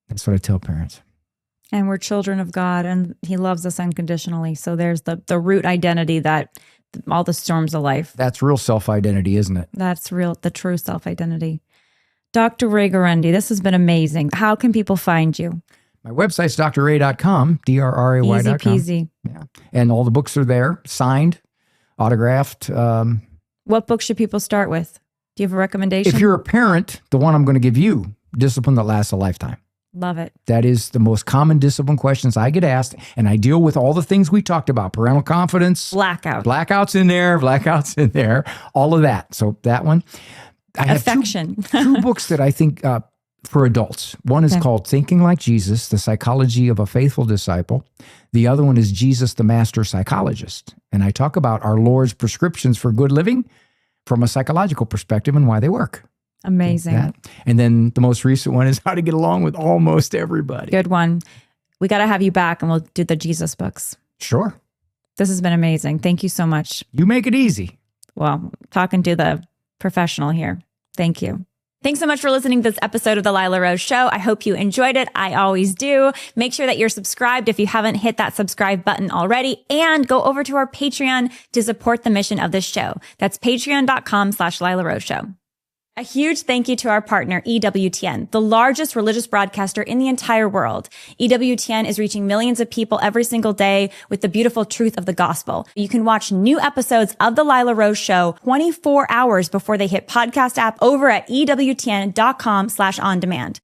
That's what I tell parents. And we're children of God, and he loves us unconditionally. So there's the root identity that all the storms of life. That's real self-identity, isn't it? That's the true self-identity. Dr. Ray Guarendi, this has been amazing. How can people find you? My website's drray.com, DRRAY.com. Easy peasy. Yeah. And all the books are there, signed, autographed. What book should people start with? Do you have a recommendation? If you're a parent, the one I'm going to give you, Discipline That Lasts a Lifetime. Love it. That is the most common discipline questions I get asked, and I deal with all the things we talked about, parental confidence. Blackouts in there, all of that. So that one. I Affection. have two books that I think for adults. One is called Thinking Like Jesus, The Psychology of a Faithful Disciple. The other one is Jesus, the Master Psychologist. And I talk about our Lord's prescriptions for good living from a psychological perspective and why they work. Amazing. And then the most recent one is How to Get Along with Almost Everybody. Good one. We got to have you back and we'll do the Jesus books. Sure. This has been amazing. Thank you so much. You make it easy. Well, talking to the professional here. Thank you. Thanks so much for listening to this episode of The Lila Rose Show. I hope you enjoyed it. I always do. Make sure that you're subscribed if you haven't hit that subscribe button already, and go over to our Patreon to support the mission of this show. That's patreon.com/Lila Rose Show. A huge thank you to our partner, EWTN, the largest religious broadcaster in the entire world. EWTN is reaching millions of people every single day with the beautiful truth of the gospel. You can watch new episodes of The Lila Rose Show 24 hours before they hit podcast app over at EWTN.com/on-demand.